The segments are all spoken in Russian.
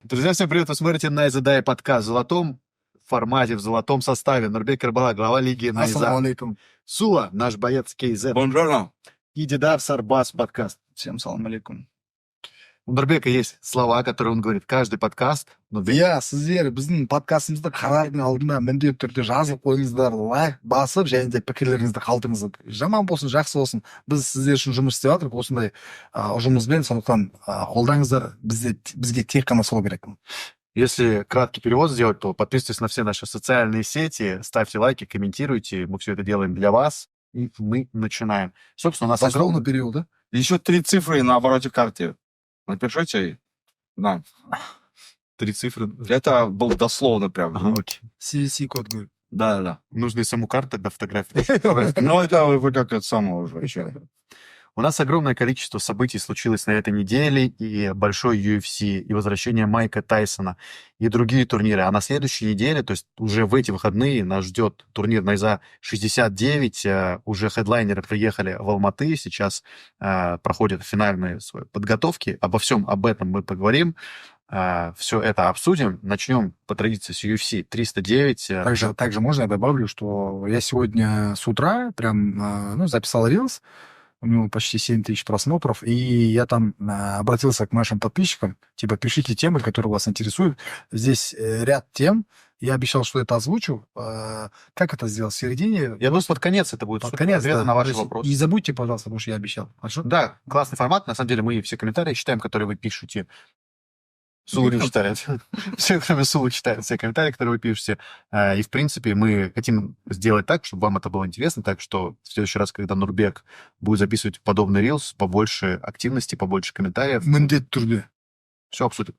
Друзья, всем привет! Вы смотрите Найза подкаст в золотом формате, в золотом составе. Нурбек Карбала, глава лиги Найза. Ассаламу алейкум. Сула, наш боец КЗ. Бонжорно. И Дидар Сарбас подкаст. Всем салам алейкум. У Нурбека есть слова, которые он говорит каждый подкаст. Иә, сіздер біздің подкастымызды қарардың алдында міндетті түрде жазып қойыңыздар, лайк басып, және де пікірлеріңізді қалдырыңыздар. Жаман болсын, жақсы болсын, біз сіздер үшін жұмыс істеп жатырмық осындай ұжымымызбен, сондықтан қолдаңыздар, бізге тек қана сол керек. Если краткий перевод сделать, то подписывайтесь на все наши социальные сети, ставьте лайки, комментируйте. Мы все это делаем для вас. И мы начинаем. Собственно, у нас Дословно перевод, да? Еще 3 цифры на обороте карты. Напишите. Да. 3 цифры. Это был дословно прям. Ага, окей. CVC-код, говорит. Да. Нужно и саму карту тогда фотографии. Но это вы как это самое уже еще. У нас огромное количество событий случилось на этой неделе, и большой UFC, и возвращение Майка Тайсона, и другие турниры. А на следующей неделе, то есть уже в эти выходные, нас ждет турнир Найза 69. Уже хедлайнеры приехали в Алматы, сейчас проходят финальные свои подготовки. Обо всем об этом мы поговорим. Все это обсудим. Начнем по традиции с UFC 309. Также можно я добавлю, что я сегодня с утра прям записал рилс. У него почти 7 тысяч просмотров, и я там обратился к нашим подписчикам, типа, пишите темы, которые вас интересуют. Здесь ряд тем, я обещал, что это озвучу. Как это сделать в середине? Я думаю, под конец это будет Под конец, ответы да. на ваши вопросы. Не забудьте, пожалуйста, потому что я обещал. Хорошо? Да, классный формат. На самом деле мы все комментарии читаем, которые вы пишете. Сулу не читает. Все, кроме Сулу, читают все комментарии, которые вы пишете. И, в принципе, мы хотим сделать так, чтобы вам это было интересно. Так что в следующий раз, когда Нурбек будет записывать подобный рилс, побольше активности, побольше комментариев. Міндетті түрде. Все обсудим.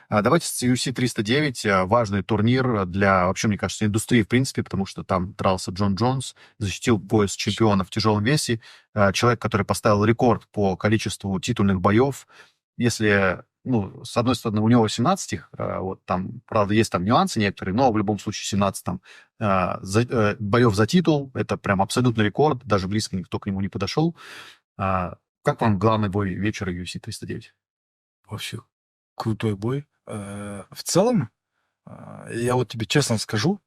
Давайте с UFC 309. Важный турнир для, вообще, мне кажется, индустрии, в принципе, потому что там дрался Джон Джонс, защитил пояс чемпиона в тяжелом весе. Человек, который поставил рекорд по количеству титульных боев. Если... с одной стороны, у него 18 их, вот там, правда, есть там нюансы некоторые, но в любом случае 17 там боев за титул, это прям абсолютный рекорд, даже близко никто к нему не подошел. Как вам главный бой вечера UFC 309? Вообще крутой бой. В целом, я вот тебе честно скажу,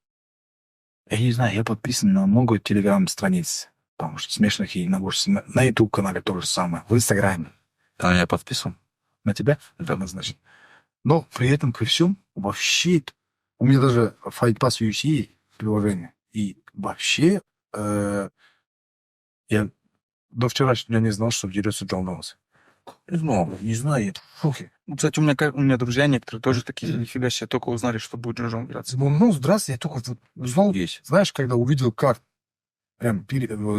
я не знаю, я подписан на много телеграм-страниц, потому что смешных и на YouTube-канале то же самое, в Инстаграме. А я подписан. На тебя? Это однозначно. Но при этом, при всем, вообще, у меня даже Fight Pass UFC приложение. И вообще, я до вчерашнего не знал, что дерется Джон Джонс. Не знаю, я в шоке. Кстати, у меня друзья некоторые тоже такие, нифига себе, только узнали, что будет Джон Джонс драться. Здравствуйте, я только узнал, Есть. знаешь, когда увидел, как прям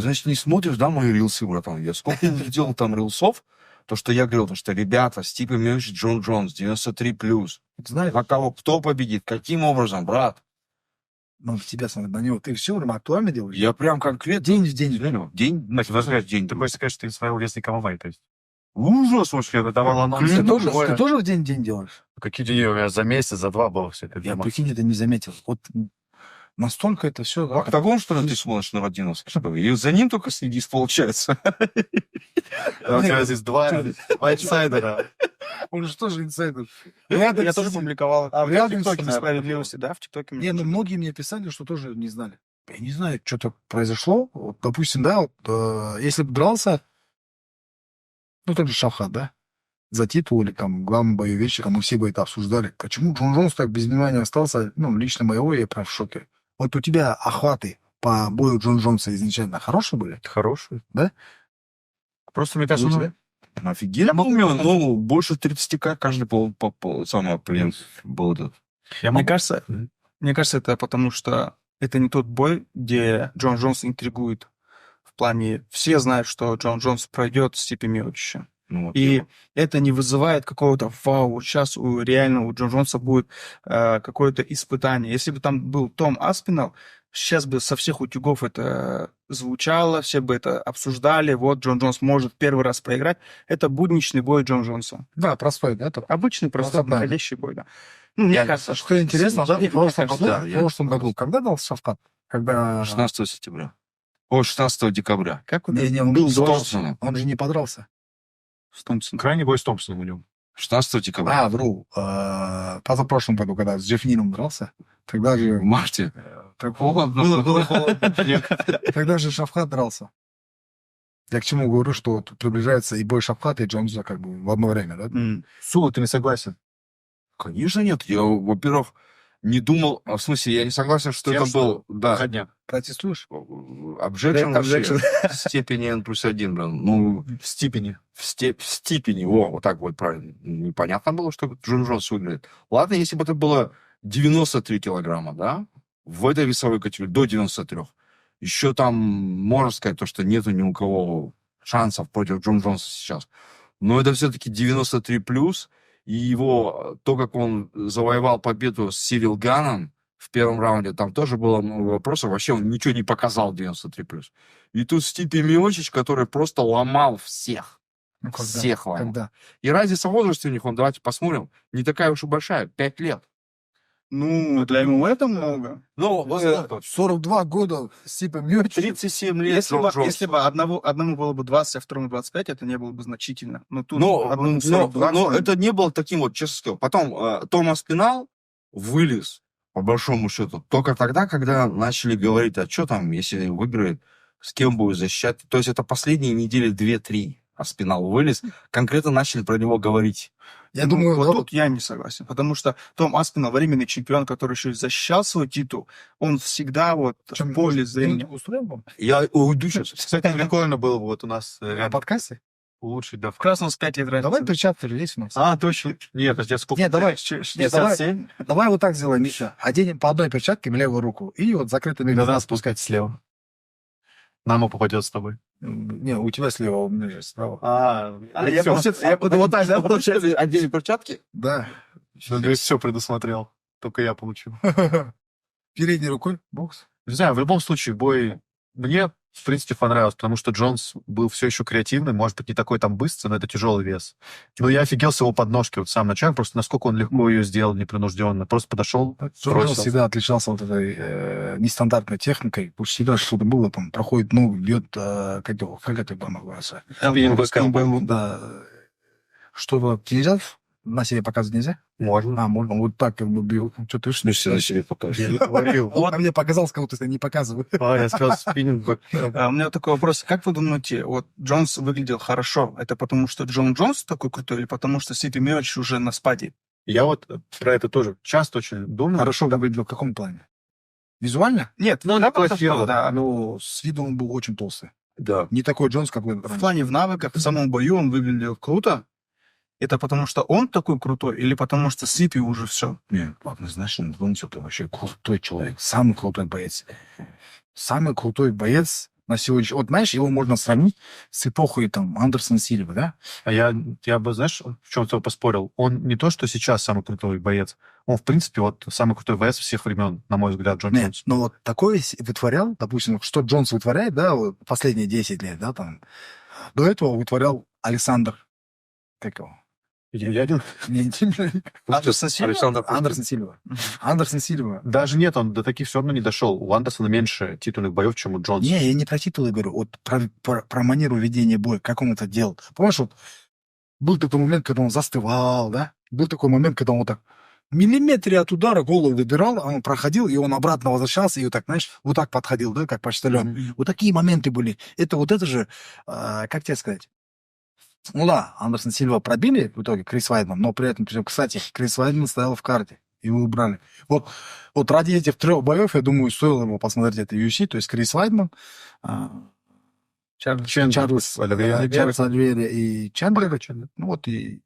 Значит, не смотришь, да, мои рилсы, братан? Я сколько видел там рилсов, то, что я говорил, то, что, ребята, Стипен Миович, Джон Джонс, 93+. знаешь, А кого, кто победит? Каким образом, брат? тебя смотрят на него, ты все прям актуально делаешь? Я прям конкретно... День в день. День, значит, день. Ты хочешь сказать, что ты своего вестника Мамай, то есть? Ужас вообще, это давал анонс. Ты тоже в день делаешь? Какие дни у меня за месяц, за 2 было все это? Я, прикинь, это не заметил. Вот настолько это все... В октагон, что ли, ты смотришь на Родиновского? И за ним только следишь, получается. У тебя здесь 2 инсайдера. Он же тоже инсайдер. Я тоже публиковал. А в в реальности, ТикТоке наверное, справедливости, да, в ТикТоке. Не, многие мне писали, что тоже не знали. Я не знаю, что-то произошло. Вот, допустим, да, если бы дрался, тот же Шавхат, да, за титул или там главный бою вечера, мы все бы это обсуждали. Почему Джон Джонс так без внимания остался? Лично моего я прям в шоке. Вот у тебя охваты по бою Джон Джонса изначально хорошие были? Хороший. Да? Просто, мне кажется, Офигенно. Я помню, больше 30к каждый самый плен был этот. Мне кажется, это потому, что это не тот бой, где Джон Джонс интригует. В плане, все знают, что Джон Джонс пройдет Стипе Миовича. И это не вызывает какого-то вау, сейчас реально у Джон Джонса будет какое-то испытание. Если бы там был Том Аспинал, сейчас бы со всех утюгов это звучало, все бы это обсуждали. Вот Джон Джонс может первый раз проиграть. Это будничный бой Джон Джонса. Да, простой, да? Обычный, простой, Просто, да. проходящий бой, да. Мне кажется, Что интересно, да, в я- прошлом году, когда дал Шавкат? Когда... 16 сентября. 16 декабря. как он Не, он Был был с Томпсоном. Он же не подрался. с Томпсоном? крайний бой с Томпсоном у него. 16 декабря. Вру. Позапрошлом году, когда с Джеффином дрался, тогда же... В марте. Было холодно. Тогда же Шавкат дрался. Я к чему говорю, что тут приближается и бой Шавката, и Джонса как бы в одно время, да? Сула, ты не согласен? Конечно, нет. Я, во-первых, не думал... В смысле, я не согласен, что Тем, это был... Да. Выходня. Протестуешь? Обжекшн Objection. в степени N+1, блин. Ну, В степени. в степени. Вот так вот правильно. Непонятно было, что Джон Джонс выиграет. Ладно, если бы это было 93 килограмма, да? В этой весовой категории до 93. Еще там можно сказать то, что нету ни у кого шансов против Джон Джонса сейчас. Но это все-таки 93 плюс. И его, то, как он завоевал победу с Сирил Ганом в первом раунде, там тоже было много вопросов. Вообще он ничего не показал 93 плюс. И тут Стипе Миочич, который просто ломал всех. Ну, когда? Всех ломал. Когда? И разница в возрасте у них, давайте посмотрим, не такая уж и большая, 5 лет. Ну, для ММА это много. Ну, 42 года Стипа Миочич. 37 лет Если Джон бы, Джонс. если бы одному было бы 20, а второму 25, это не было бы значительно. Но тут Но одному 42, это не было таким вот, честно скажу. Потом Томас Пинал вылез, по большому счету, только тогда, когда начали говорить, а что там, если выиграет, с кем будет защищать. То есть это последние недели 2-3. А Спинал вылез, конкретно начали про него говорить. Я думаю, вот тут я не согласен, потому что Том Аспинал, временный чемпион, который еще и защищал свой титул, он всегда вот в поле зрения. Я уйду сейчас. Кстати, прикольно было бы вот у нас На подкасте? улучшить, да. В красном с 5 лет разница. Давай перчатки есть у нас. Точно. Нет, подожди, а сколько? Нет, давай. 67? Давай вот так сделаем, Миша. Оденем по одной перчатке в левую руку. И вот закрытыми Тогда глазами. спускать слева. Нам и попадет с тобой. Не, у тебя слева, у меня же справа. Я буду вот так, да, получается? Отдельные перчатки? Да. Все предусмотрел. Только я получил. Передней рукой бокс. Не знаю, в любом случае, бой мне, в принципе, понравился, потому что Джонс был все еще креативный, может быть, не такой там быстрый, но это тяжелый вес. Но я офигел с его подножки вот в самом начале, просто насколько он легко ее сделал, непринужденно. Просто подошел, Джон бросил. всегда отличался вот этой нестандартной техникой. Пусть всегда что-то было, там, проходит ногу, бьет, как это было называется? Да. Что нельзя? На себе показывать нельзя? Можно. Можно. Вот так как бы бил. Что ты Ну, все на себе покажешь. Говорил. Он мне показал, как будто я не показываю. Я сказал спиннинг. У меня такой вопрос. Как вы думаете, вот Джонс выглядел хорошо? Это потому, что Джон Джонс такой крутой, или потому, что Стипе Миочич уже на спаде? Я вот про это тоже часто очень думаю. Хорошо выглядел в каком плане? Визуально? Нет, Ну, да, красиво. да. Ну, с виду он был очень толстый. Да. Не такой Джонс, как вы. В плане в навыках, в самом бою он выглядел круто. Это потому, что он такой крутой, или потому, что Стипе уже все? Нет, однозначно, Джонс это вообще крутой человек. Самый крутой боец. Самый крутой боец на сегодняшний... Вот, знаешь, его можно сравнить с эпохой, там, Андерсон Сильва, да? А я бы, знаешь, в чем-то поспорил. Он не то, что сейчас самый крутой боец. Он, в принципе, вот самый крутой боец всех времен, на мой взгляд, Джон Нет, Джонс. но вот такое вытворял, допустим, что Джонс вытворяет, да, вот последние 10 лет, да, там. До этого вытворял Александр. Как его? Ядин? Андерсон Сильва? Александр Андерсон Сильва. Андерсон Сильва. Даже нет, он до таких все равно не дошел. У Андерсона меньше титульных боев, чем у Джонса. Не, я не про титулы говорю, вот про манеру ведения боя, как он это делал. Понимаешь, вот был такой момент, когда он застывал, да? Был такой момент, когда он вот так в миллиметре от удара голову выбирал, а он проходил, и он обратно возвращался, и вот так, знаешь, вот так подходил, да, как почтальон. Вот такие моменты были. Это же, как тебе сказать? Ну да, Андерсон Сильва пробили в итоге Крис Вайдман, но при этом, кстати, Крис Вайдман стоял в карте. Его убрали. Вот ради этих 3 боев, я думаю, стоило его посмотреть это UFC, то есть Крис Вайдман, Чарльз Оливейра и Чендлер. Ну вот и...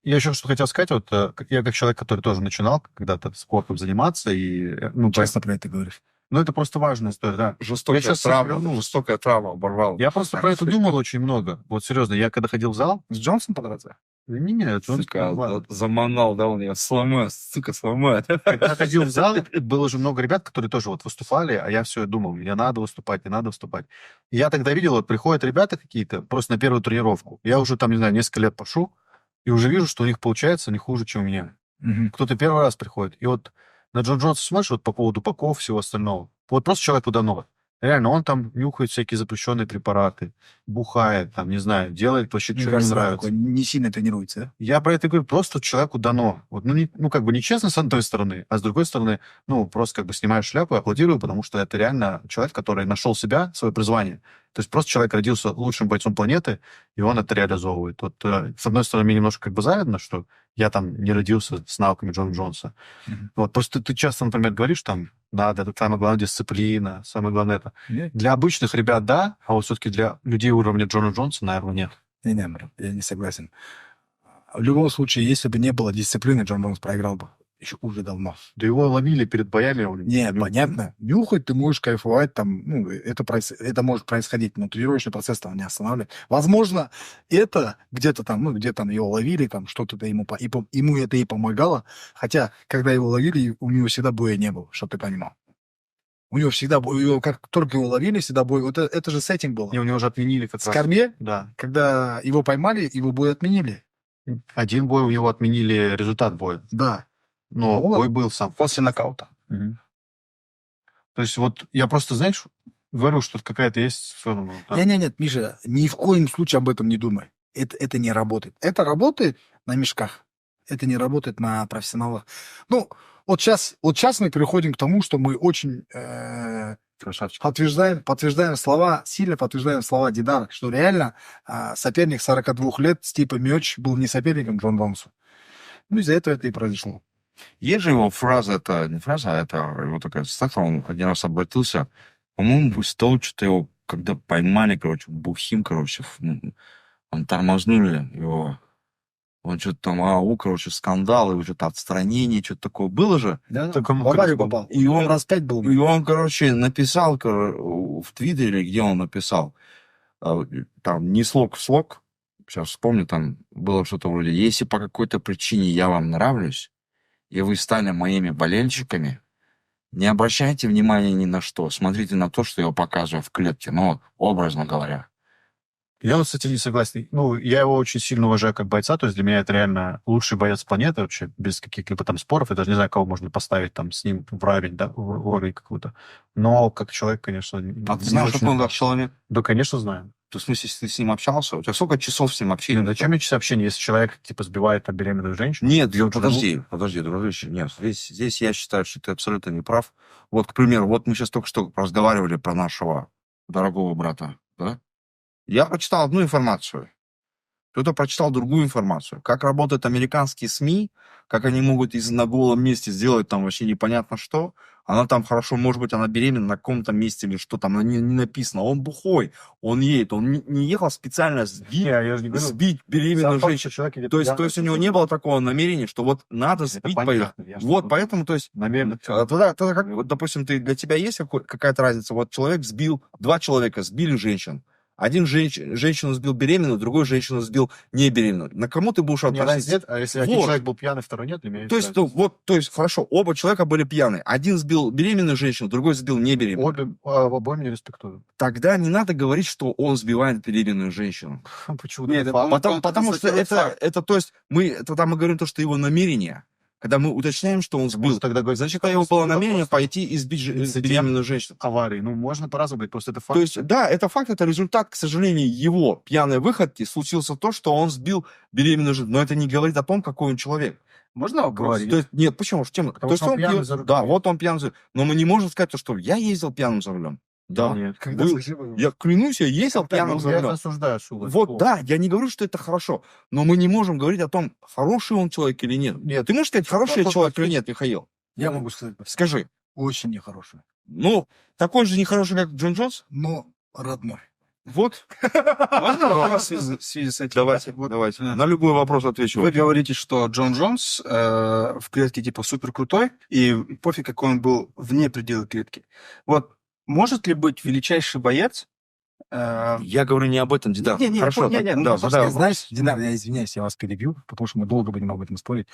Я еще что хотел сказать, вот я как человек, который тоже начинал когда-то спортом заниматься, и, Часто про это говоришь. ну, это просто важная история, да. Жестокая Я щас травма, вернусь. жестокая травма оборвал. Я просто про это думал очень много. Вот серьезно, я когда ходил в зал... С Джонсом подраться? Не, Сука, заманал, да, он ее сломает, сука, сломает. когда ходил в зал, было же много ребят, которые тоже вот выступали, а я все думал, мне надо выступать, не надо выступать. И я тогда видел, вот приходят ребята какие-то просто на первую тренировку. Я уже там, не знаю, несколько лет пошу, и уже вижу, что у них получается не хуже, чем у меня. Кто-то первый раз приходит. И вот на Джон Джонса смотришь вот по поводу паков, всего остального. Вот просто человек туда новый. Реально, он там нюхает всякие запрещенные препараты, бухает, там, не знаю, делает вообще, Мне что ему кажется, нравится. такой не сильно тренируется, да? Я про это говорю, просто человеку дано. Вот, ну, как бы нечестно с одной стороны, а с другой стороны, ну, просто как бы снимаю шляпу и аплодирую, потому что это реально человек, который нашел себя, свое призвание. То есть просто человек родился лучшим бойцом планеты, и он это реализовывает. Вот, с одной стороны, мне немножко как бы завидно, что я там не родился с навыками Джона Джонса. Мгм. Вот, просто ты часто, например, говоришь там, да, это самое главное дисциплина, самое главное это. Для обычных ребят, да, а вот все-таки для людей уровня Джона Джонса, наверное, нет. Не, брат, я не согласен. В любом случае, если бы не было дисциплины, Джон Джонс проиграл бы еще уже давно. Да его ловили перед боями. Не, понятно. Нюхать ты можешь кайфовать, там, ну, это может происходить, но тренировочный процесс там не останавливает. Возможно, это где-то там, ну, где там его ловили, там что-то ему это и помогало. Хотя, когда его ловили, у него всегда боя не было, чтобы ты понимал. У него всегда бой, как только его ловили, всегда бой. Вот это же сеттинг был. И у него же отменили как В раз. Скарме, Да. когда его поймали, его бой отменили. Один бой у него отменили результат боя. Да. Но Ну, бой был сам. После нокаута. То есть вот я просто, знаешь, говорю, что какая-то есть... Нет, Миша, ни в коем случае об этом не думай. Это не работает. Это работает на мешках. Это не работает на профессионалах. Ну, вот сейчас мы переходим к тому, что мы очень Красавчик. подтверждаем слова, сильно подтверждаем слова Дидара, что реально соперник 42 лет Стипа Миоч был не соперником Джон Джонсу. Ну, из-за этого это и произошло. Есть же его фраза, это не фраза, а это его такая цитата, он один раз обратился, по-моему, после того, что его, когда поймали, короче, бухим, короче, он тормознули его, он что-то там, короче, скандал, его что-то отстранение, что-то такое было же. Да, Так ему в аварию как раз попал. И он раз 5 был. И он, короче, написал в Твиттере, где он написал, там, не слог в слог, сейчас вспомню, там было что-то вроде, если по какой-то причине я вам нравлюсь, и вы стали моими болельщиками, не обращайте внимания ни на что, смотрите на то, что я показываю в клетке, ну, образно говоря. Я вот с этим не согласен. Ну, я его очень сильно уважаю как бойца, то есть для меня это реально лучший боец планеты вообще, без каких-либо там споров. Я даже не знаю, кого можно поставить там с ним в равень, да, в уровень какую-то. Но как человек, конечно... А ты знаешь, что он как человек? Да, конечно, знаю. То, в смысле, если ты с ним общался, у тебя сколько часов с ним общения? Ну, зачем мне часы общения, если человек, типа, сбивает там беременную женщину? Нет, Делает подожди, дружище, нет, здесь я считаю, что ты абсолютно не прав. Вот, к примеру, вот мы сейчас только что разговаривали про нашего дорогого брата, да? Я прочитал одну информацию, кто-то прочитал другую информацию. Как работают американские СМИ, как они могут на голом месте сделать там вообще непонятно что. Она там хорошо, может быть, она беременна на каком-то месте или что там, не написано. Он бухой, он едет, он не ехал специально Я же не говорю. сбить беременную женщину. То есть у него не было такого намерения, что вот надо сбить понятно, я Вот что- поэтому, то есть, Намеренно. тогда как, вот, допустим, для тебя есть какая-то разница? Вот два человека сбили женщин. Один женщину сбил беременную, другой женщину сбил не беременную. На кому ты будешь Нет, относиться? нет, а если один Вот. человек был пьяный, второй нет, для меня То есть, то есть, хорошо, оба человека были пьяны. Один сбил беременную женщину, другой сбил не беременную. обоим не респектую. Тогда не надо говорить, что он сбивает беременную женщину. Почему? Нет, Это факт. Потому что это, то есть, тогда мы говорим то, что его намерение. Когда мы уточняем, что он сбил, Можно тогда говорить, значит, у него было намерение просто пойти и сбить инцидент. беременную женщину. аварии. Ну, можно по-разному говорить, просто это факт. То есть, да, это факт, это результат, к сожалению, его пьяной выходки случился то, что он сбил беременную женщину. Но это не говорит о том, какой он человек. Можно вопрос? Говори. То есть, нет, почему? Тема. Потому То есть что он он пьяный пьет- за рулем. Да, вот он пьяный за рулем. Но мы не можем сказать, то, что я ездил пьяным за рулем. Да. Нет. Когда Был- слышим, Я клянусь, я ездил пьяным за Я рулем. осуждаю Сулу. Вот, да, я не говорю, что это хорошо, но мы не можем говорить о том, хороший он человек или нет. Нет. Ты можешь сказать, хороший Вопрос человек или нет, Михаил? я могу сказать, Скажи. очень нехороший. Ну, такой же нехороший, как Джон Джонс? Но родной. Вот. Можно вопрос в связи с этим? Давайте, Вот, давайте. э, На любой вопрос отвечу. Вы говорите, что Джон Джонс в клетке типа супер крутой, и пофиг, какой он был вне предела клетки. Вот может ли быть величайший боец? Я говорю не об этом, Дидар. Не, Хорошо. не, да, ну, да, просто да. Я, знаешь, Динар, я извиняюсь, я вас перебью, потому что мы долго будем об этом спорить.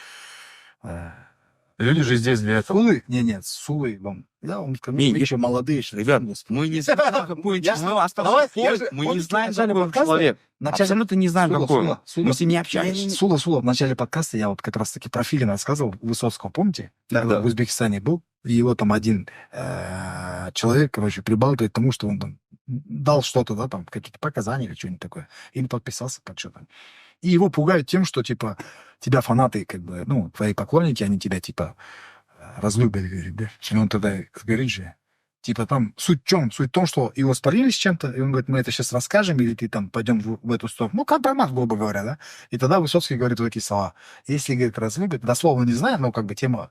Люди же здесь для этого. Сулы? Нет, Сулы вам. Да, он ко Не, мне еще молодые. еще. Ребят, мы не знаем, какой Я- человек. Давай, я же- Мы вот не в знаем, начале какой он подкаста- человек. Начале- Абсолютно не знаем, Сула, какой он. Сула, Сула. Мы с ним не общались. Сула, в начале подкаста я вот как раз-таки про Филина рассказывал, Высоцкого, помните? Да. В Узбекистане был, и его там один человек, короче, прибалтывает тому, что он там дал что-то, да, там, какие-то показания или что-нибудь такое, или подписался под что-то. И его пугают тем, что, типа, тебя фанаты, как бы, ну, твои поклонники, они тебя, типа, разлюбят, говорит, да. И он тогда говорит же, типа, там, суть в чем? Суть в том, что его спалили с чем-то, и он говорит, мы это сейчас расскажем, или ты там пойдем в эту сторону. Ну, компромат, грубо говоря, да. И тогда Высоцкий говорит вот такие слова. Если, говорит, разлюбят, дословно не знаю, но как бы тема,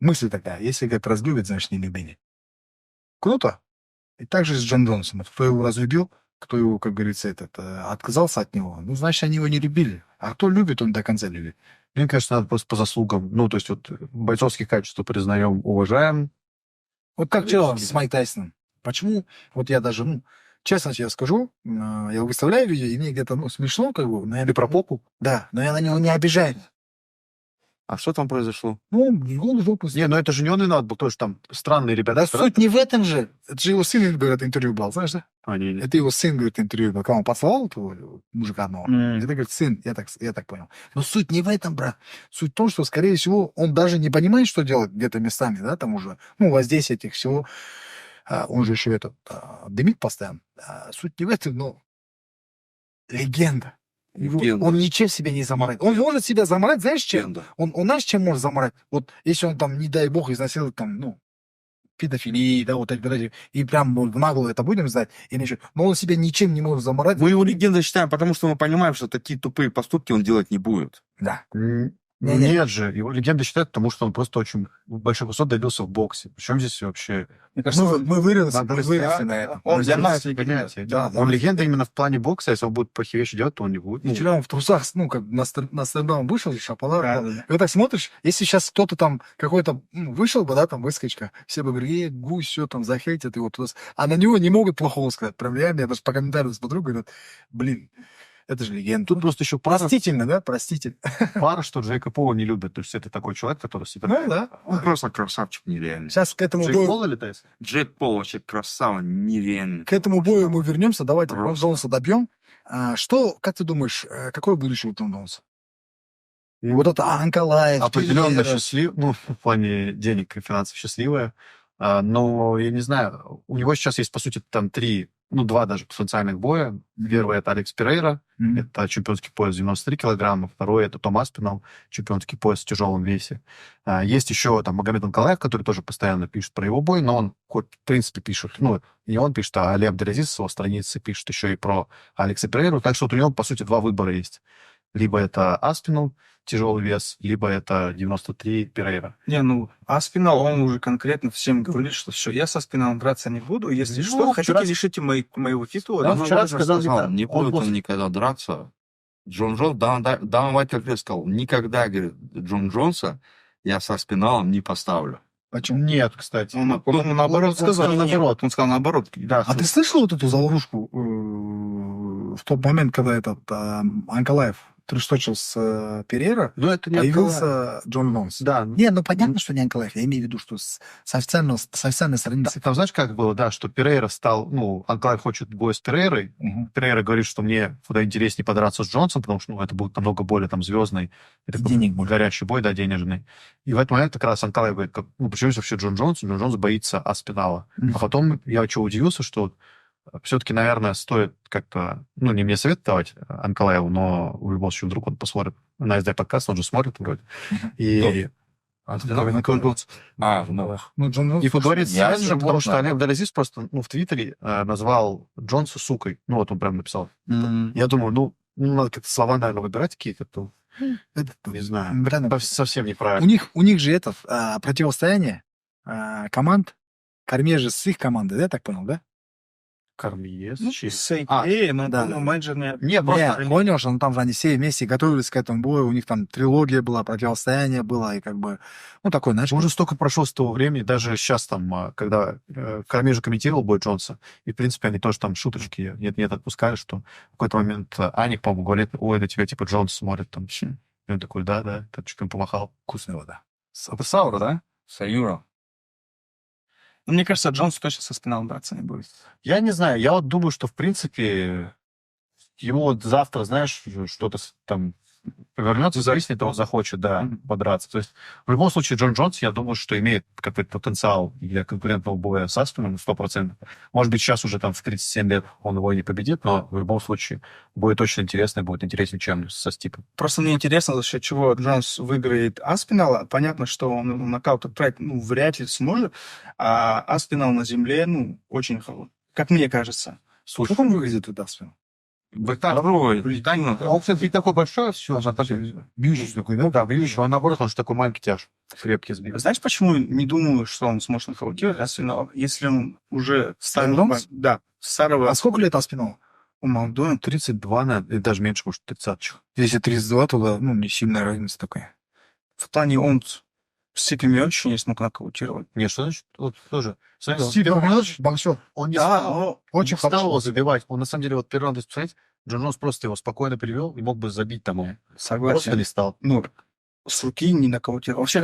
мысль такая. Если, говорит, разлюбят, значит, не любили. Круто. И так же с Джон Джонсом. Кто его разлюбил, кто его, как говорится, отказался от него, ну, значит, они его не любили. А кто любит, он до конца любит. Мне кажется, надо просто по заслугам. Ну, то есть вот бойцовские качества признаем, уважаем. Вот как вчера с Майк Тайсоном. Почему? Вот я даже, ну, честно тебе скажу, я выставляю видео, и мне где-то, ну, смешно, как бы. Но я, Ты про попу? да, но я на него не обижаюсь. А что там произошло? Ну, он жопу Не, ну это же не он и надо был, тоже там странные ребята. Да суть не в этом же. Это же его сын, говорит, интервью брал, знаешь, да? Они... Это его сын, говорит, интервью брал. Когда он поцеловал этого мужика одного. Это, говорит, сын, я так понял. Но суть не в этом, брат. Суть в том, что, скорее всего, он даже не понимает, что делать где-то местами, да, там уже, ну, воздействие этих всего. Он же еще дымит постоянно. Суть не в этом, но легенда. Легенда. Он ничем себя не заморает. Он может себя заморать, знаешь, чем? Легенда. Он знаешь, чем может заморать? Вот если он там, не дай бог, изнасилует там, ну, педофилии, да, вот эти, и прям в наглую это будем знать, и начнет. Но он себя ничем не может заморать. Мы его легендой считаем, потому что мы понимаем, что такие тупые поступки он делать не будет. Да. Ну, Не-не. нет же, его легенда считают, потому что он просто очень больших высот добился в боксе. Причем здесь вообще... Мне кажется, Мы выросли Надо на этом. Он для для нас нас понятие. Да, да. Он легенда именно в плане бокса, если он будет плохие вещи делать, то он не будет. И вчера он в трусах, ну, как на стендап вышел, и шапалар. Да, Да. да, да. И вот так смотришь, если сейчас кто-то там какой-то вышел бы, да, там выскочка, все бы говорили, гусь, все там захейтят его туда. А на него не могут плохого сказать. Прям реально, я даже по комментариям смотрю, говорят, блин, это же легенда. Тут просто еще пара, Простительно, да, простительно. что Джейка Пола не любит. То есть это такой человек, который себя... Ну, да. Он просто красавчик нереальный. Сейчас к этому Джейк бою, Пол или Тайсон? Джек Пол вообще красава нереальный. к этому бою мы вернемся. Давайте Том Просто. Джонса добьем. Что, как ты думаешь, какое будущее у Том Джонса? Вот это Анкалаев, Определенно Пелера. счастлив, ну, в плане денег и финансов счастливая. Но, я не знаю, у него сейчас есть, по сути, там два даже потенциальных боя. Первый — это Алекс Перейра, это чемпионский пояс 93 килограмма. Второй — это Том Аспинал, чемпионский пояс в тяжелом весе. Есть еще там Магомед Анкалаев, который тоже постоянно пишет про его бой, но он хоть, в принципе, пишет, ну, не он пишет, а Али Абделязиз с его страницы пишет еще и про Алекса Перейру. Так что вот у него, по сути, два выбора есть. Либо это Аспинал, тяжелый вес, либо это 93 Перейра. Не, ну, Аспинал, он уже конкретно всем говорит, что все, я со Аспиналом драться не буду. Если Ну, что, хотите, вчера- лишите моего титула. Да, Ну, вчера Важно сказал, не он будет после- он никогда драться. Джон Джонс, Дан Уайт как раз сказал, никогда, говорит, Джон Джонса я со Спиналом не поставлю. Почему? Нет, кстати. Он, по-моему, наоборот сказал. наоборот. Он сказал наоборот. Да, А ты слышал вот эту заварушку в тот момент, когда этот Анкалаев тресточил с Перейра, ну это не Анкалаев. появился Джон Джонс? Да, Не, ну понятно, что не Анкалаев. Я имею в виду, что с официальной страницы. там знаешь, как было, да, что Перейра стал, ну, Анкалаев хочет бой с Перейрой, Мгм. Перейра говорит, что мне куда интереснее подраться с Джонсом, потому что, ну, это будет намного более там звездный, это И будет денег больше. горячий бой, да, денежный. И в этот момент как раз Анкалаев говорит, ну, почему вообще Джон Джонс? Джон Джонс боится Аспинала. Мгм. А потом я чего удивился, что все-таки, наверное, стоит как-то, ну, не мне совет давать Анкалаеву, но в любом случае вдруг он посмотрит на SD подкаст, он же смотрит вроде. И... Ну, Джон Джонс. И поговорить с Я менеджером, согласен. потому что Олег Абделязиз просто, ну, в Твиттере назвал Джонса сукой. Ну, вот он прям написал. Я думаю, ну, надо как-то слова, наверное, выбирать какие-то, то, не знаю, Реально. совсем У неправильно. них же это противостояние команд. Корме же с их команды, да, я так понял, да? Кормиес. Ну, чей? с А, идеей, но да. менеджер не... Не, просто... Не, понял, что там же они все вместе готовились к этому бою, у них там трилогия была, противостояние было, и как бы, ну, такой, знаешь, Уже столько прошло с того времени, даже сейчас там, когда Корми же комментировал бой Джонса, и, в принципе, они тоже там шуточки нет отпускали, что в какой-то момент Аник, по-моему, говорит, ой, на тебя, типа, Джонс смотрит там. И он такой, да, так чуть им помахал. вкусная вода. Это Саура, да? Саюра. Ну, мне кажется, Джонс точно со Спиналом драться не будет. Я не знаю, я вот думаю, что, в принципе, ему вот завтра, знаешь, что-то там вернется, зависит, он захочет, да, подраться. То есть, в любом случае, Джон Джонс, я думаю, что имеет какой-то потенциал для конкурентного боя с Аспином 100%. Может быть, сейчас уже там в 37 лет он его и не победит, но в любом случае будет очень интересно, будет интереснее, чем со Стипом. Просто мне интересно, за счет чего Джонс выиграет Аспинала. Понятно, что он нокаут отправить, вряд ли сможет, а Аспинал на земле, очень холодный, как мне кажется. Слушай, как он выглядит тогда, Аспинал? Второй. Он, кстати, не такой большой, все, Бьющий такой, да? да, видишь, он наоборот, он же такой маленький тяж, крепкий сбит. Знаешь, почему не думаю, что он сможет нокаутировать Аспинала? Если он уже Джонс? да, старого... А сколько лет Аспиналу? Он молодой, 32, наверное, или даже меньше, может, 30. Если 32, то да, не сильная разница такая. в плане он с Стипи Миочичем не смог нокаутировать. Нет, что значит? Вот тоже. Смотри, Стив Миочич, боксер. он не Да, стал, но Очень не стал хорошо. его забивать. Он, на самом деле, вот первый раунд, если посмотреть, Джон Джонс просто его спокойно привел и мог бы забить там его. Просто согласен. не стал. С руки не нокаутировал. Вообще,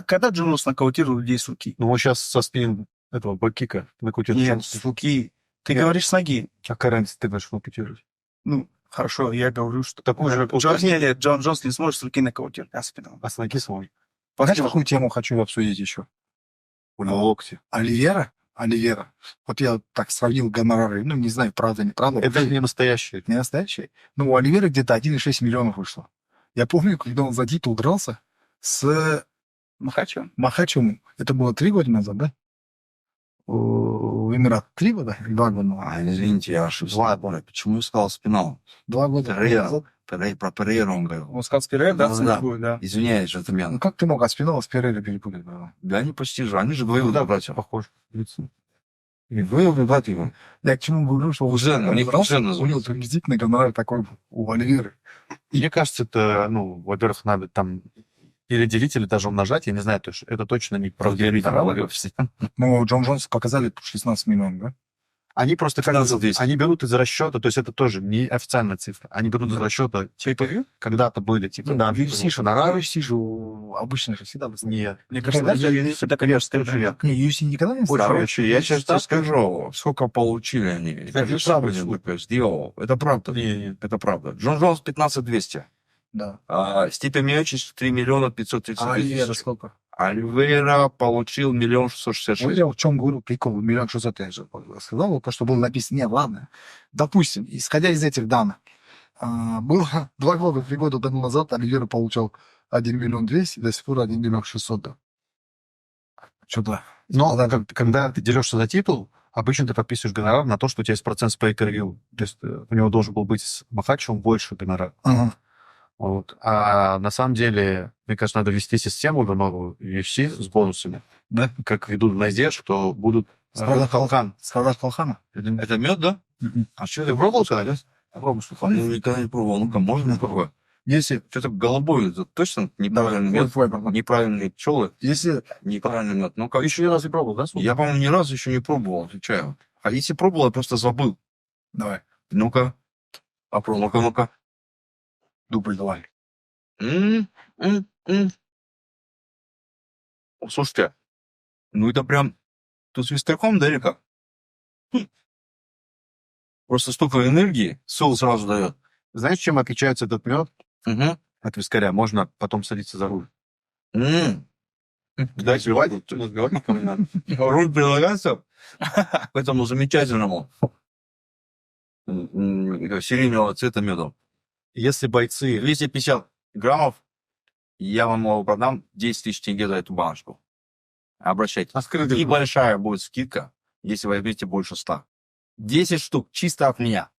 когда Джонс нокаутировал людей с руки? Ну, он сейчас со спин этого бэккика нокаутирует. Нет, с руки. Ты говоришь с ноги. Какая разница, ты будешь нокаутировать? Хорошо, я говорю, что... Такой же Джон Джонс не сможет с руки нокаутировать Аспинала. а с ноги сможет. Знаешь, какую тему хочу обсудить еще? На локте. Оливера. Вот я так сравнил гонорары. Не знаю, правда, неправда. Это не настоящий. не настоящий. У Оливера где-то 1,6 миллионов вышло. Я помню, когда он за титул дрался с Махачевым? Махачевым. Это было 3 года назад, да? У Эмират 3 года? 2 года назад. Извините, я ошибся. Ладно, почему я сказал спинал? 2 года Перейра. назад. Про Перейру он говорил. Он сказал Спирель, да? Ну, да. Да. Извиняюсь, джентльмен. Как ты мог Аспинала с Перейра перепутать? Да? Да, они почти же. Они же двоюродные братья. Похож. Двоюродные братья. Я к чему говорю, что Кузен, у них дрался, кузен у него называется. приблизительный гонорар такой у Оливеры. Мне кажется, это, во-первых, надо там или делить, или даже умножать. Я не знаю, это точно не про Ну, Джон Джонс показали 16 миллионов, да? Они просто 15-200. они берут из расчета, то есть это тоже не официальная цифра. Они берут из расчета, когда-то были, да, UFC же обычно же всегда Нет. Мне кажется, Когда это коммерческая проверка. Не, UFC никогда не ставил. Короче, я сейчас тебе скажу, сколько получили они. Это правда. Сделал. Это правда. Не. Это правда. Джон Джонс 15-200. Да. Стипе Миочич 3 миллиона 530 А Оливера тысяч. сколько? Альвейра получил 1 666 Вот 000. я в чем говорю, прикол, 1 600 000 я же сказал, вот то, что было написано. Не, ладно. Допустим, исходя из этих данных, было 2 года, 3 года тому назад Оливера получал 1 200 000, до сих пор 1 600 000, да. Что-то. Но когда ты дерешься за титул, обычно ты подписываешь гонорар на то, что у тебя есть процент с pay-per-view. То есть у него должен был быть с Махачевым больше гонорар. Ага. Вот. А на самом деле, мне кажется, надо ввести систему до нового UFC с бонусами. Да? Как ведут на ЗЕ, что будут... Скалат Халхан. Скалат Халхана. Это мед, да? А что, ты пробовал когда? Попробуй, я никогда не пробовал. Ну-ка, можно попробовать? Если... Что-то голубой, это точно неправильный мед? Неправильные пчелы, Если... неправильный мед. Ну-ка, Еще ни разу не пробовал, да? я, по-моему, ни разу еще не пробовал, отвечаю. А если пробовал, я просто забыл. Давай, Ну-ка, попробуй, ну-ка. дубль давай. Слушайте, ну это прям... Тут с вистряком, да, или как? Просто столько энергии, сол сразу дает. Знаешь, чем отличается этот мед Угу. от вискаря? Можно потом садиться за руль. Дайте рвать, разговаривать ко мне надо. Руль прилагается к этому замечательному сиреневого цвета меду. Если бойцы... 250 граммов, я вам его продам 10 тысяч тенге за эту баночку. Обращайтесь. Небольшая будет скидка, если вы возьмете больше 100. 10 штук чисто от меня.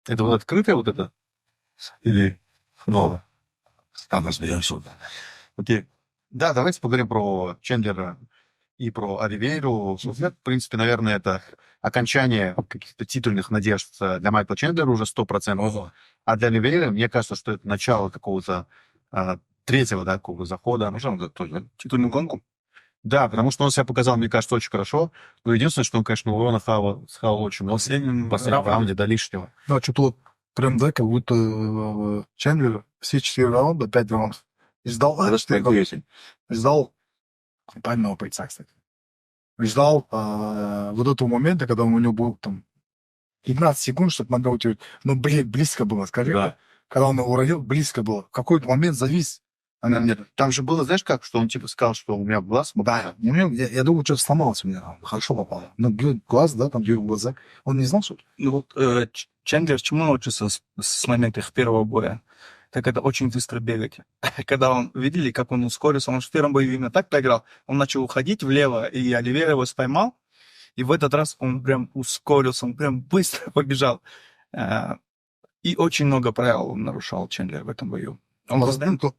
Это вот открытое вот это? Или новое? Там разберемся. Окей. Да, давайте поговорим про Чендлера и про Оливейру. В принципе, наверное, это окончание каких-то титульных надежд для Майкла Чендлера уже 100%. А для Оливейры, мне кажется, что это начало какого-то третьего, да, какого захода. Титульную гонку? Да, потому что он себя показал, мне кажется, очень хорошо. Но единственное, что он, конечно, урона схавал очень много. В последнем раунде до лишнего. Да, что-то вот прям, да, как будто Чендлер все 4 раунда, 5 раундов. И ждал, ждал, пального бойца, кстати. Ждал вот этого момента, когда у него был там 15 секунд, чтобы нокаутировать. Ну, блин, близко было, скажи. Да. Когда он его уронил, близко было. В какой-то момент завис. Она мне... Там же было, знаешь как, что он типа сказал, что у меня в глаз... Да, у него, я думал, что-то сломалось у меня. Хорошо попало. Но бьет глаз, да, там бьет в глаза. Он не знал, что ли? Ну вот Чендлер чему научился с момента их первого боя? Так это очень быстро бегать. Когда он, видели, как он ускорился, он в первом бою именно так проиграл, он начал уходить влево, и Оливейра его споймал, и в этот раз он прям ускорился, он прям быстро побежал. И очень много правил он нарушал, Чендлер, в этом бою. Он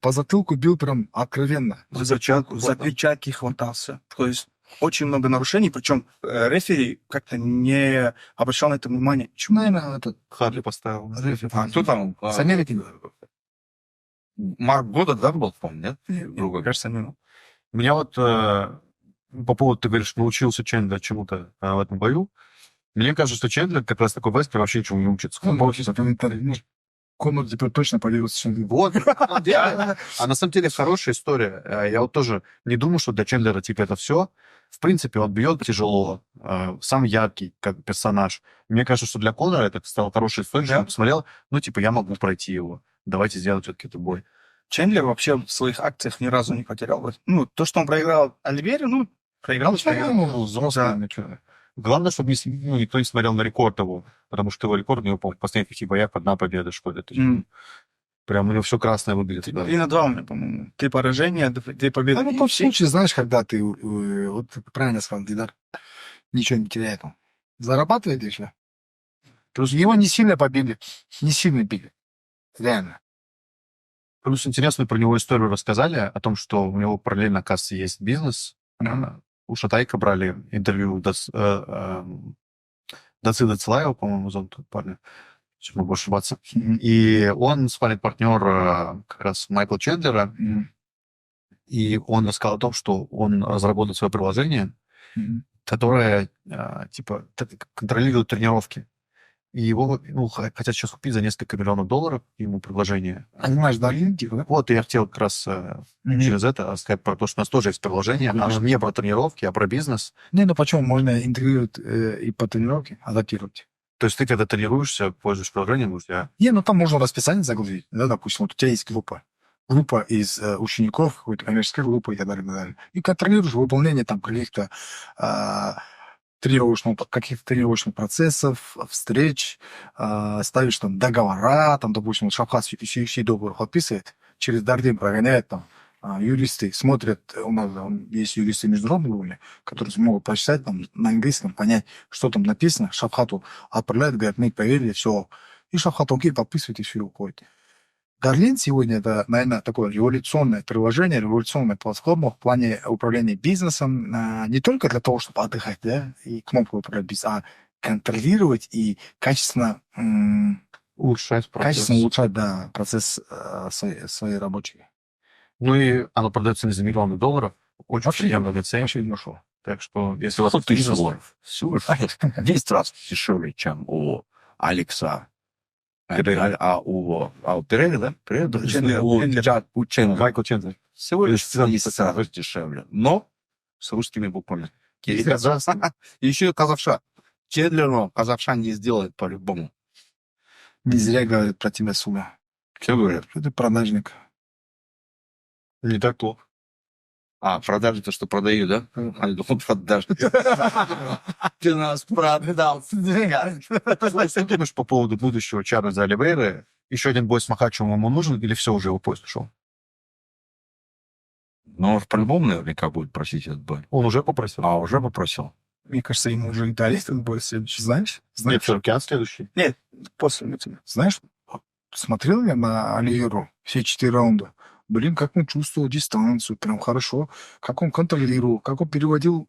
По затылку бил прям откровенно. за перчатки хватался. То есть очень много нарушений, причем рефери как-то не обращал на это внимания. Почему, наверное, этот... Харли поставил. А кто там? С Америки. Марк Года, да, был, по-моему, нет? Мне кажется, мимо. У меня вот по поводу, ты говоришь, научился Чендлер чему-то в этом бою. Мне кажется, что Чендлер как раз такой Веспер вообще ничему не учится. Конор теперь точно появился, чем Вот. А на самом деле хорошая история. Я вот тоже не думаю, что для Чендлера типа это все. В принципе, он бьет тяжело, сам яркий как персонаж. Мне кажется, что для Конора это стало хорошей историей, что он посмотрел, ну, типа, я могу пройти его. Давайте сделать все-таки этот бой. Чендлер вообще в своих акциях ни разу не потерял. Ну, то, что он проиграл Оливере, ну, проиграл. Взрослый. Главное, чтобы никто не смотрел на рекорд его, потому что его рекорд у него, по-моему, в последних 5 боях одна победа, что ли. Прям у него все красное выглядит. 3 на 2 у меня, по-моему. 3 поражения, 2 победы. Ну, тот случай, знаешь, когда ты, вот ты правильно сказал, Дидар, ничего не теряет он. Зарабатывает еще. Плюс его не сильно побили, не сильно били. Реально. Плюс интересную про него историю рассказали, о том, что у него параллельно, оказывается, есть бизнес. У Шатайка брали интервью Дацида Цилаева, по-моему, зовут парня. Сейчас могу ошибаться. И он спарринг-партнер как раз Майкла Чендлера. И он рассказал о том, что он разработал свое приложение, которое, типа, контролирует тренировки. И его хотят сейчас купить за несколько миллионов долларов, ему предложение. Понимаешь, да, типа, да? Вот, я хотел как раз через это сказать про то, что у нас тоже есть приложение, оно не про тренировки, а про бизнес. Не, ну почему? Можно интегрировать и по тренировке, адаптировать. То есть ты, когда тренируешься, пользуешься приложением, у тебя... Не, ну там можно расписание загрузить. Да, допустим, вот у тебя есть группа. Группа из учеников, какой-то коммерческой группы и так далее, и так далее. И контролируешь выполнение там каких-то каких-то тренировочных процессов, встреч, ставишь там договора, там, допустим, Шавхат все договор подписывает, через Дардин прогоняет там, юристы смотрят, у нас есть юристы международные уровня, которые могут прочитать там на английском, понять, что там написано, Шавхату отправляют, говорят, мы поверили, все. И Шавхат окей, подписывает, и все, уходит. Гарлин сегодня это, наверное, такое революционное приложение, революционная платформа в плане управления бизнесом, не только для того, чтобы отдыхать, да, и кнопку управлять бизнесом, а контролировать и качественно улучшать процесс. Качественно улучшать, да, процесс своей рабочей. Ну и оно продается за миллионы долларов. Очень приемлемый цен. Вообще не ушел. Так что, если у вас... 100 тысяч долларов. Всего 10 раз дешевле, чем у Алекса. А у Перейра, да? У Чендлера. Майкл Чендлер. Всего лишь 10 раз дешевле. Но с русскими буквами. И еще и казахша. Чендлеру казахша не сделает по-любому. Не зря говорят про тебя, сука. Что говорят? Что ты продажник. Не так плохо. Продажи то, что продаю, да? Я думал, продажи. Ты нас продал. Что ты думаешь по поводу будущего Чарльза Оливейры? Еще один бой с Махачевым ему нужен или все, уже его поезд ушел? Ну, по-любому наверняка будет просить этот бой. Он уже попросил? Уже попросил. Мне кажется, ему уже и дали этот бой следующий. Знаешь? Нет, все-таки следующий. Нет, после этого. Знаешь, смотрел я на Оливейру все 4 раунда. Блин, как он чувствовал дистанцию, прям хорошо. Как он контролировал, как он переводил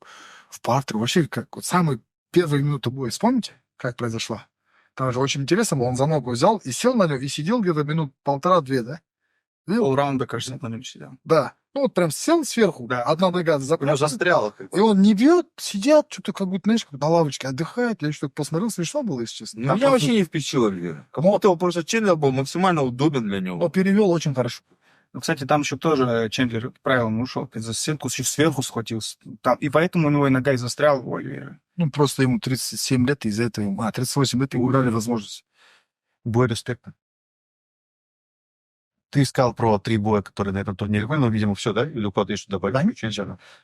в партер. Вообще, как вот самые первые минуты боя. Вспомните, как произошло? Там же очень интересно было. Он за ногу взял и сел на него, и сидел где-то минут 1,5-2, да? Полраунда, кажется, на нем сидел. Да. Ну, вот прям сел сверху, Да. одна нога У него запрятана. застряло. И он не бьет, сидят, что-то как будто, знаешь, как на лавочке отдыхает. Я что-то посмотрел, смешно было, если честно. Меня вообще не впечатлило, Оливейра. Кому-то просто Чендлер был максимально удобен для него. Но перевел очень хорошо. Ну, кстати, там еще тоже Чендлер правильно ушел, за стенку сверху схватился. Там, и поэтому у него и нога и застрял у Оливейры. Ну, просто ему 37 лет, и из-за этого 38 лет ему дали возможность. Бой респекта. Ты сказал про 3 боя, которые на этом турнире были, но, видимо, все, да? Или у кого-то есть что добавить?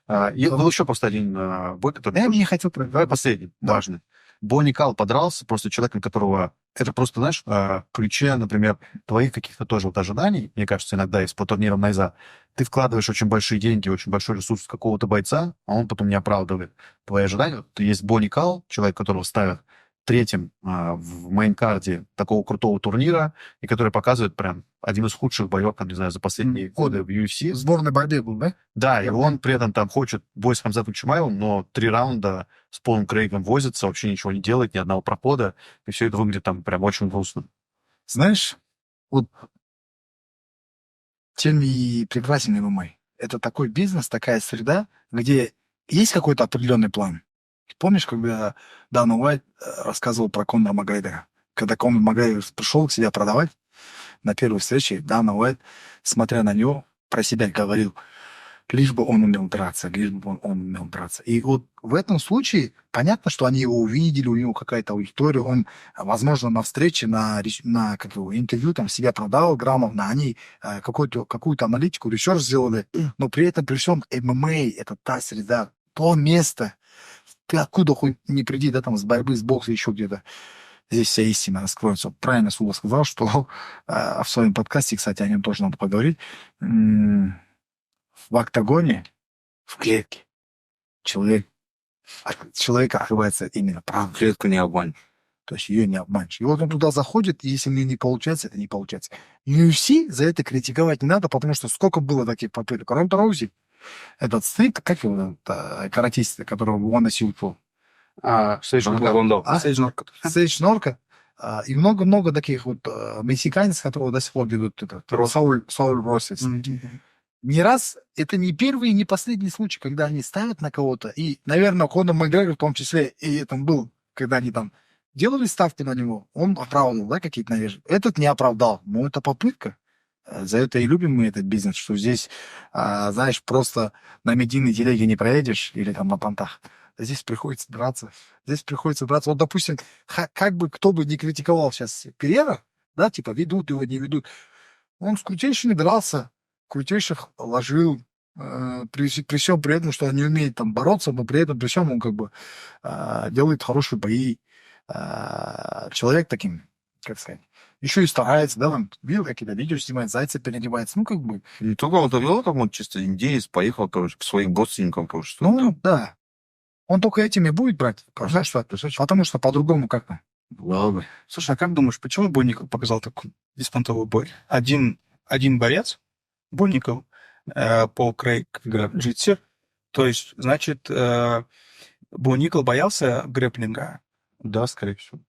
Да. И был еще просто один бой, который... Я не хотел... Давай последний, Да. важный. Бонни Кал подрался просто человеком, которого... Это просто, знаешь, в ключе, например, твоих каких-то тоже вот ожиданий, мне кажется, иногда есть по турнирам Найза. Ты вкладываешь очень большие деньги, очень большой ресурс в какого-то бойца, а он потом не оправдывает твои ожидания. Вот есть Бонни Кал, человек, которого ставят третьим в мейн-карде такого крутого турнира, и который показывает прям один из худших боев, там, не знаю, за последние годы в UFC. В сборной борьбе был, да? Да, и он при этом там хочет бой с Хамзатом Чимаевым, но 3 раунда с Полом Крейгом возится, вообще ничего не делает, ни одного прохода, и все это выглядит там прям очень грустно. Знаешь, вот чем и прекрасен ММА. Это такой бизнес, такая среда, где есть какой-то определенный план. Помнишь, когда Дана Уайт рассказывал про Конора Макгрегора? Когда Конор Макгрегор пришел себя продавать, на первой встрече Дана Уайт, смотря на него, про себя говорил, лишь бы он умел драться, лишь бы он умел драться. И вот в этом случае понятно, что они его увидели, у него какая-то аудитория, он, возможно, на встрече, на как его, интервью там себя продал грамотно, они какую-то аналитику, ресерч сделали, но при этом, при всем, ММА — это та среда, то место, ты откуда хоть не приди, да, там, с борьбы, с бокса, еще где-то. Здесь вся истина раскроется. Правильно Сула сказал, что в своем подкасте, кстати, о нем тоже надо поговорить, в октагоне, в клетке, человека открывается именно правда. Клетку не обманешь. То есть ее не обманешь. И вот он туда заходит, и если мне не получается, это не получается. UFC за это критиковать не надо, потому что сколько было таких попыток. Ронда Роузи, этот стрик, как его, каратист, которого он носил по... Сейдж Норка. Сейдж Норка. И много-много таких вот мексиканцев, которые до сих пор ведут это. Сауль Россис. Не раз, это не первый и не последний случай, когда они ставят на кого-то. И, наверное, Конор Макгрегор в том числе, и это был, когда они там делали ставки на него, он оправдывал, да, какие-то надежды. Этот не оправдал. Но это попытка. За это и любим мы этот бизнес, что здесь, знаешь, просто на медийной телеге не проедешь или там на понтах. Здесь приходится драться. Вот, допустим, как бы кто бы ни критиковал сейчас Перера, да, типа ведут его, не ведут, он с крутейшими дрался, крутейших ложил, при всем при этом, что он не умеет там бороться, но при этом, при всем он как бы делает хорошие бои. Человек таким, как сказать, еще и старается, да, он видел какие-то видео снимает, зайца переодевается, ну, как бы. Не только он довел, там он чисто индеец, поехал, короче, к своим родственникам, короче. Ну, да. Он только этими будет брать, потому что по-другому как-то. Ладно. Слушай, а как думаешь, почему Бонников показал такой беспонтовый бой? Один борец, Бонников, Пол Крейг, джитсер. То есть, значит, Бонников боялся грэпплинга. Да, скорее всего.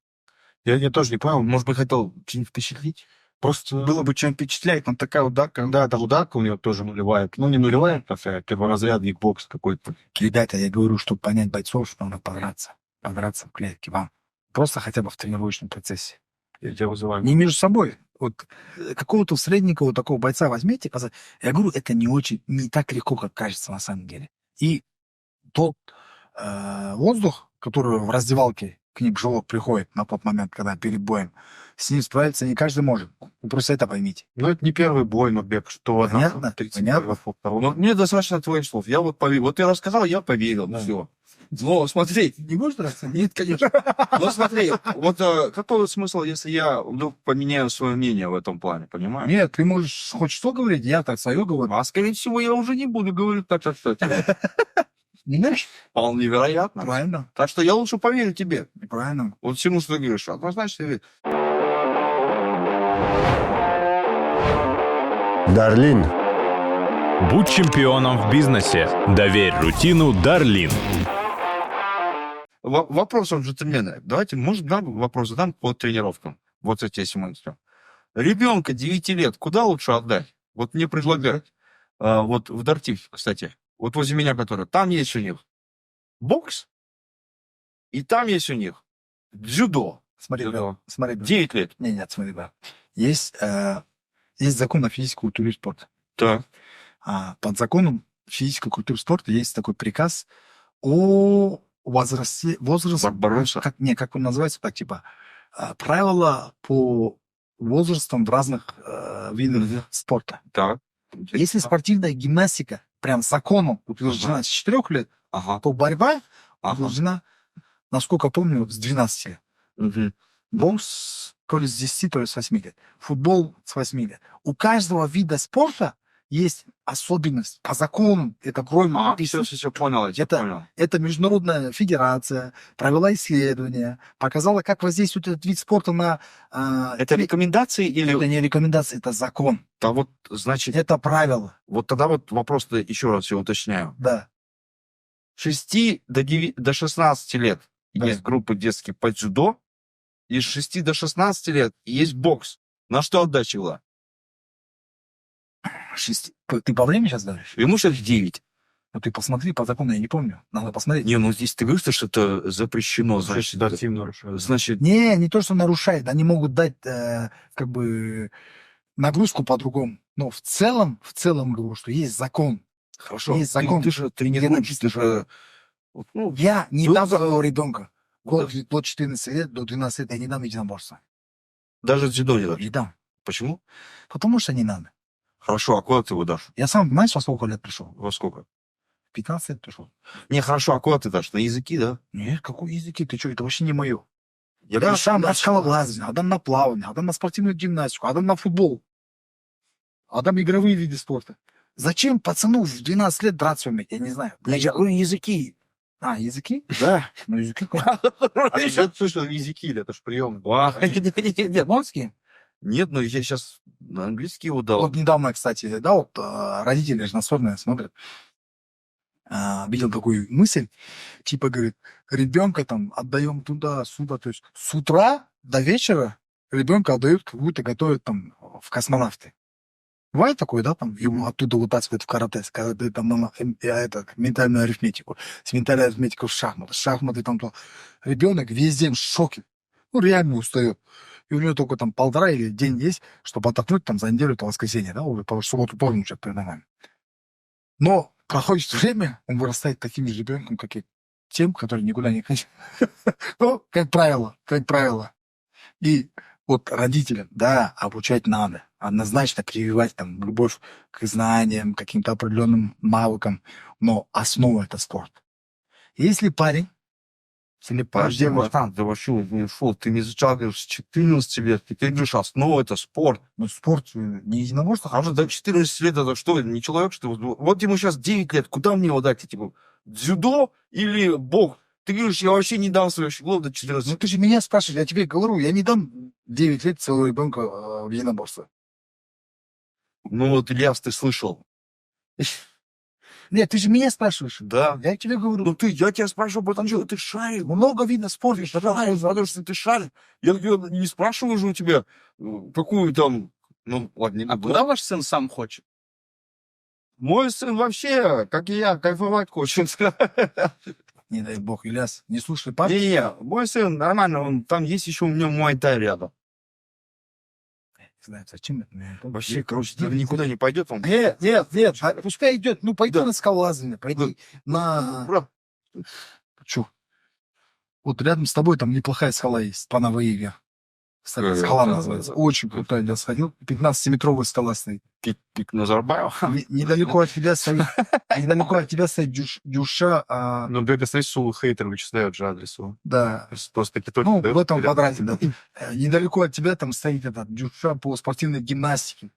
Я тоже не понял, может быть, хотел что-нибудь впечатлить? Просто... Было бы чем впечатлять, но такая ударка. Да, это ударка у него тоже нулевая. Ну, не нулевая, такая перворазрядный бокс какой-то. Ребята, я говорю, чтобы понять бойцов, надо подраться. Подраться в клетке вам. Просто хотя бы в тренировочном процессе. Я тебя вызываю. Не между собой. Вот какого-то средненького такого бойца возьмите. Я говорю, это не так легко, как кажется на самом деле. И тот воздух, который в раздевалке к ним в живот приходит на тот момент, когда перед боем, с ним справиться не каждый может. Вы просто это поймите. Ну, это не первый бой, Нурбек, что... Понятно? 30 Понятно. Ну, мне достаточно твоих слов. Я вот поверил. Вот ты рассказал, я поверил. Да. Все. Но смотри, Не можешь драться? Нет, конечно. но смотри, вот какой смысл, если я вдруг поменяю свое мнение в этом плане, понимаешь? Нет, ты можешь хоть что говорить, я так свое говорю. А скорее всего, я уже не буду говорить так, как ты. Знаешь? Вполне вероятно. Правильно. Так что я лучше поверю тебе. Правильно. Вот всему, что ты говоришь. Однозначно верю. Дарлин. Будь чемпионом в бизнесе. Доверь рутину Дарлин. Вопрос он джентльмена. Давайте, может, вопрос задам по тренировкам. Вот эти, если мы начнем. Ребенка 9 лет куда лучше отдать? Вот мне предлагают. Вот в Дартив, кстати. Вот возле меня, который. Там есть у них бокс. И там есть у них дзюдо. Смотри, Дзюдо. смотри. 9 лет. Нет, смотри, да. Есть закон о физической культуре спорта. Так. Под законом физической культуры спорта есть такой приказ о возрасте Барбаросса. как он называется, так типа правила по возрастам в разных видов спорта. Так. Если спортивная гимнастика прям законом утверждена с 4 лет, Ага. то борьба Ага. утверждена, насколько помню, с 12 лет. Мгм. Бокс то ли с 10, то ли с 8 лет. Футбол с 8 лет. У каждого вида спорта есть особенность. По закону это кроме Все, понял, я тебя Это- понял. Это международная федерация провела исследования, показала, как воздействует этот вид спорта на... Это рекомендации или... Это не рекомендация, это закон. Да вот, значит, Это правило. вот тогда вот вопрос-то еще раз все уточняю. Да. 6 до 16 лет Да. есть группы детские по дзюдо, и с 6 до 16 лет есть бокс. На что отдача была? Ты по времени сейчас говоришь? Ему сейчас 9. Ну ты посмотри, по закону я не помню. Надо посмотреть. Не, ну здесь ты говоришь, что это запрещено, значит, Дартим нарушает. значит, Не то, что нарушает. Они могут дать как бы нагрузку по-другому. Но в целом говорю, что есть закон. хорошо. Есть закон. Ты же тренируешь, ты же... вот, ну, Я не Был дам за- своего ребенка. Вот До 14 лет, до 12 лет я не дам единоборства. даже дзюдо не дашь. Не дам. Почему? Потому что не надо. Хорошо, а куда ты его дашь? Я сам, знаешь, во сколько лет пришел? Во сколько? 15 лет пришел. Не, хорошо, а куда ты дашь? На языки, да? Нет, какой языки? Ты что, это вообще не мое. Я Я говорю, сам на значит, скалолазание, адам на плавание, адам на спортивную гимнастику, адам на футбол. Адам игровые виды спорта. Зачем пацану в 12 лет драться уметь? Я не знаю. Блядь, я говорю языки. А, языки? Да. Ну, языки. А я слышал языки, это ж прием. Японские? Нет, ну я сейчас на английский его дал. Вот недавно, кстати, да, вот родители же на сорное смотрят. Видел такую мысль, типа, говорит, ребенка там отдаем туда-сюда, то есть с утра до вечера ребенка отдают, как будто готовят там в космонавты. Бывает такое, да, там, его оттуда вытаскивают в карате, там, ментальную арифметику, с ментальной арифметикой в шахматы, шахматы там, то. Ребенок весь день в шоке, ну, реально устает. И у него только там 1,5 или день есть, чтобы отдохнуть там за неделю до воскресенья, да, уже по субботу тоже ничего перед ногами. Но проходит время, он вырастает таким же ребенком, как и тем, который никуда не ходит. Ну, как правило. И вот родителям, да, обучать надо. Однозначно прививать там любовь к знаниям, каким-то определенным навыкам. Но основа — это спорт. Если парень, или Подожди, девушка, братан, ты вообще не шел, ты не изучал, говоришь, с 14 лет, ты говоришь, основа это спорт. ну, спорт не единоборство, А уже до 14 лет это что, не человек, что ли? Вот ему сейчас 9 лет, куда мне его дать? Типа, дзюдо или бог? Ты говоришь, я вообще не дам свою щеглов до 14 Ну, лет. ты же меня спрашиваешь, я тебе говорю, я не дам 9 лет целого ребенка в единоборство. Ну вот, Ильяс, ты слышал. Нет, ты же меня спрашиваешь. Да. Я тебе говорю, Ну я тебя спрашиваю, потому что ты шаришь. много видов спорта. Потому что ты шаришь. Я не спрашиваю же у тебя, какую там... Ну, ладно, не А буду. куда ваш сын сам хочет? Мой сын вообще, как и я, кайфовать хочет. Не дай бог, Ильяс, не слушай папу. Не, мой сын нормально, он, там есть еще у меня муай-тай рядом. Не знаю, зачем это. Вообще, короче, никуда не пойдет он. Нет, пускай идет. Ну, пойди на скалолазание, пойди на... Брат, Чё? Вот рядом с тобой там неплохая скала есть, Панаваеве. Кстати, Какая? скала называется. Очень крутая. Я сходил, 15-метровая скала стоит. пик Назарбаев. Недалеко от тебя стоит Дюша, Ну, бега стрейсу хейтер вычисляют же адресу. да. Просто такие точки Ну, дают, в этом рядом. квадрате, да. Недалеко от тебя там стоит этот Дюша по спортивной гимнастике.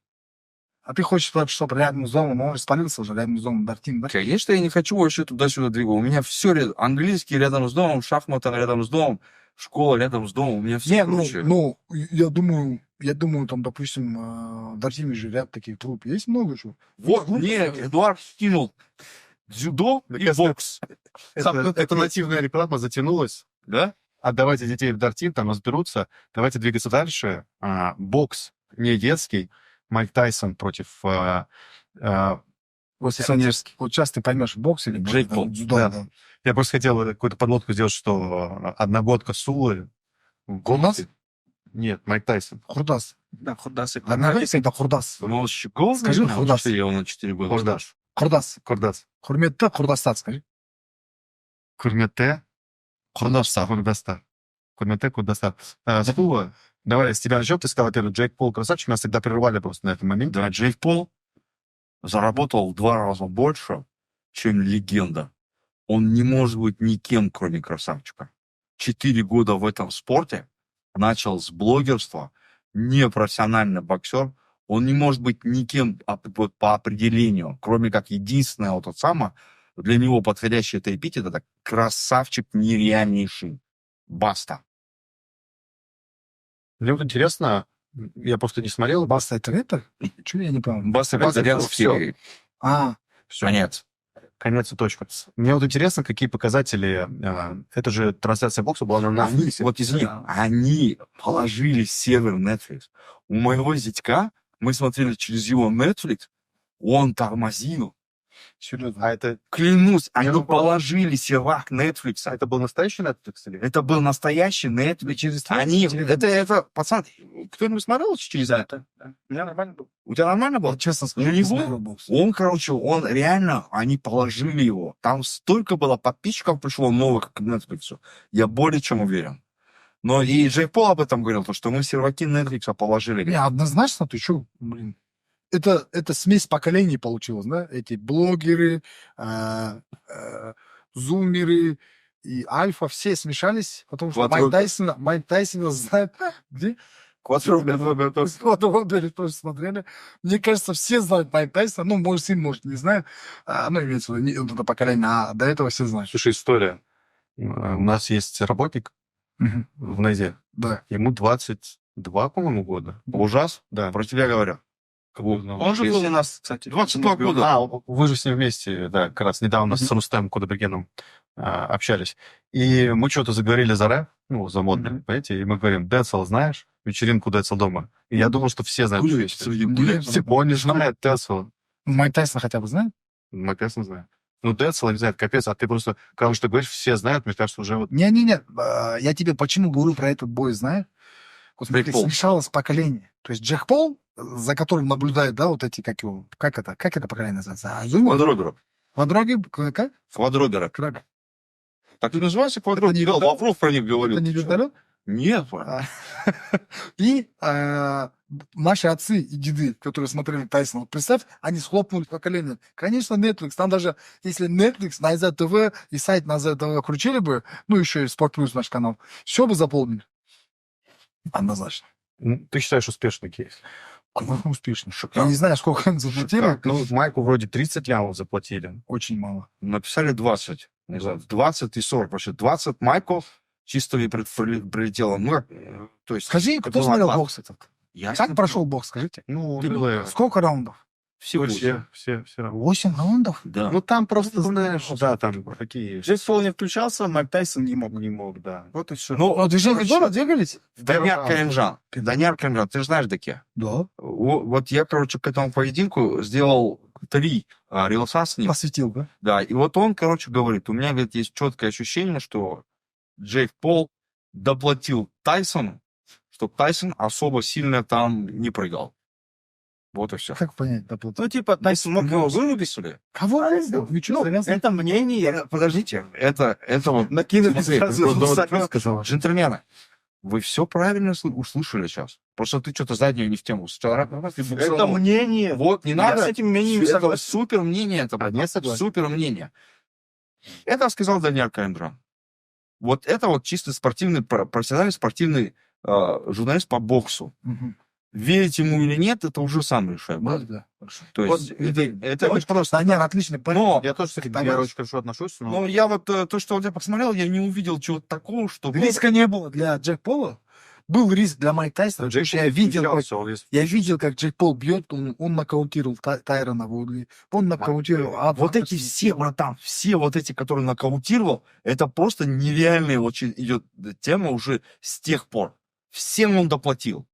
А ты хочешь, чтобы рядом с домом, он спалился уже рядом с домом Дартим, да? Конечно, я не хочу вообще туда-сюда двигать. У меня все английский рядом с домом, шахматы рядом с домом, школа рядом с домом. У меня все Не, я думаю, там, допустим, в Дартиме же ряд таких групп. Есть много чего. Вот, мне Эдуард скинул дзюдо и бокс. Это нативная реклама затянулась. Да? Отдавайте детей в Дартим, там разберутся. Давайте двигаться дальше. Бокс не детский. Майк Тайсон против... Вот сейчас ты поймешь, бокс или Джейк Пол. дзюдо, Да. да. Я просто хотел какую-то подлодку сделать, что одногодка Сулы... Гулнас? Нет, Майк Тайсон. Хурдас. Да, Худасы. Одногодка это Хурдас. Ну, Щегол, Скажи, наверное, Хурдас. 4, он на 4 года. Курдаш. Хурдас. Курдас. Хурметта Хурдастат, скажи. Курмете. Курдаста. Курдаста. Курмете Курдаста. Сула. Давай с тебя начнем. Ты сказал, во-первых, Джейк Пол красавчик. Нас тогда прервали просто на этом моменте. Да, Джейк Пол заработал в 2 раза больше, чем легенда. Он не может быть никем, кроме красавчика. 4 года в этом спорте, начал с блогерства, непрофессиональный боксер. Он не может быть никем вот по определению, кроме как единственное вот тот самое, для него подходящий это эпитет, это красавчик нереальнейший. Баста. Мне вот интересно, я просто не смотрел. Баста это рэпер? Чего я не понял? Баста Баста это это все. Конец. Конец и точка. Мне вот интересно, какие показатели... это же трансляция бокса была на Netflix. Вот извини, они положили сервер Netflix. У моего зятька мы смотрели через его Netflix, он тормозил. А это, Клянусь, они положили сервак Netflix. это был настоящий Netflix или? Это был настоящий Netflix. Они, это, пацан, кто-нибудь смотрел через это? У меня нормально было. У тебя нормально было? Я честно У скажу, не него, смотрел бокс. он, короче, он реально, они положили его. Там столько было подписчиков пришло новых к Netflix. Я более чем уверен. Но и Джей Пол об этом говорил, то, что мы серваки Netflix положили. Не, однозначно, ты что, блин. Это смесь поколений получилась, да? Эти блогеры, зумеры и альфа, все смешались, потому что Майк Тайсона знает, где? Квадробер тоже. Квадроберы тоже смотрели. Мне кажется, все знают Майк Тайсона. Ну, может, сын, может, не знает. Ну, имеется в виду, не вот это поколение, а до этого все знают. Слушай, история. У нас есть работник Мгм. в НАЗе. Да. Ему 22, по-моему, года. Ужас? Да. Про тебя говорят. Он же был у нас, кстати. 22 года. А, вы же с ним вместе, да, как раз недавно с Рустемом Кудайбергеном общались. И мы что-то заговорили за рэп, ну, за модный, понимаете? И мы говорим, Децл, знаешь? Вечеринку Децл дома. И я думал, что все знают. Гуляешь, что среди есть. гуляешь. Он не знает Децл. Майк Тайсон хотя бы знает? Майк не знает. Ну, Децл не знает, капец. А ты просто, когда что говоришь, все знают. Мне кажется, уже вот... Не-не-не, я тебе почему говорю про этот бой, знаешь? Вот смотри, Джейк Пол. смешалось поколение. То есть Джек Пол, за которым наблюдают, да, вот эти, как это поколение называется? Квадробер. Квадроги, как? Квадробера. Крак. Так и называется квадробер. не Да, вертолет? Лавров про них говорил. Это не вертолет? Нет. И наши отцы и деды, которые смотрели Тайсона, вот представь, они схлопнули поколение. Конечно, Netflix, там даже, если Netflix на ТВ и сайт на ТВ включили бы, ну, еще и Спорт Плюс наш канал, все бы заполнили. Однозначно. Ты считаешь успешный кейс? Успешно. Я не знаю, сколько им заплатили. Ну, Майку вроде 30 лямов заплатили. Очень мало. Написали 20. Не знаю, 20 и 40. Вообще 20 Майков чисто и прилетело. Ну, то есть... Скажи, кто это смотрел оклад. бокс этот? Я Как прошел бокс, скажите? Ну, Сколько раундов? Всего все. 8 раундов? Да. Ну, там просто, знаешь, да, там такие... Джейк Пол не включался, Майк Тайсон не мог. Не мог, да. Вот и все. Ну, движение здорово двигались? Даняр Каримжан. Даняр Каримжан. Ты же знаешь, таки. Да. Вот я, короче, к этому поединку сделал 3 рилса с ним. Посвятил, да? Да, и вот он, короче, говорит, у меня, говорит, есть четкое ощущение, что Джейк Пол доплатил Тайсону, чтобы Тайсон особо сильно там не прыгал. Вот и все. Как понять, доплатил? Ну, типа, Тайсон мог его вырубить. Выписали? Кого? Вы что, завязаны? Это мнение. Подождите, это вот... Накинули Смотри, сразу вот сами. сказал. Джентльмены, вы все правильно услышали сейчас. Просто ты что-то заднюю не в тему. Это мнение. Вот, не Я надо. с этим мнением Это согласен. супер мнение. Это А, не согласен. супер мнение. Это сказал Даниэль Каримжан. Вот это вот чисто спортивный, профессиональный спортивный журналист по боксу. Мгм. Верить ему или нет, это уже сам решай. Да, брат. да. Хорошо. То есть это очень просто. Даняр отличный парень. Но, Я тоже, кстати, Понятно. я очень хорошо отношусь, но... но я вот то, что вот я посмотрел, я не увидел чего-то такого, что... Риска не было для Джек Пола. Был риск для Майк Тайсона. потому что я видел, как Джек Пол бьет, он нокаутировал Тайрона Вудли. Он нокаутировал. Вот эти все, братан, все вот эти, которые нокаутировал, это просто нереальная очень идет тема уже с тех пор. Всем он доплатил.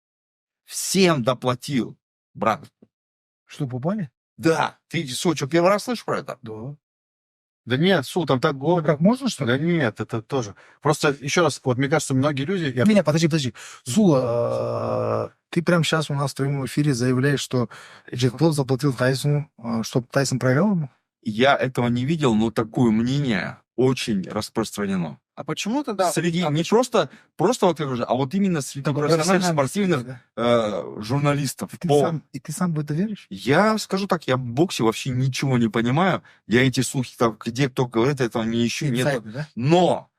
Всем доплатил, брат. Что, попали? Да, ты что, первый раз слышишь про это? Да. Да нет, Су, там так Ну, гордо. как, можно, что ли? Да нет, это тоже. Просто, еще раз, вот мне кажется, многие люди... Не, подожди. Зула, ты прямо сейчас у нас в твоем эфире заявляешь, что Джек Пол заплатил Тайсону, чтобы Тайсон проиграл ему? Я этого не видел, но такое мнение очень распространено. А почему тогда... Среди, не просто вот это же, а вот именно среди профессиональных спортивных журналистов. И ты сам в это веришь? Я скажу так, я в боксе вообще ничего не понимаю. Я эти слухи, там, где кто говорит, этого не ищу, нет. Инсайды, да? Но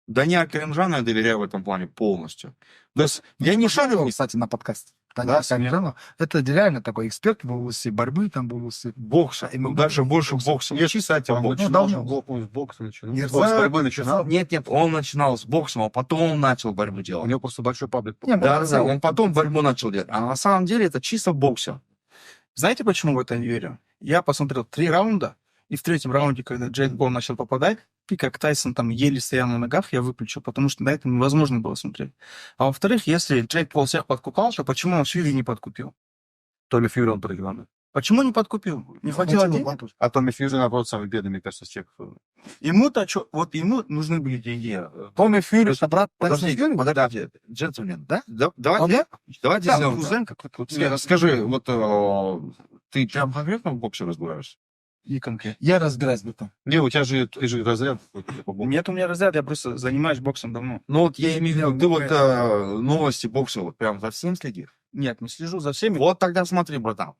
Даниэль Каримджану я доверяю в этом плане полностью. То есть я не шарю, Кстати, на подкасте. Да, Это реально такой эксперт в области борьбы, там в области бокса, даже больше бокса. Нет, кстати, он боксе. начинал давно. с бокса начинал. Нельзя. С борьбы начинал. Нет, он начинал с боксом, а потом он начал борьбу У делать. него просто большой паблик. Не, Да, он потом борьбу начал делать. А на самом деле это чисто в боксе. Знаете, почему в это не верю? Я посмотрел 3 раунда, и в 3-м раунде, когда Джейк Пол начал попадать, и как Тайсон там еле стоял на ногах, я выключил, потому что на это невозможно было смотреть. А во-вторых, если Джейк Пол всех подкупал, то почему он Фьюри не подкупил? Томми Фьюри он проиграл. Почему не подкупил? Не хватило денег? А Томми Фьюри, наоборот, самый бедный, мне кажется, из тех. Ему-то вот ему нужны были деньги. Томми Фьюри, это брат Подожди, Тайсона Фьюри? подожди, джентльмен, Да? Давайте Да, сделаем. кузен какой-то. Скажи, вот ты прям конкретно в боксе разбираешься? И конкретно. Я разбираюсь в этом. Не, у тебя же, ты же разряд по боксу. Нет у меня разряда, я просто занимаюсь боксом давно. Ну вот я имею в виду, ты вот новости бокса вот прям за всем следишь? Нет, не слежу за всеми. Вот тогда смотри, братан.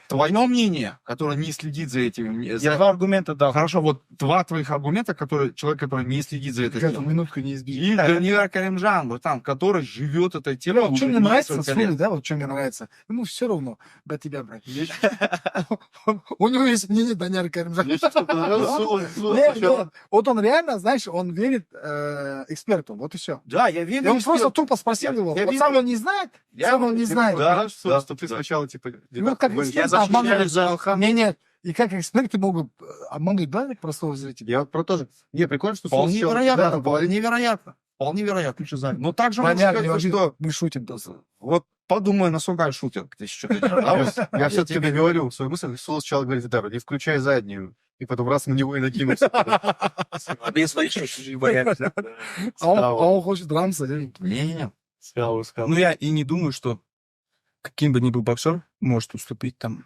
Твое мнение, которое не следит за этим. Я 2 аргумента дал. Хорошо, вот 2 твоих аргумента, которые человек, который не следит за Эту этим. минутку не избежишь. И Даниэль Каримджан, братан, который живет этой темой. Вот что уже мне нравится, несколько смотри, лет. да, вот что мне нравится. Ему все равно до тебя, брать. У него есть мнение Даниэля Каримджана. Нет, вот он реально, знаешь, он верит эксперту, вот и все. Да, я И верю. он просто тупо спросил его. Я Вот верю. сам он не знает, сам он не знает. Да, Что ты сначала, типа, И вот как Я эксперт защищаю за обманывает. Нет, и как эксперты могут обмануть, да, простого зрителя. Я вот про то же. Не, прикольно, что Вполне сначала- вероятно, Да, вполне вероятно. Вполне вероятно. Но также можно Понятно, сказать, что мы шутим просто. вот подумай, насколько я шутер. Ты что-то Я все-таки договорю свою мысль. Сул сначала говорит, да, не включай заднюю. И потом раз на него и накинулся. А он хочет рамса. Не-не-не. Ну, я и не думаю, что каким бы ни был боксер, может уступить там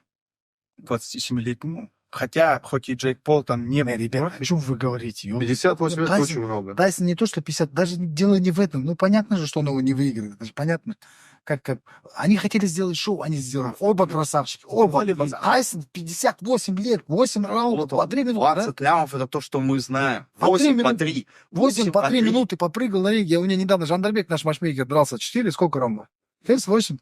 27-летнему. Хотя, хоть и Джейк Пол там не... Ребят, о чем вы говорите? 58 это Тайсон- очень много. Тайсон не то, что 50, даже дело не в этом. Ну, понятно же, что он его не выиграет. Это же понятно. Как они хотели сделать шоу, они сделали. Оба красавчики. Оба. Тайсон 58 лет, 8 раундов, по 3 минуты. 20 лямов это то, что мы знаем. По 3 8 по минуты. 3. 8 по 3 минуты попрыгал на ринге. У меня недавно Жандарбек, наш матчмейкер, дрался 4, сколько раундов? 8.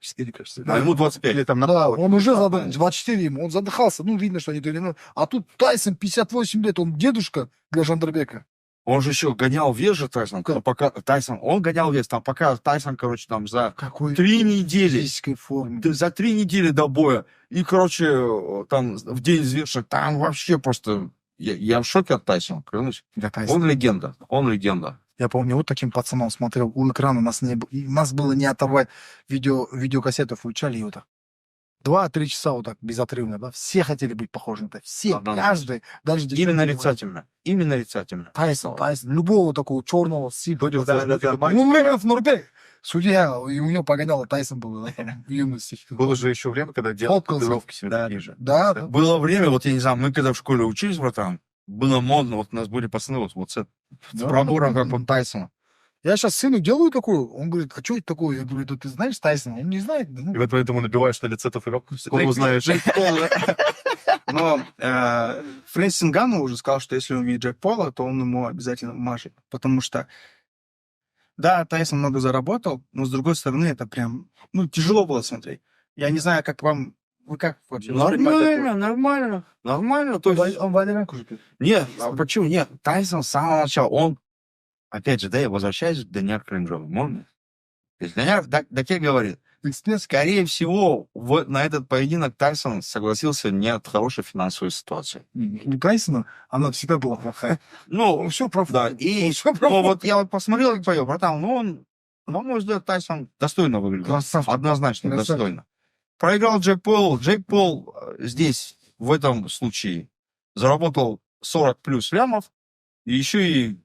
4, кажется. А ему 25. Или там на Да, пауэр. он уже 24 ему, он задыхался. Ну, видно, что они тренировали. А тут Тайсон 58 лет, он дедушка для Жандарбека. Он же еще гонял вес же Тайсон. Как? Пока Тайсон, он гонял вес. Там пока Тайсон, короче, там за Какой 3 недели. физической форме. За 3 недели до боя. И, короче, там в день взвешивания, там вообще просто... Я в шоке от Тайсона, клянусь. Да, Тайсон. Он легенда. Он легенда. Я помню, вот таким пацаном смотрел у экрана, нас не было, и нас было не оторвать, видеокассету включали и вот так. 2-3 часа вот так, безотрывно, да, все хотели быть похожи на это, все, Да, да. каждый, даже Именно нарицательно. Именно нарицательно. Тайсон, любого такого черного, сильного, да. судья, и у него погоняло, Тайсон был, да, там, в юности. Было же еще время, когда делали Фоткался. татуировки себе Да. такие же. Да, да. Было время, вот я не знаю, мы когда в школе учились, братан, было модно, вот у нас были пацаны вот с Да. пробором, как он Тайсона. Я сейчас сыну делаю такую, он говорит, а что это такое? Я говорю, да ты знаешь Тайсона? Он не знает. Ну, И вот поэтому набиваешь на лице татуировку. Скоро узнаешь. Но Фрэнсис Нганну уже сказал, что если он видит Джек Пола, то он ему обязательно мажет. Потому что, да, Тайсон много заработал, но с другой стороны, это прям, ну, тяжело было смотреть. Я не знаю, как вам, вы как вообще воспринимаете Нормально. То есть, он Валерьянку же пьет. нет, а почему? Нет, Тайсон с самого начала, он, опять же, да, я возвращаюсь к Даниэлю Каримджану, можно? То есть Даниэль так и говорит, Эксперт. скорее всего, на этот поединок Тайсон согласился не от хорошей финансовой ситуации. У Тайсона она всегда была плохая. Ну, Все правда. да, и ну, вот я вот посмотрел и понял, братан, ну он, на мой взгляд, Тайсон достойно выглядел. Красавчик. Однозначно Красавчик. достойно. Проиграл Джек Пол. Джек Пол здесь, в этом случае, заработал 40 плюс лямов, и еще и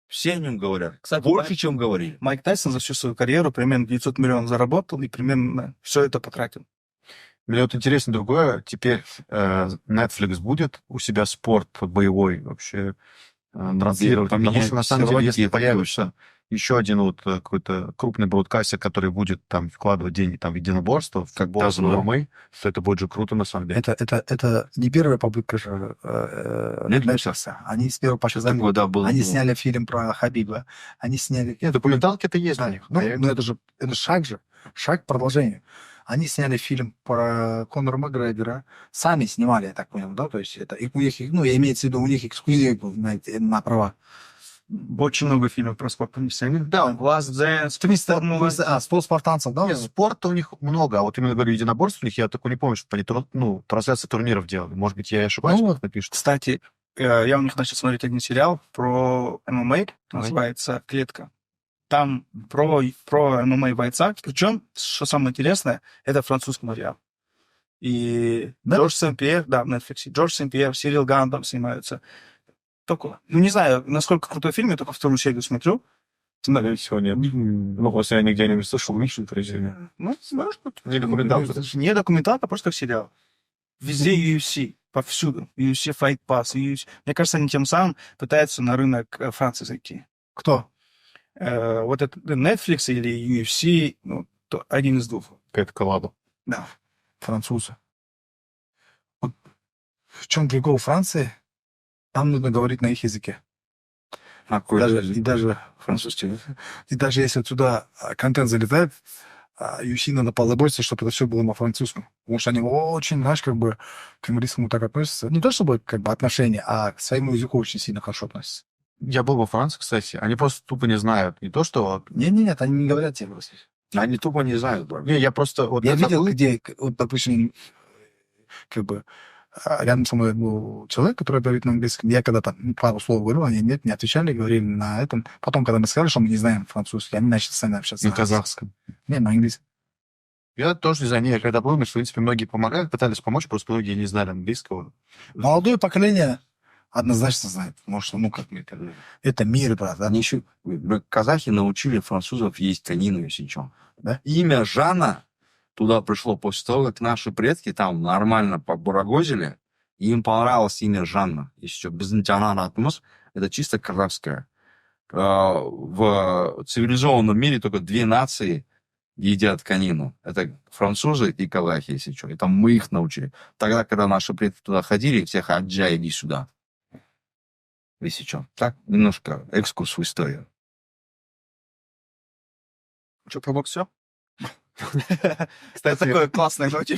все о нем говорят. Кстати, Больше, чем говорили. Майк Тайсон за всю свою карьеру примерно 900 миллионов заработал и примерно все это потратил. Мне вот интересно другое. Теперь Netflix будет у себя спорт боевой вообще транслировать. Потому поменять что, на самом деле, ролики, если это появится еще один вот какой-то крупный бродкастер, который будет там вкладывать деньги там, в единоборство, в футбол, в Казано. ММА, то это будет же круто, на самом деле. Это не первая попытка же Нет, Netflix. Они с первого Что показали. такое, да, было. Они сняли фильм про Хабиба. Они сняли... Нет, документалки это есть Да, у них. ну, это шаг к продолжению. Они сняли фильм про Конора Макгрегора, сами снимали, я так понял, да, то есть это у них, ну, имеется в виду, у них эксклюзив был на права. Очень много фильмов про спорт они сняли. Да. Last Dance, Спорт спартанцев, да? Нет, спорта у них много, а вот именно говорю, единоборств у них, я такой не помню, что они трансляции турниров делали. Может быть, я и ошибаюсь, Ну, напишут. Кстати, я у них начал смотреть один сериал про ММА, называется «Клетка». Там про ММА бойца. Причем, что самое интересное, это французский сериал. И Да? Джордж Сен-Пьер, да, в Netflix. Джордж Сен-Пьер, Сирил Ган там снимаются. Только, ну, не знаю, насколько крутой фильм, я только вторую серию смотрю. Наверное, всего нет. Ну, просто я нигде не слышал лично произведение. Ну, может быть. Не документалка. Не документалка, а просто сериал. Везде UFC, повсюду. UFC Fight Pass. UFC. Мне кажется, они тем самым пытаются на рынок Франции зайти. Кто? Вот это Netflix или UFC, ну, один из двух. Какая-то коллаба. Да, французы. Вот в чем прикол Франции? Там нужно говорить на их языке. А какой Даже французский? и даже если туда контент залетает, UFC надо позаботиться, чтобы это все было на французском. Потому что они очень, знаешь, как бы к английскому так относятся. Не то чтобы как бы отношения, а к своему языку очень сильно хорошо относятся. Я был во Франции, кстати. Они просто тупо не знают. Не то, что... Нет, они не говорят тебе просто. Они тупо не знают, бро. Не, я просто... Вот Я это видел, был- где, вот, допустим, как бы рядом со мной был человек, который говорит на английском. Я когда там пару слов говорил, они нет, не отвечали, говорили на этом. Потом, когда мы сказали, что мы не знаем французский, они начали сами общаться. на казахском. Не, на английском. Я тоже не знаю. Не, я когда был, мне, в принципе, многие помогали, пытались помочь, просто многие не знали английского. Молодое поколение однозначно знает. Потому что, ну, как это мир, брат. Они еще... Казахи научили французов есть конину, если что. Да? Имя Жана туда пришло после того, как наши предки там нормально побурагозили, и им понравилось имя Жанна. Если что, без атмос, это чисто казахское. В цивилизованном мире только две нации едят конину. Это французы и казахи, если что. Это мы их научили. Тогда, когда наши предки туда ходили, всех аджа, иди сюда. Если что. Так, немножко экскурс в историю. Что, пробок все? Кстати, Такое классное ноте.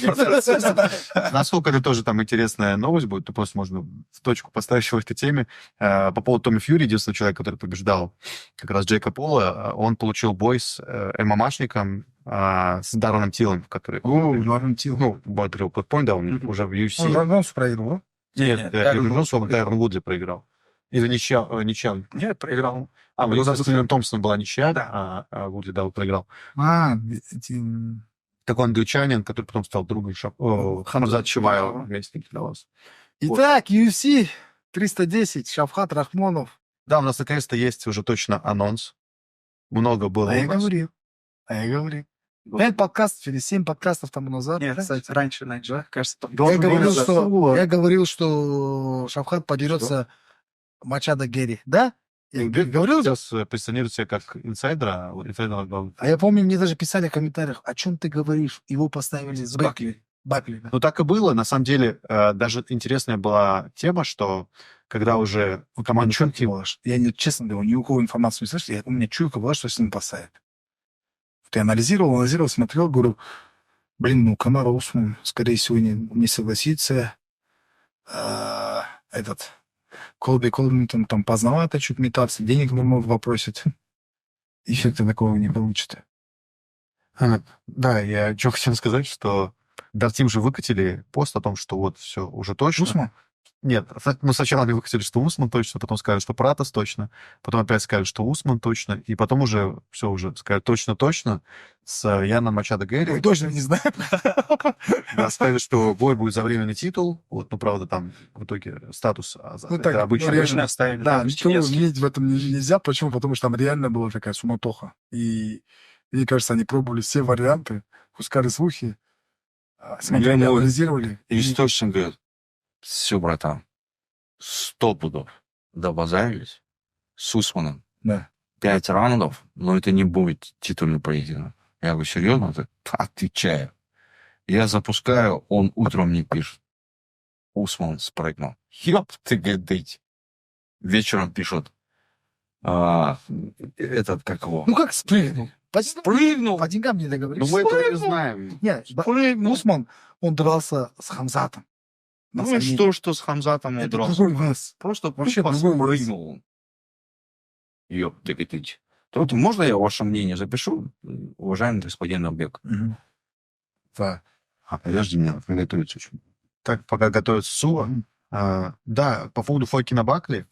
насколько это тоже там интересная новость будет, то просто можно в точку поставить в этой теме. По поводу Томми Фьюри, единственный человек, который побеждал как раз Джейка Пола, он получил бой с ММАшником, с Дарреном Тиллом, который... Даррен Тилл. Ну, бодрил подпонь, да, он уже в UFC. Он Ронсу проиграл, Нет, Даррен Вудли проиграл. Или ничья. Нет, проиграл. Ну, с Стивеном Томпсоном была ничья, Да. а Вудли, да, проиграл. эти... Так он англичанин, который потом стал другом Хамзат Чиваева вместе для вас. Итак, UFC 310, Шавхат Рахмонов. Да, у нас наконец-то есть уже точно анонс. Много было. А я у нас. говорил. 5 подкастов или 7 подкастов тому назад. Нет, кстати. раньше, кажется, Я говорил, что Шавхат подерется Мачадо Герри. Да? Я говорил? Сейчас позиционирует себя как инсайдера. Инсайдера. А я помню, мне даже писали в комментариях, о чем ты говоришь? Его поставили с Бакли. Бакли, да. Ну, так и было. На самом деле, даже интересная была тема, что когда уже у команды Чуйка была, я не, честно говорю, ни у кого информацию не слышал, у меня чуйка была, что с ним поставят. Вот я анализировал, смотрел, говорю, блин, ну, Камара Усман, скорее всего, не согласится. Колби Колбинтон там поздновато чуть метаться, денег много попросит. Эффекта такого не получит. Да, я что хотел сказать, что Дартим же выкатили пост о том, что вот все уже точно. Усман? Нет, ну сначала они выкатили, что Усман точно, потом сказали, что Пратос точно, потом опять сказали, что Усман точно, и потом уже все уже сказали точно-точно с Яном Мачадо Герри. Мы точно не знаем. Да, сказали, что бой будет за временный титул. Вот, ну, правда, там в итоге статус так, обычно. реально оставили. Да, никого винить в этом нельзя. Почему? Потому что там реально была такая суматоха. И мне кажется, они пробовали все варианты, пускали слухи, смотрели, Ему анализировали. источник говорит, все, братан, 100 пудов. добазарились с Усманом. Да. 5 раундов, но это не будет титульный поединок. Я говорю, серьезно? Ты? Отвечаю. Я запускаю, он утром мне пишет. Усман спрыгнул. Ёп ты, гадыть. Вечером пишет. Этот, как его? Ну как спрыгнул? Спрыгнул. По деньгам не Ну, договорились. мы этого не знаем. Нет, Спрыгнул. Усман, он дрался с Хамзатом. На Ну и сомнение. что с Хамзатом он Это дрался? другой вес. Просто Вообще тупо другой вес. спрыгнул. Ёп ты, гадыть. Тут можно я ваше мнение запишу, уважаемый господин Набек? Мгм. Да. Подожди, мне надо приготовиться очень. Так, пока готовится Суа. Да, по поводу Фокин Бакли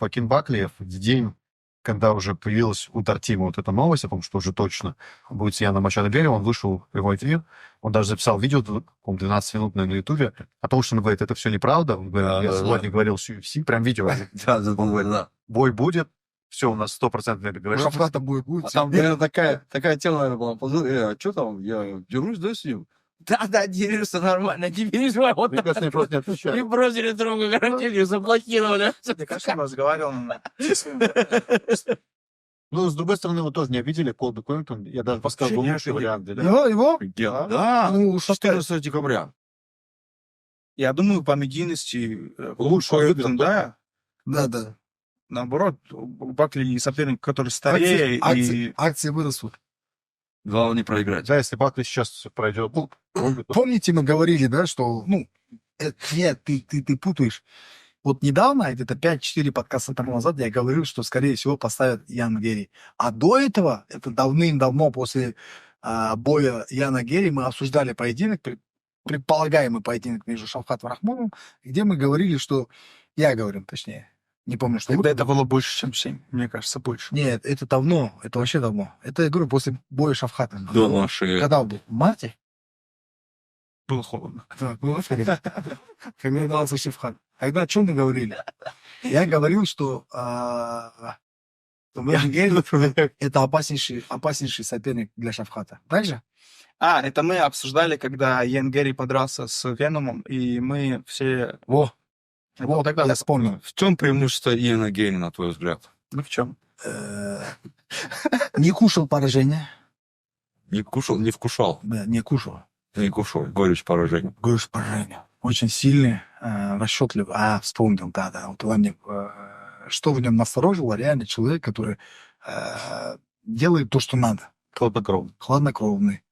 в день, когда уже появилась у Тартима вот эта новость о том, что уже точно будет с Яном Мачадо Берри, он вышел в прямой эфир, он даже записал видео, по-моему, 12-минутное на Ютубе, о том, что он говорит, это все неправда. Он говорит, я сегодня говорил с UFC, прям видео. Да. Бой будет, все, у нас 100% договоренность. Шафрата будет. А там, наверное, такая тема, наверное, была. Что там, я дерусь, да, с ним? Да, дерешься нормально, не переживай. Вот Мне кажется, я просто не отвечаю. и бросили трубку, короче, заблокировали. Мне кажется, он разговаривал. Ну, с другой стороны, вы тоже не обидели Колби Ковингтон. Я даже подсказал Вообще не лучший обидели. вариант. Да? Его? Да, Ну, 14 декабря. Я думаю, по медийности Лучше Ковингтон, да. Да. Наоборот, у Бакли соперник, который старее, и Акции вырастут. Главное не проиграть. Да, если Бакли сейчас пройдет, Помните, мы говорили, да, что, нет, ты путаешь. Вот недавно, где-то 5-4 подкаста тому назад, я говорил, что, скорее всего, поставят Яна Герри. А до этого, это давным-давно, после боя Яна Герри, мы обсуждали поединок, предполагаемый поединок между Шавкатом и Рахмоновым, где мы говорили, что... Я говорил, точнее. Не помню, что... тогда это было больше, чем 7. Мне кажется, больше. Нет, это давно. Это вообще давно. Это, я говорю, после боя Шавката. До нашей... Когда он был? В марте? Было холодно. Да, было холодно. Когда дрался Шавкат. Тогда о чем мы говорили? Я говорил, что Ян Герри это опаснейший соперник для Шавката. Так же? Это мы обсуждали, когда Ян Герри подрался с Веномом, и мы все... Вот тогда я вспомнил. В чем преимущество Иэна Гейри, на твой взгляд? Ну, в чем? Не кушал поражение. Не кушал, не вкушал. Да, не кушал. Не кушал. Горечь поражения. Говоришь, поражение. Очень сильный, расчетливый. Вспомнил, да. Вот он мне, что в нем насторожило, реально человек, который делает то, что надо. Хладнокровный,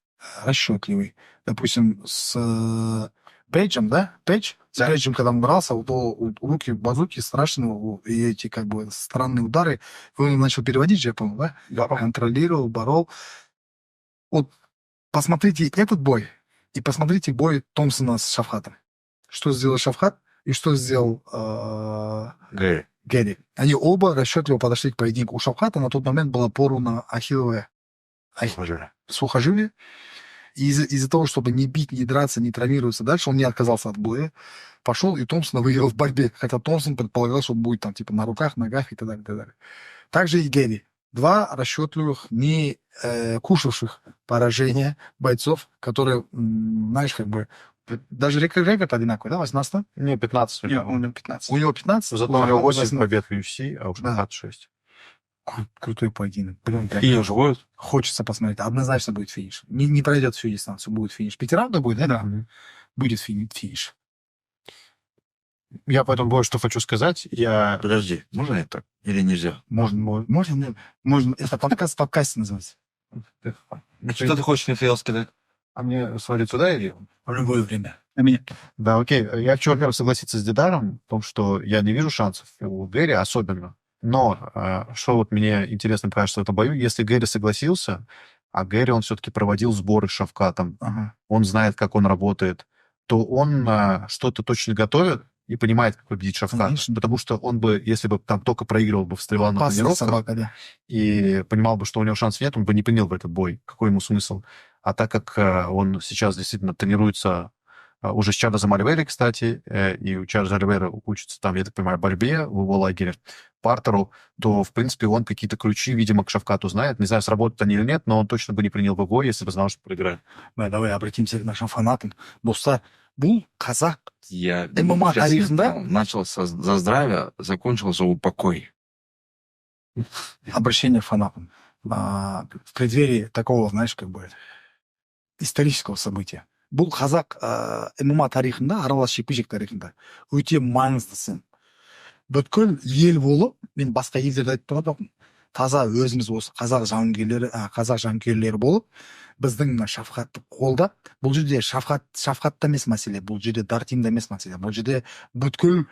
расчетливый. Допустим, с Пейджем, да? С Пейджем, когда он брался, руки базуки страшные, и эти как бы странные удары. Он начал переводить же, я помню, да? Контролировал, борол. Вот посмотрите этот бой и посмотрите бой Томпсона с Шавкатом. Что сделал Шавкат и что сделал Герри. Они оба расчетливо подошли к поединку. У Шавката на тот момент была порвана ахилловое сухожилие. И из-за того, чтобы не бить, не драться, не травмироваться дальше, он не отказался от боя. Пошел, и Томпсона выиграл в борьбе. Хотя Томпсон предполагал, что он будет там типа на руках, ногах и так далее, и так далее. Также и Герри. 2 расчетливых, не кушавших поражения бойцов, которые, знаешь, как бы... Даже рекорд одинаковый, да? 18? Не, 15 у У него. него 15. У него 15? Зато у него 8 побед в UFC, а у Шавката 6. Крутой поединок. Блин, Финиш будет? хочется посмотреть. Однозначно будет финиш. Не пройдет всю дистанцию, будет финиш. 5 раундов будет, да? Да. Будет финиш. Я по этому бою что хочу сказать. Подожди, можно я так? Или нельзя? Можно. Это подкаст называется. Что ты хочешь, Михаил, сказать? А мне свалить сюда или... В любое время. А меня? Да, окей. Я хочу, во-первых, согласиться с Дидаром в том, что я не вижу шансов у Гэри особенно. Но что вот мне интересно кажется в этом бою, если Гэри согласился, а Гэри, он все-таки проводил сборы с Шавкатом, он знает, как он работает, то он что-то точно готовит и понимает, как победить Шавката. Конечно. Потому что он бы, если бы там только проигрывал бы, встревал на Опасная тренировках собака, да. и понимал бы, что у него шансов нет, он бы не принял бы этот бой. Какой ему смысл? А так как он сейчас действительно тренируется уже с Чарльзом Оливейрой, кстати, и у Чарльза Оливейра учится там, я так понимаю, борьбе в его лагере, партеру, то, в принципе, он какие-то ключи, видимо, к Шавкату знает. Не знаю, сработают они или нет, но он точно бы не принял бы бой, если бы знал, что проиграет. Да, давай обратимся к нашим фанатам. Достар, Бул, казак. Я ММА сейчас тарих, да? начал за здравие, закончил за упокой. обращение к фанатам в преддверии такого, знаешь, как бы исторического события. Бұл қазақ ММА тарихында, аралас жекпе-жек тарихында өте маңыздысы. Бүткіл ел болып, мен басқа елдерде айтып тұрған жоқпын. Таза өзіміз осы қазақ жанкүйерлері болып, біздің мына Шафқатты қолдап, бұл жерде Шафқатта емес мәселе, бұл жерде Дартимда емес мәселе, бұл жерде бүткіл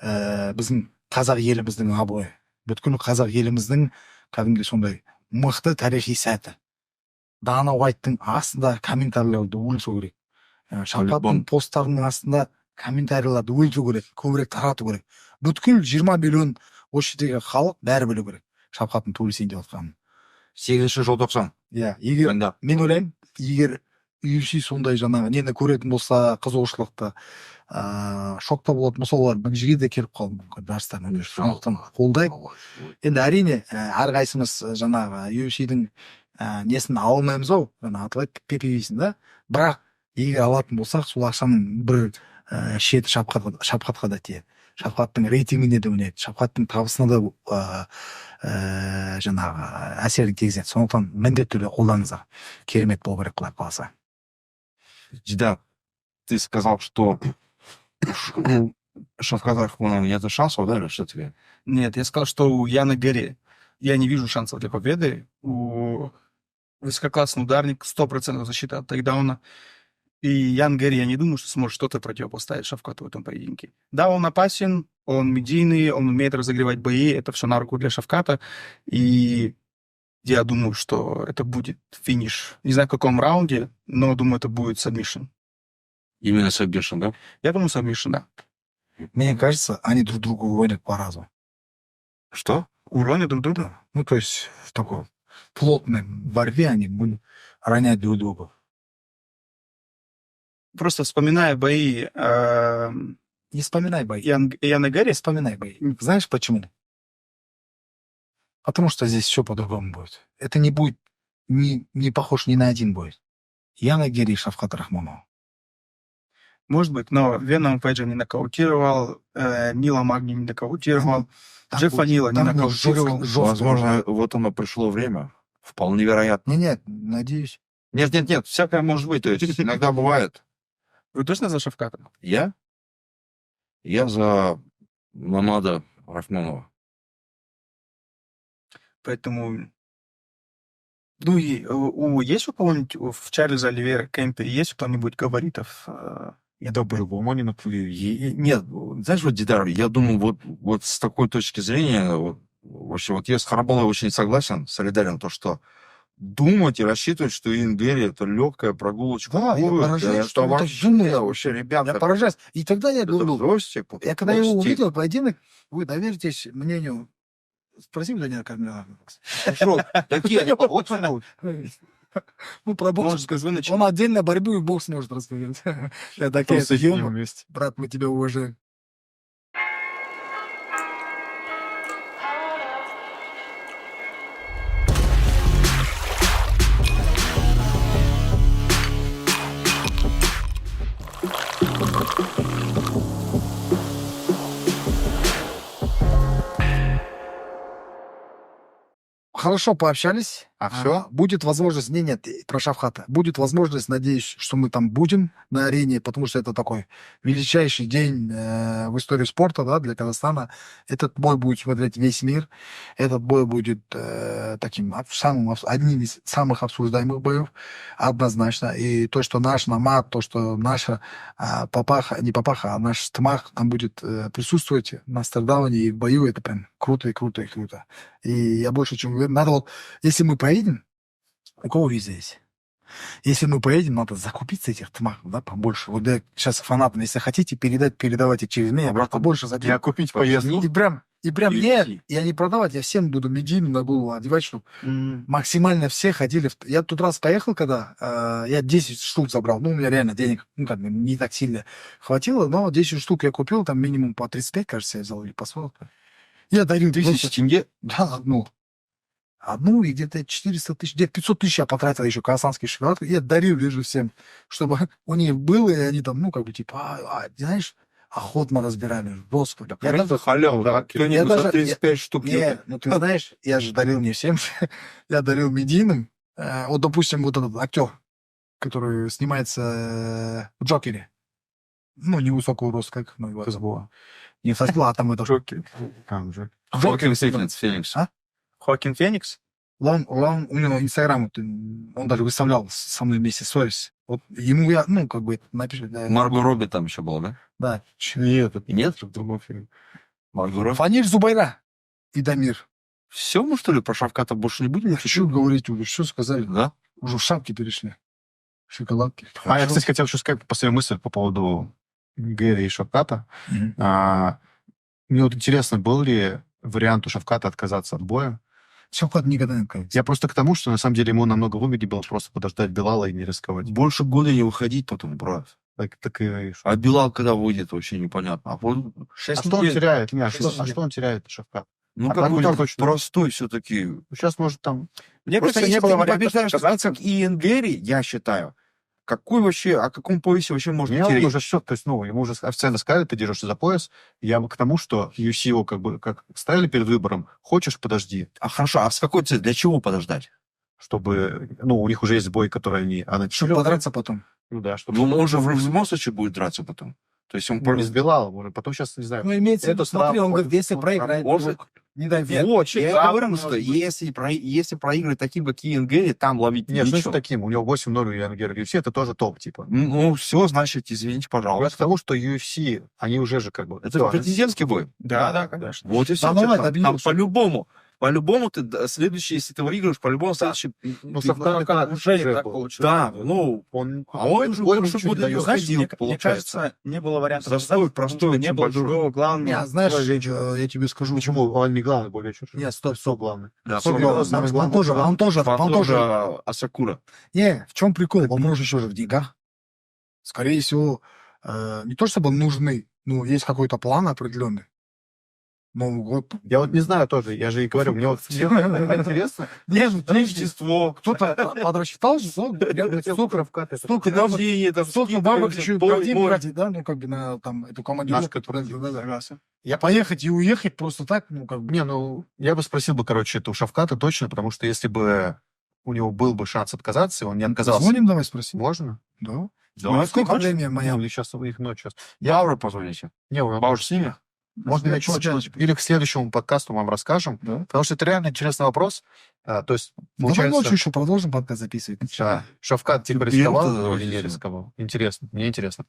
біздің қазақ еліміздің абыройы, бүткіл қазақ еліміздің кәдімгідей сондай мықты тарихи сәті. Дана Уайттың астында комментарийлерді өлсу керек. Шафқаттың посттарының астында комментарийлерді өлсу керек, көбірек тарату керек. Бүткіл 20 миллион осы жердегі халық бәрі білу керек. Шафқаттың төбелесейін деп отқанын. 8-ші желтоқсан. Иә, егер мен ойлаймын, егер UFC сондай жаңағы нені көретін болса, қызығушылықты шокта болатын болса, олар бір жерге де келіп қалуы мүмкін жарыстан. Сондықтан қолдаймын. Енді әрине әрқайсымыз жаңағы UFC-дің несін алмаймыз ау, атылайды PPV-сін да. Бірақ егер алатын болсақ, сол ақшаның бір шеті Шафқатқа да тиеді. Шафқаттың рейтингіне де өнеді, Шафқаттың табысына да жаңағы әсерін тигізеді. Сондықтан міндетті түрде қолдаңыздар. Керемет болу керек, құдай қаласа. Дидар, ты сказал, что у Шафката Рахмонова нет шансов, да, или что тебе? Нет, я сказал, что у Яна Гэри я не вижу шансов для победы. У высококлассный ударник, 100% защита от тейкдауна. И Ян Гэри, я не думаю, что сможет что-то противопоставить Шафкату в этом поединке. Да, он опасен, он медийный, он умеет разогревать бои, это все на руку для Шафката. И я думаю, что это будет финиш. Не знаю, в каком раунде, но думаю, это будет сабмишн. Именно сабмишн, да? Я думаю, сабмишн, да. Мне кажется, они друг друга уронят по разу. Что? Уронят друг друга? Ну, то есть в такой плотной борьбе они будут ронять друг друга. Просто вспоминая бои Не вспоминай бои. Яна Гэри, Не вспоминай бои. Знаешь почему? Потому что здесь все по-другому будет. Это не будет не похож ни на один бой. Яна Гэри и Шафкат Рахмонова. может быть, но Веном Пейджа не нокаутировал, Нила Магни не нокаутировал, Джеффа Нила не нокаутировал. Возможно, вот оно пришло время. Вполне вероятно. Нет, надеюсь. Нет, всякое может быть. То есть иногда бывает. Вы точно за Шафката? Я? Я за Мамада Рахмонова. Поэтому... Ну и есть у кого-нибудь в Чарльза Оливейра Кемпе, есть у кого-нибудь габаритов? Я думаю, По-любому они Нет, знаешь, вот, Дидар, я думаю, вот с такой точки зрения, вообще, вот я с Харабалой очень согласен, солидарен, то, что думать и рассчитывать, что Ингери это легкая прогулочка. Да, я будет, поражаюсь, что что это вообще, думаю. вообще, ребята, Я поражаюсь. И тогда я это говорю, бросьте, я когда его бросьте. увидел, поединок, вы доверитесь мнению. Спроси у Данила Камила. Такие, вот оно. Ну, про бокс. может, вы начали? Он отдельно борьбу и бокс не может рассказать. Я такие, просто с ним юмор. вместе. Брат, мы тебя уважаем. Хорошо пообщались. Всё? Будет возможность... Нет, про Шафхата. Будет возможность, надеюсь, что мы там будем на арене, потому что это такой величайший день в истории спорта, да, для Казахстана. Этот бой будет смотреть весь мир. Этот бой будет одним из самых обсуждаемых боев, однозначно. И то, что наш Намат, то, что наша папаха, не папаха, а наш Тмах там будет присутствовать на стартдауне и в бою, это прям круто и круто и круто. И я больше чем уверен, надо вот, если мы поедем, у кого виза есть? Если мы поедем, надо закупиться этих тмахов, да, побольше. Вот я сейчас фанатам, если хотите передавайте через меня, побольше за Я купить поездку. И прям нет, я не продавать, я всем буду медийно на голову одевать, чтобы максимально все ходили. Я тут раз поехал, когда я 10 штук забрал, ну, у меня реально денег, ну, как бы не так сильно хватило, но 10 штук я купил, там минимум по 35, кажется, я взял или по 40. Я дарил 1000 тенге? Да, одну и где-то 400 тысяч, где-то 500 тысяч я потратил еще казахстанский шоколад. Я дарил, вижу всем, чтобы у них было, и они там, ну, как бы, типа, знаешь, охотно разбирали. Господи. Я Это даже- халява, да? я Кто-нибудь даже- за 35 штук. Не, ну ты знаешь, я же дарил не всем, я дарил медийным. Вот, допустим, вот этот актер, который снимается в Джокере. Ну, невысокого роста, как ну, его зовут. Не Фасбла, а там это Джокер. Хокин Феникс. А? Хоакин Феникс? Он, у него Инстаграм, вот, он даже выставлял со мной вместе сторис. Вот ему я, ну, как бы, напишу, да, Марго Робби там еще был, да? да. Нет, это Нет? в другом фильме. Марго Робби. Фаниль Зубайра и Дамир. Все, мы что ли, про Шавката больше не будем? Я хочу говорить уже, что сказали. Да? Уже в шапки перешли. Шоколадки. А я, кстати, хотел еще сказать последнюю мысль по поводу Гэри и Шавката. Мгм. Мне вот интересно, был ли вариант у Шавката отказаться от боя? Шоколад никогда не отказывается. Я просто к тому, что на самом деле ему намного выгоднее было просто подождать Белала и не рисковать. Больше года не выходить потом, брат. Так и... А Билал когда выйдет, вообще непонятно. А вот А 6 что он недель. теряет? Не, а Шесть что недель. он теряет, Шавкат? ну А как так бы будет так точно. простой все-таки. Сейчас, может, там... Мне Просто кажется, не если было ты не варианта побеждаешь, отказаться. как Иэн Гэри, я считаю, какой вообще, о каком поясе вообще можно Не, он тереть? уже все, то есть, ну, ему уже официально сказали, ты держишься за пояс. Я к тому, что UFC его как бы как ставили перед выбором, хочешь, подожди, А хорошо, а с какой целью? Для чего подождать? чтобы, ну, у них уже есть бой, который они... Чтобы подраться потом. Ну да, чтобы... Ну, он же в любом случае будет драться потом. То есть он не сбивал, может, потом сейчас, не знаю. Ну, имеется в виду, Это смотри, слабо, он говорит, если он- проиграет, Он же- не дай бог. Вот, я и да, говорю, может что быть. если проиграть таким, как Иэн Гэри, там ловить Нет, что нечего. таким? У него 8-0 у Янгера UFC, это тоже топ, типа. Ну, все, значит, извините, Я к пожалуйста. тому, что UFC, они уже же как бы... Это всё, претендентский бой. Да, конечно. Вот и все. Да, давай, там добьёмся. по-любому ты следующий, если ты выиграешь, по-любому следующий... Ну, ты- Шавкат уже не так был. получилось. Да, ну, Он, а он уже больше больше ничего не года не дает. Знаешь, ходил, мне получается. кажется, не было варианта. Застой, простой, не очень было большой. другого главного. Не, знаешь, человека. я тебе скажу. Почему? Он не главный бой вечер. Нет, стоп, Кто главный? Да, Стоп, Сколько он самый главный? тоже, он тоже. Асакура. Не, в чем прикол? Вопрос еще же в деньгах. Скорее всего, не то чтобы нужны, но есть какой-то план определенный. Новый год. Я вот не знаю тоже, я же и говорю, мне вот интересно. Нет, Рождество. кто-то подрасчитал, что столько Рождение, там, столько бабок еще бой, один бой. тратить, да, ну, как бы на там эту командировку. Наш, Я поехать и уехать просто так, ну, как бы. Не, ну, я бы спросил бы, короче, это у Шавката точно, потому что если бы у него был бы шанс отказаться, и он не отказался. Звоним, давай спросим. Можно? Да. Да. Ну, а сколько времени Не, моя? или сейчас их ночь сейчас. Бауэр позвоните. Не, он Бауэр с ними? можно вечером, или к следующему подкасту вам расскажем, Да. потому что это реально интересный вопрос. То есть, Давай получается, ночью еще продолжим подкаст записывать. Шавкат типа Ты рисковал берём-то или не всё. рисковал? Интересно, мне интересно.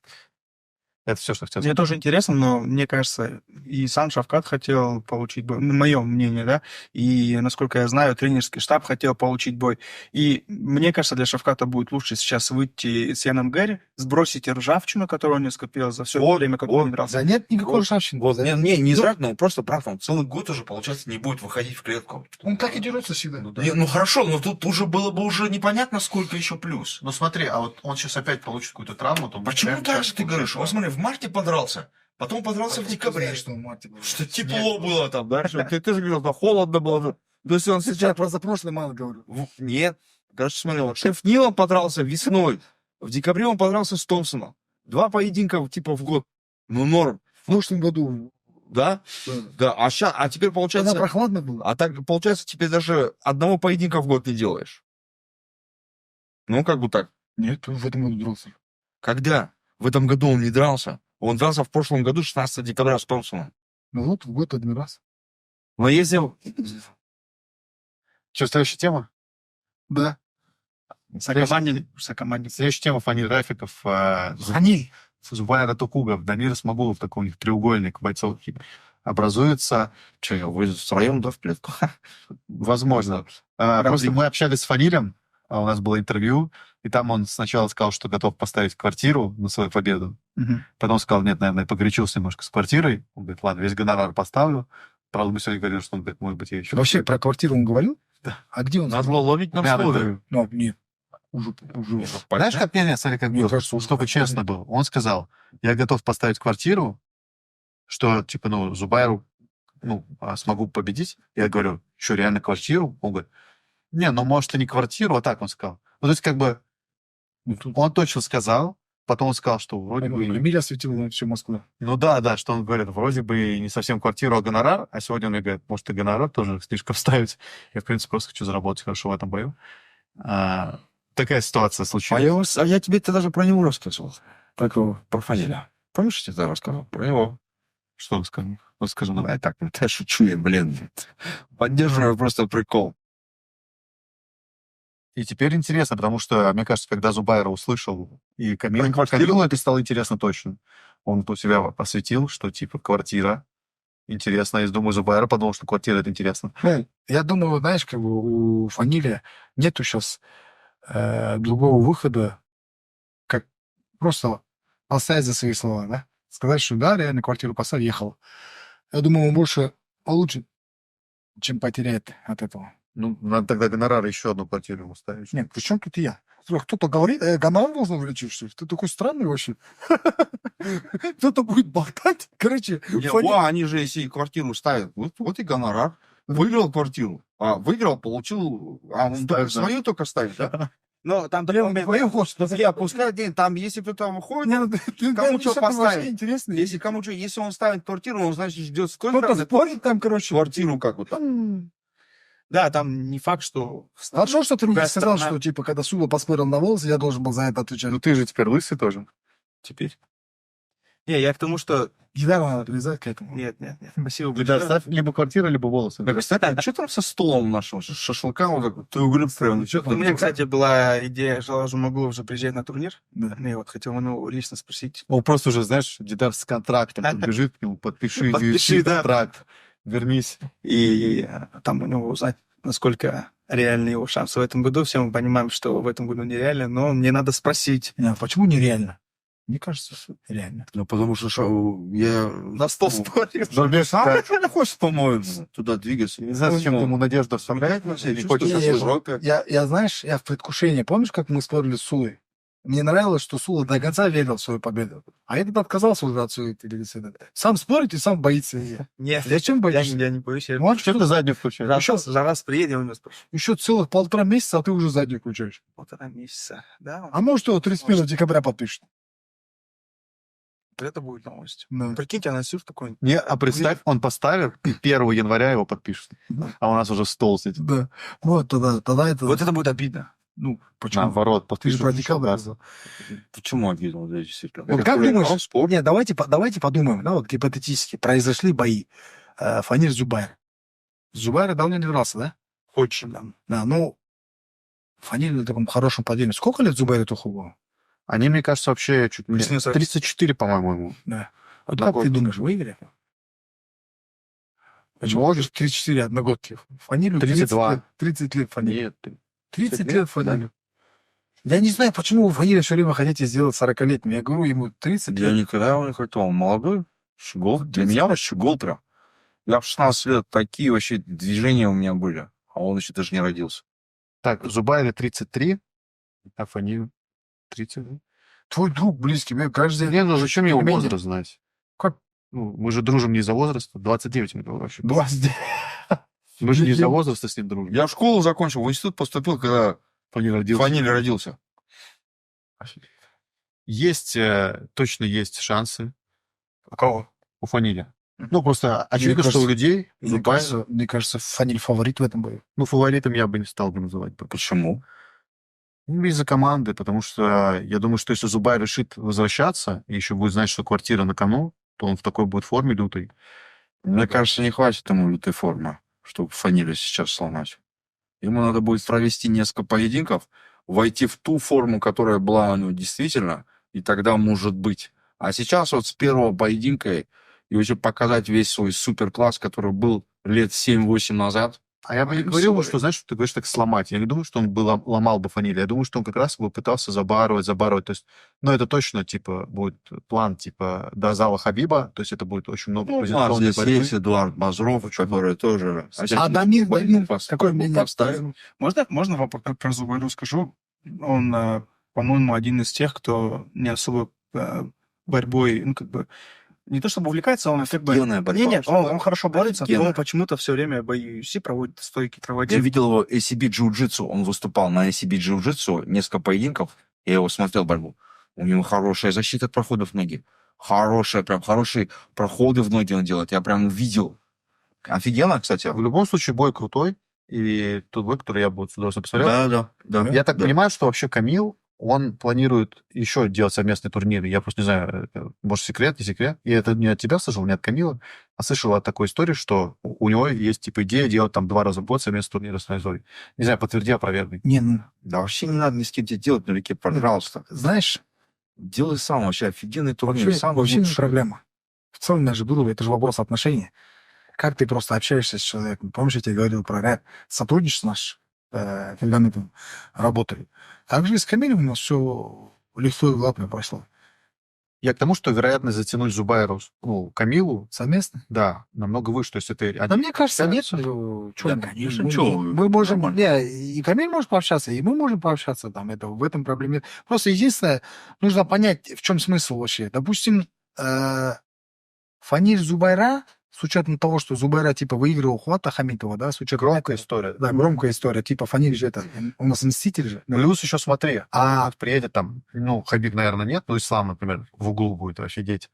Это все, что хотел Мне сказать. тоже интересно, но мне кажется, и сам Шавкат хотел получить бой, мое мнение, да, и, насколько я знаю, тренерский штаб хотел получить бой. И мне кажется, для Шавката будет лучше сейчас выйти с Яном Гэри, сбросить ржавчину, которую он не скопил за все время, когда он не дрался. Да нет никакой ржавчины. Вот, Да. не зря, но просто, брат, он целый год уже, получается, не будет выходить в клетку. Он так и дерется всегда. Ну хорошо, но тут уже было бы уже непонятно, сколько еще плюс. Ну смотри, а вот он сейчас опять получит какую-то травму. То Почему так же ты говоришь? Вот смотри, в марте подрался, потом подрался в декабре. Что в марте было. Что тепло было там, да? Что ты же говорил, да холодно было. То есть он Я сейчас... про запрошлый мало говорю. Нет. Короче, смотри, вот Шеф Нилом подрался весной. В декабре он подрался с Томпсоном. 2 поединка типа в год. Ну, норм. В прошлом году. Да? Да. А теперь Когда получается... прохладно было. А так, получается, теперь даже одного поединка в год не делаешь. Ну, как бы так. Нет, он в этом году дрался. Когда? В этом году он не дрался. Он дрался в прошлом году, 16 декабря с Томпсоном. Ну вот, в год один раз. Но ездил... Что, следующая тема? Да. Сокомандник. Следующая тема Фаниль Рафиков. Они. Зубайра Тукугов, Дамир Смагулов, такой у них треугольник бойцовский образуется. Че, вы втроем, да, в клетку? Возможно. Просто мы общались с Фанилем, у нас было интервью, и там он сначала сказал, что готов поставить квартиру на свою победу. Потом сказал, нет, наверное, я погорячился немножко с квартирой. Он говорит, ладно, весь гонорар поставлю. Правда, мы сегодня говорили, что он говорит, может быть, я еще... Вообще про квартиру он говорил? Да. А где он? Надо было ловить на Прямо слове. интервью. Ну, нет. Уже. Знаешь, как мне, смотри, как Мне было, кажется, чтобы честно был. Он сказал, я готов поставить квартиру, что, типа, ну, Зубайру, смогу победить. Я говорю, что, реально квартиру? Он говорит, не, ну, может, и не квартиру, а так он сказал. Ну, то есть, как бы, он точно сказал, потом он сказал, что вроде бы... Эмиль осветил на всю Москву. Ну да, что он говорит, вроде бы не совсем квартиру, а гонорар, а сегодня он мне говорит, может, и гонорар тоже слишком ставить. Я, в принципе, просто хочу заработать хорошо в этом бою. Такая ситуация случилась. Я тебе-то даже про него рассказывал. Про Фанеля. Помнишь, я тебе рассказывал? Про него. Что расскажу? Расскажу нам. Давай так, я шучу, я, блин. Поддерживаю просто прикол. И теперь интересно, потому что, мне кажется, когда Зубайра услышал и Камилу, это стало интересно точно. Он у себя осветил, что типа квартира интересно. Я думаю, Зубайра подумал, что квартира это интересно. Я думаю, знаешь, как бы у Фаниля нету сейчас другого выхода, как просто поставить за свои слова, да? Сказать, что да, реально квартиру поставил, ехал. Я думаю, он больше получит, чем потеряет от этого. Ну, надо тогда гонорар еще одну квартиру ему ставить. Нет, при чем тут я? Кто-то говорит, гонорар должен увеличить, что ли? Ты такой странный вообще. Кто-то будет болтать. Короче, Они же, если квартиру ставят, вот и гонорар. Выиграл квартиру. Выиграл, получил... Он свою только ставит, да? Но там твою хочешь. Я пускай день, там, если кто-то выходит, кому что поставить. Интересно. Если кому что, если он ставит квартиру, он, значит, ждет Кто-то сколько спорит там, короче. квартиру как вот там. Да, там не факт, что... Хорошо, что ты мне Другая сказал, сторона. что, типа, когда Сула посмотрел на волосы, я должен был за это отвечать. Ну ты же теперь лысый тоже. Теперь. Не, я к тому, что... Гитару надо привязать к этому. Нет. Спасибо Да, большое. ставь либо квартиру, либо волосы. Кстати, а что там со столом нашего? Шашлыка вот так вот? Ты угреб прям. Что У меня, кстати, была идея, что Жумагулов уже приезжает на турнир. Да. Я вот хотел ему лично спросить. Он просто уже, знаешь, Дидар с контрактом тут бежит к нему, подпиши Подпиши, да. контракт, вернись. И там у него узнать, насколько реальны его шансы в этом году. Все мы понимаем, что в этом году нереально, но мне надо спросить. Почему нереально? Мне кажется, что реально. Ну, потому что я... На стол спорим. Журбеш, Сам не хочешь, по-моему, туда двигаться. не знаю, зачем ты ему надежду вставляет, или хочешь Не, шашлык. Я, знаешь, я в предвкушении. Помнишь, как мы спорили с Сулой? Мне нравилось, что Сула до конца верил в свою победу. А этот отказался уже от своей телевизии. Сам спорит и сам боится ее. Нет, Зачем боишься? я не боюсь. Я... Ну, а Что ты заднюю включаешь? За раз приедем, у нас еще целых 1,5 месяца, а ты уже заднюю включаешь. 1,5 месяца. Да, А может, его 31 декабря подпишет. это будет новость. Да. Прикиньте, анонсирует такой. Не, а представь, он поставит, и 1 января его подпишет. А у нас уже стол сидит. Да. Вот тогда это... Вот это будет обидно. Ну, почему? Наоборот, Ты подпишет. же про декабрь. Да. сказал. Почему обидно? Да, действительно. Вот как думаешь? Нет, давайте подумаем. Да, вот гипотетически. Произошли бои. Фаниль Зубайр. Зубайр давно не дрался, да? Очень там. Да, ну... Фаниль на таком хорошем падении. Сколько лет Зубайру Тухову? Они, мне кажется, вообще чуть ли Плюс-минус 34, по-моему, ему. Да. Вот Да, как вот. ты думаешь, выиграли? Почему? Можешь. 34 одногодки. Фанилю 32. 30 лет Фанилю. Нет, 30 лет Фанилю. Я не знаю, почему вы Фанилю все время хотите сделать 40-летним. Я говорю, ему 30 Я лет. никогда его не хотел. Он молодой. Щегол. Для меня он щегол прям. Я в 16 лет такие вообще движения у меня были. А он еще даже не родился. Так, Зубайре 33, а Фаниль 30. Твой друг близкий, мне каждый Не, ну зачем его Пельмени. возраст знать? Как? Ну, мы же дружим не из-за возраста. 29 мне было вообще. 20. Мы же не из-за возраста с ним дружим. Я школу закончил, в институт поступил, когда Фаниль родился. Фаниль родился. Есть, точно есть шансы У кого? у Фаниля. Ну, просто очевидно, кажется, что у людей Мне кажется, Фаниль фаворит в этом бою. ну, фаворитом я бы не стал бы называть. Почему? Ну, из-за команды, потому что я думаю, что если Зубай решит возвращаться, и еще будет знать, что квартира на кону, то он в такой будет форме лютой. Мне кажется, не хватит ему лютой формы, чтобы Фанилю сейчас сломать. Ему надо будет провести несколько поединков, войти в ту форму, которая была у него действительно, и тогда может быть. А сейчас вот с первого поединка и уже показать весь свой суперкласс, который был лет 7-8 назад. А я бы не говорил, бы, что, знаешь, что ты говоришь так сломать. Я не думаю, что он бы ломал бы Фанилия. Я думаю, что он как раз бы пытался забарывать. То есть, ну, это точно, типа, будет план, типа, до зала Хабиба. То есть, это будет очень много позиционной Здесь борьбы. есть Эдуард Базров, который тоже... А Дамир, какое мнение? Поставим. Можно вопрос про Зубайру скажу? Он, по-моему, один из тех, кто не особо борьбой, ну, как бы, не то чтобы увлекается, он как бы... Офигенная борьба. Нет, он хорошо борется, но Офигенно. он почему-то все время бои UFC проводит, стойки Я проводит. видел его ACB джиу-джитсу. Он выступал на ACB джиу-джитсу, несколько поединков. Я его смотрел борьбу. У него хорошая защита от проходов в ноги. Хорошая, прям хорошие проходы в ноги он делает. Я прям видел. Офигенно, кстати. В любом случае, бой крутой. И тот бой, который я бы с удовольствием посмотрел. Да. Я так понимаю, что вообще Камил, он планирует еще делать совместные турниры. Я просто не знаю, может, секрет, не секрет. И это не от тебя слышал, не от Камила, а слышал от такой истории, что у него есть, типа, идея делать там 2 раза в год совместные турниры с Найзой. Не знаю, подтверди, опровергни. Не, ну, Да вообще не надо ни с кем тебе делать на реке, пожалуйста. знаешь, Делай сам, вообще офигенный турнир. вообще, Самый вообще не лучший. проблема. В целом, я же говорю, это же вопрос отношений. Как ты просто общаешься с человеком. Помнишь, я тебе говорил про ряд сотрудничество наше, когда мы там работали. Также и с Камилем у нас все легко и гладко прошло. Я к тому, что вероятность затянуть Зубайру, Камилу, Совместно? да, намного выше. То есть это... Да мне кажется, нет. Да, конечно, мы, чё вы, мы можем, нормально. и Камиль может пообщаться, и мы можем пообщаться, там, это, в этом проблеме. Просто единственное, нужно понять, в чем смысл вообще. Допустим, Фаниль Зубайра, с учетом того, что Зубайра, типа, выигрывал Хуата Хамитова, да, с учетом... Громкая история. Да, громкая история. Типа, Фаниль же это, у нас мститель же. Плюс еще смотри, вот приедет там, Хабиб, наверное, нет, но Ислам, например, в углу будет офигеть.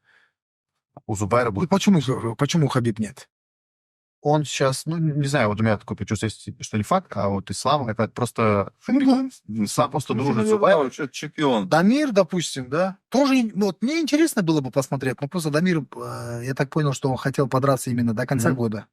У Зубайра Ну, будет. почему Хабиб нет? Он сейчас, не знаю, вот у меня такое предчувствие, что не факт, а вот Ислам, это просто... Ислам просто дружит с Зубайром. Чемпион. Дамир, допустим, да, тоже, вот мне интересно было бы посмотреть, но просто Дамир, я так понял, что он хотел подраться именно до конца года.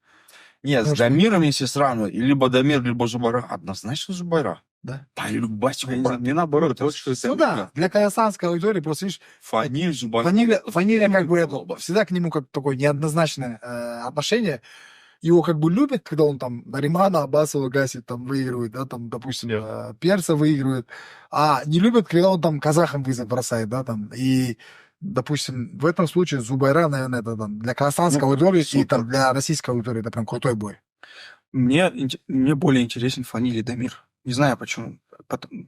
Нет, Потому с что- Дамиром, если сравнивать, либо Дамир, либо Зубайра, однозначно Зубайра. Да. Полюбать его, брат. Не наоборот, это очень Ну да, для казахстанской аудитории просто, видишь, Фаниль, Зубайра. Фанилия как бы это, всегда к нему как такое неоднозначное отношение. Его как бы любят, когда он там Наримана Аббасова гасит, там выигрывает, да, там, допустим, Перца выигрывает, а не любят, когда он там казахам вызов бросает, да, там, и, допустим, в этом случае Зубайра, наверное, это там для казахстанской аудитории и там для российской аудитории это прям крутой бой. Мне более интересен Фаниль и Дамир. Не знаю почему.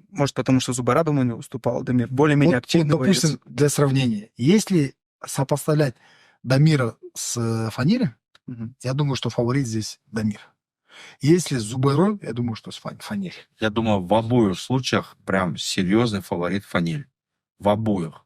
Может, потому что Зубайра, думаю, не уступал. Дамир более-менее активный боец. допустим, для сравнения, если сопоставлять Дамира с Фанилем, Мгм. я думаю, что фаворит здесь Дамир. Если с Зубайрой, я думаю, что с Фаниль. Я думаю, в обоих случаях прям серьезный фаворит Фаниль. В обоих.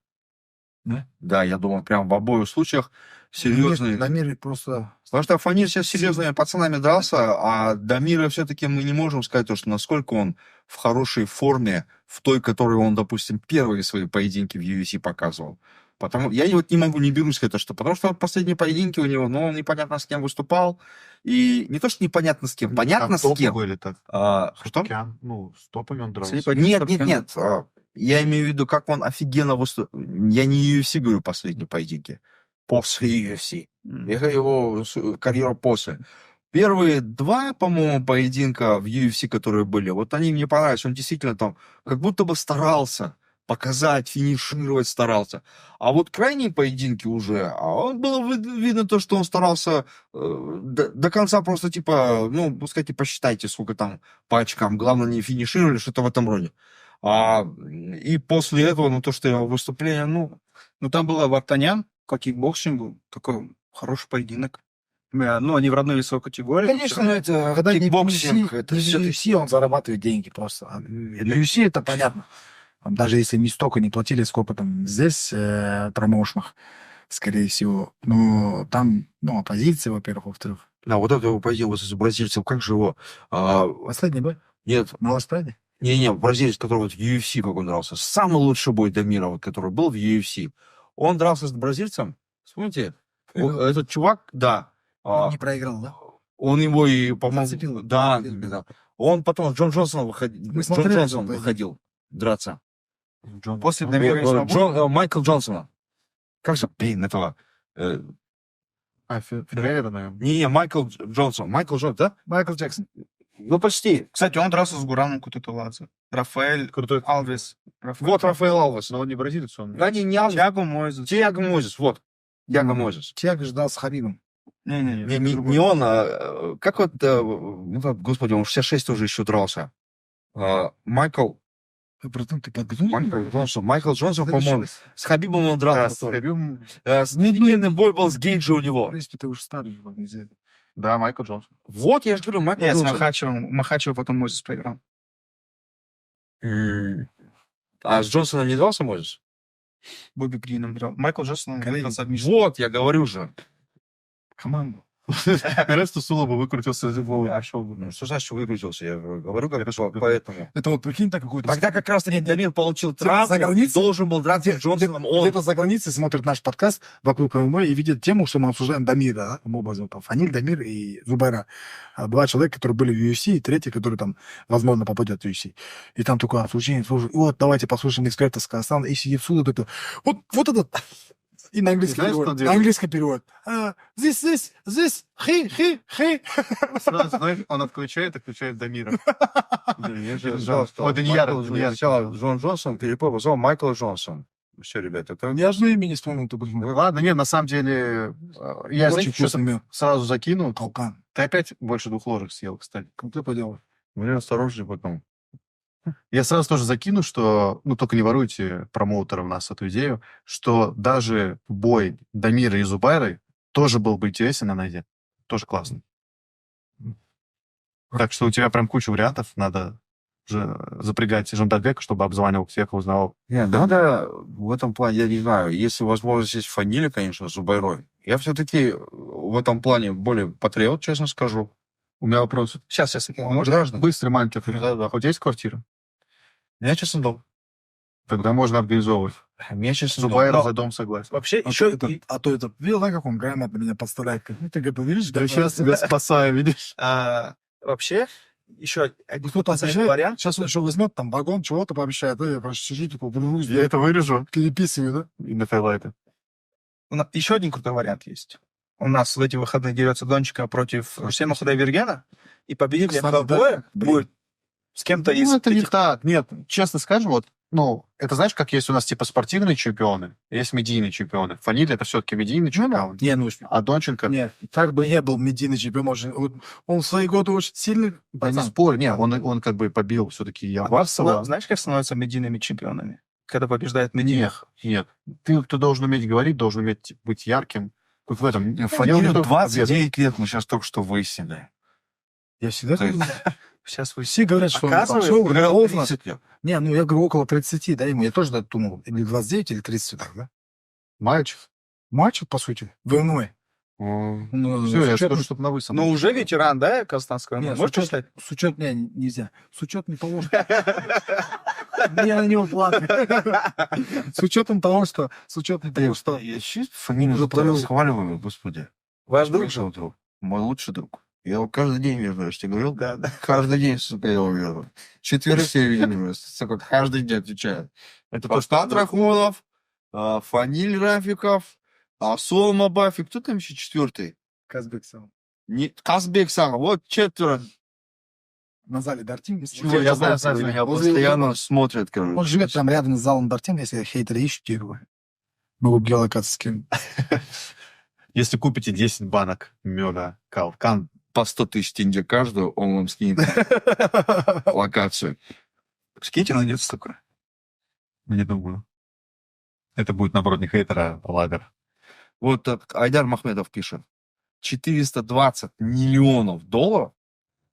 Да? Да, я думаю, прям в обоих случаях серьезный. Дамир просто... Потому что Фаниль сейчас с серьезными пацанами дрался, а Дамира все-таки мы не можем сказать, то, что насколько он в хорошей форме, в той, которой он, допустим, первые свои поединки в UFC показывал. Потому я вот не могу, не берусь сказать, что потому что последние поединки у него, он непонятно с кем выступал. И не то, что непонятно с кем, понятно с кем. Были так. Что? С топами он дрался. Нет. Я имею в виду, как он офигенно выступал. Я не UFC говорю последние поединки. После UFC. Я его карьеру после. Первые 2, по-моему, поединка в UFC, которые были, вот они мне понравились. Он действительно там как будто бы старался показать, финишировать старался. А вот крайние поединки уже, он было видно то, что он старался до конца просто типа, пускай посчитайте, сколько там по очкам. Главное, не финишировали, что-то в этом роде. И после этого, то, что его выступление, Ну, там была Вартанян по кикбоксингу. Такой хороший поединок. Они в родной весовой категории. Конечно, это когда не кикбоксинг, UFC, это не всё-таки- UFC, он зарабатывает деньги просто. А для UFC это понятно. Даже если не столько не платили, сколько там здесь промоушенах, скорее всего. Но там, оппозиция, во-первых, во-вторых. Да, вот это поединок с бразильцем, как же его? Последний бой? Нет, На Ласпреде? не, бразилец, который вот в UFC как он дрался. Самый лучший бой Дамира, вот, который был в UFC. Он дрался с бразильцем. Вспомните? Этот чувак, да. Не проиграл, да? Он его и, по-моему... Зацепил. Да. Он потом Джон Джонсон выходил. Мы смотрели этот Джонсон поединок. выходил драться. После Дамира и Свободы. Майкл Джонсона. Как же, этого... Федерера, наверное. Не, Майкл Джонсон. Майкл Джонсон, да? Майкл Джексон. Ну, почти. Кстати, он дрался с Гураном Кутутуладзе. Рафаэль Крутой. Алвес. Вот Рафаэл Алвес. Но он не бразилец, он... Да, не Алвес. Тиаго Мойзес. Тиаго Мозес, вот. Тиаго Мозес. Тиаго ждал с Хабибом. Не он, а как вот, господи, он в 66 уже еще дрался. Майкл Братан, ты подготовился? Майкл Джонсон, по-моему, с Хабибом он дрался. с Хабибом... Длинный бой был с Гейджи у В него. принципе, ты уже старый. нельзя. Да, Майкл Джонсон. Вот, я же говорю, Майкл Нет, с Джонсон. Махачевым. Махачева потом Мойзес проиграл. А с Джонсоном не дрался Мозес? Бобби Грином играл. Майкл Джексон Коллеги, играл Миша. Вот, я говорю же. Команду. Ресту Сулаба выкрутился из любого шоу. Ну, что значит, что выкрутился? Я говорю, как Это по- что? поэтому. Это вот прикинь, так какой-то... Тогда как раз таки Дамир получил За травму, границей? должен был драться с Джонсоном. Он Где-то за границей смотрит наш подкаст «Вокруг ММА» и видит тему, что мы обсуждаем Дамира, да, там оба зовут, там, Фаниль, Дамир и Зубайра. Два человека, которые были в UFC, и третий, который там, возможно, попадет в UFC. И там такое обсуждение, слушай, вот, давайте послушаем эксперта с Казахстана, и сидит в суде, такой, вот этот... И на английский Знаешь, что перевод. он делает? На английский перевод. This, he. Сразу, знаешь, он отключает и включает Дамира. Я же Жал. сказал, Ой, Данияр, Майкл- Данияр. сначала Джон Джонсон, перепробовал Майкл Джонсон. Все, ребят, это... Я же имя не вспомнил, ты Ну, ладно, нет, на самом деле, я, Очень знаете, что вкусный мел. сразу закину. Толкан. Ты опять больше 2 ложек съел, кстати. Как ты поделал? Мне осторожнее потом. Я сразу тоже закину, что, ну, только не воруйте промоутера у нас эту идею, что даже бой Дамира и Зубайры тоже был бы интересен на найде. Тоже классно. Так что у тебя прям куча вариантов. Надо же запрягать Жандальбека, чтобы обзванивал всех и узнавал. Нет, надо в этом плане, я не знаю, если возможность есть Фанили, конечно, с Зубайрой. Я все-таки в этом плане более патриот, честно скажу. У меня вопрос. Сейчас. Может, граждан? Быстрый маленький. Да. Хоть есть квартира? Я, честно, дом. Тогда можно организовывать. Я, честно, дом. Зубайра Но- за дом согласен. Вообще, А еще... то это, видел, да, как он грамотно меня подставляет? Ты говоришь, Да сейчас тебя спасаю, видишь? Вообще, еще один кто-то отвечает, вариант. сейчас он еще возьмет там вагон, чего-то пообещает, я просто сижу, такой, вернусь, Я это вырежу переписываю, да? и на хайлайты. Еще один крутой вариант есть. У нас в эти выходные дерется Дончика против Рустема Худайбергена, и победитель Кстати, этого да. боя Блин. будет с кем-то из Ну, это не этих... так. Нет, честно скажем, вот, ну, это знаешь, как есть у нас типа спортивные чемпионы, есть медийные чемпионы. Фаниль это все-таки медийный чемпион. Не, ну, А Донченко... нет, так бы не был медийный чемпион, он в свои годы очень сильный. Да не пацан. спорь, не, он как бы побил все-таки Яварцева. Знаешь, как становятся медийными чемпионами? Когда побеждает медийных. Нет. Ты, кто должен уметь говорить, должен уметь быть ярким. Как в этом. Фанилю Дело 29 лет, мы сейчас только что выяснили. Я всегда То есть- говорю, Сейчас вы... все говорят, что он там Оказывается, всё, Говорят, ровно. 30 лет. Не, ну я говорю, около 30, да, ему. Я тоже так думал. Или 29, или 30, так, да? Мальчик. Мальчик, по сути, ВМО. Ну, Все, с я учетом- скажу, чтобы на вы со мной. Но уже ветеран, да, казахстанского? Нет, Можете считать? с учетом, не, нельзя. С учетом не положено. Я на него плакаю. С учетом того, что... Я чуть фамилию Уже уже провел. схваливаю, господи. Ваш друг? Слышал, друг? Мой лучший друг. Я его каждый день вижу, я же тебе говорил? Да, да. Каждый день, сука, я его вижу. Четверых я вижу, сука, каждый день отвечаю. Это Паштат Рахмонов, Фаниль Рафиков, Асол Мабафик. Кто там еще четвертый? Казбек сам. Казбек сам. Вот четверо. На зале Дартим. Чего, я знаю, Меня Возле- постоянно смотрят, короче. Он живет там рядом с залом Дартим, если хейтеры ищут его. Могу геолокацию скинуть. Если купите 10 банок меда Калкан, По 100 тысяч тенге каждую, он вам скинет локацию. Скиньте, найдется такое. не думаю. Это будет, наоборот, не хейтера, а лагер. Вот Айдар Махмедов пишет. 420 миллионов долларов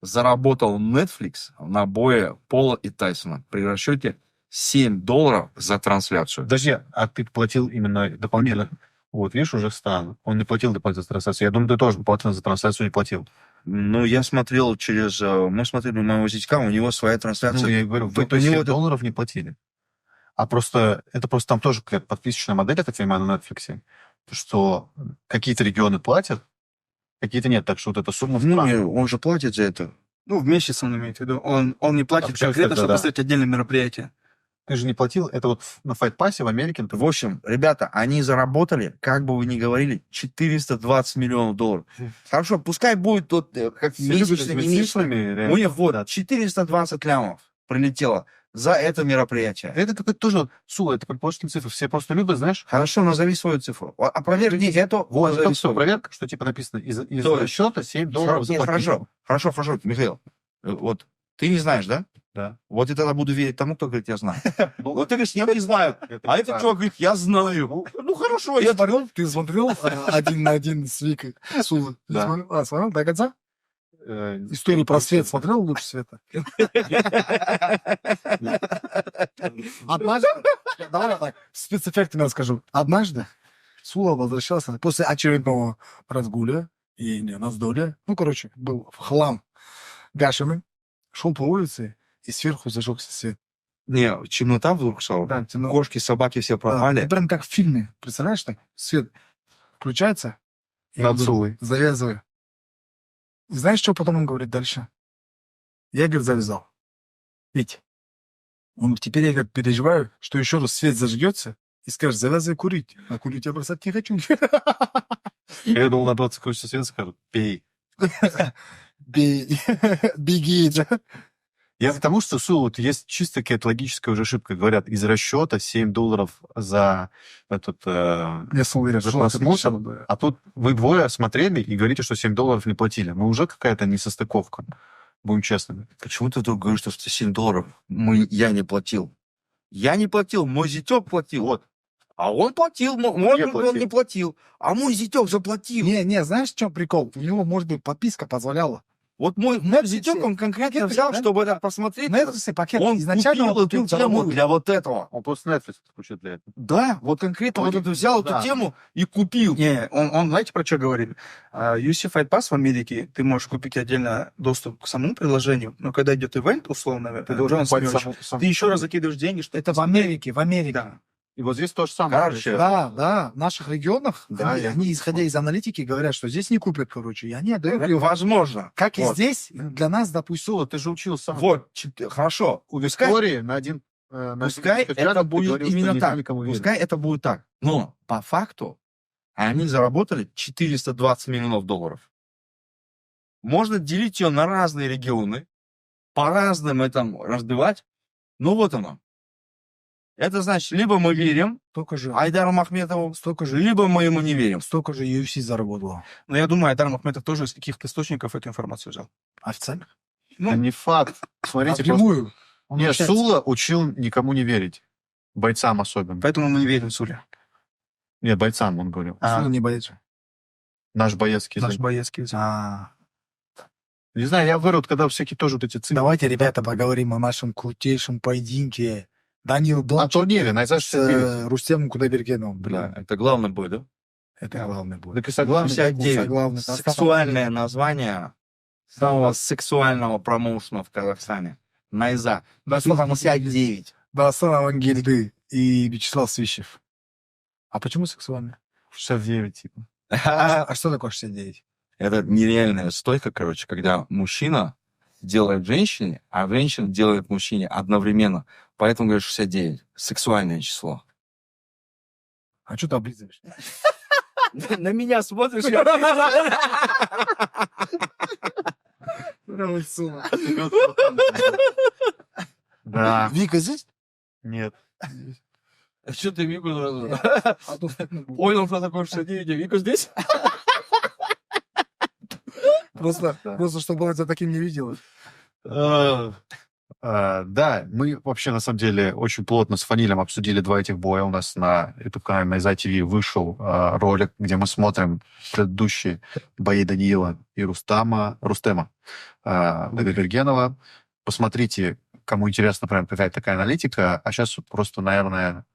заработал Netflix на бое Пола и Тайсона при расчете $7 за трансляцию. Подожди, а ты платил именно дополнительно? Вот, видишь, уже странно. Он не платил дополнительно за трансляцию. Я думаю, ты тоже дополнительно за трансляцию не платил. Ну, я смотрел через... Мы смотрели у моего зятька, у него своя Ну, трансляция. я и говорю, вы Вот то у него $7 не платили. А просто, это просто там тоже какая-то подписочная модель, я так понимаю, на Netflix, что какие-то регионы платят, какие-то нет. Так что вот эта сумма... Ну, не, он же платит за это. Ну, в месяц он имеет в виду. Он не платит Вообще, конкретно, кстати, чтобы да. поставить отдельное мероприятие. Ты же не платил, это вот на Fight Pass в Америке, В общем, ребята, они заработали, как бы вы ни говорили, $420 миллионов. Хорошо, пускай будет тот, как месячно, не месячно. У них вот 420 лямов прилетело за это мероприятие. Это какой-то тоже, Сула, это предположительные цифры. Все просто любят, знаешь, Хорошо, назови свою цифру. Опровергни это. вот назови это все, свою. проверка, что типа написано из То есть- расчета $7 Нет, заплатили. хорошо, Михаил. Вот ты не знаешь, да? Да. Вот я тогда буду верить тому, кто говорит, я знаю. Ну, Вот ты говоришь, я не знаю. А этот чувак говорит, я знаю. Ну хорошо, я Ты смотрел 1 на 1 с Викой Сулы? Да. Смотрел до конца? э, Историю про свет смотрел лучше света? Однажды, Давай я так спецэффектами расскажу. Однажды Сула возвращался после очередного разгуля и не, раздолья. Ну, короче, был в хлам гашеный. Шел по улице, и сверху зажегся свет. Не, темнота вдруг стала. Да, темно. Кошки, собаки все Да, пропали. прям как в фильме. Представляешь, так свет включается. и Над говорю, Сулой. Завязываю. И знаешь, что потом он говорит дальше? Я, говорит, завязал. Ведь он теперь я, говорит, переживаю, что еще раз свет зажгется и скажет, завязывай курить. А курить я бросать не хочу. Я думал, на 20 хочется света, скажут, пей. Беги. Я к тому, что вот есть чисто какая-то логическая уже ошибка. Говорят, из расчета $7 за этот... Я уверен, за что просмотр. это было. А тут вы двое смотрели и говорите, что $7 не платили. Ну, уже какая-то несостыковка. Будем честными. Почему ты вдруг говоришь, что это $7? Я не платил. Я не платил, мой зятек платил. Вот. А он платил, Я он платил. не платил. А мой зятек заплатил. Не, знаешь, в чем прикол? У него, может быть, подписка позволяла. Вот мой зятек, он конкретно Netflix, взял, да? чтобы это посмотреть. Netflix пакет Он изначально купил он эту купил тему дорогой. для вот этого. Он просто Netflix включил для этого. Да, вот конкретно вот это взял Да. эту тему и купил. Не, он знаете, про что говорит? UFC Fight Pass в Америке, ты можешь купить отдельно доступ к самому приложению, но когда идет ивент, условно, продолжаем ты еще раз закидываешь деньги, что Это в Америке. Да. И вот здесь то же самое. Короче, Да, в наших регионах, Да, они, исходя из аналитики, говорят, что здесь не купят, короче, и они отдают. возможно. Как и Вот. здесь, для нас, допустим, Сула, ты же учил сам. Вот, хорошо. У Пускай- Виктории на один... Пускай это будет именно так. Пускай это будет так. Но по факту они заработали $420 миллионов. Можно делить ее на разные регионы, по-разному это разбивать. Ну вот оно. Это значит, либо мы верим столько же, Айдару Махметову, столько же либо мы ему не верим. UFC заработало. Но я думаю, Айдар Махметов тоже из каких-то источников эту информацию взял. Официально? Это не факт. Смотрите, просто... Напрямую. Он Нет, общается. Сула учил никому не верить. Бойцам особенно. Поэтому мы не верим Суле. Нет, бойцам, он говорил. Сула не боится. Наш боецкий Наш язык. боецкий язык. Не знаю, я говорю, вот когда всякие тоже вот эти цифры. Давайте, ребята, поговорим о нашем крутейшем поединке. Данил На Бланчик турнире, на с ИЗ-69. Рустемом Кудайбергеновым. Да, Блин, это главный бой, да? это главный бой. Так и согласен. 69. Главный. Сексуальное название самого сексуального промоушена в Казахстане. Найза. 69. Дастан Авангельды и Вячеслав Свищев. А почему сексуальный? 69, типа. А что такое 69? Это нереальная стойка, короче, когда мужчина делает женщине, а женщина делает мужчине одновременно. Поэтому говорят 69. Сексуальное число. А что ты облизываешь? На меня смотришь, Да. Вика здесь? Нет. Что ты Вику сразу? А то стыдно будет. Понял, что такое 69, а Вика здесь? Просто чтобы она тебя таким не видела. Да, мы вообще, на самом деле, очень плотно с Фанилем обсудили два этих боя. У нас на YouTube-канале на ИЗА ТВ вышел ролик, где мы смотрим предыдущие бои Даниила и Рустема Кудайбергенова. Посмотрите, кому интересна прям какая-то такая аналитика. А сейчас просто, наверное,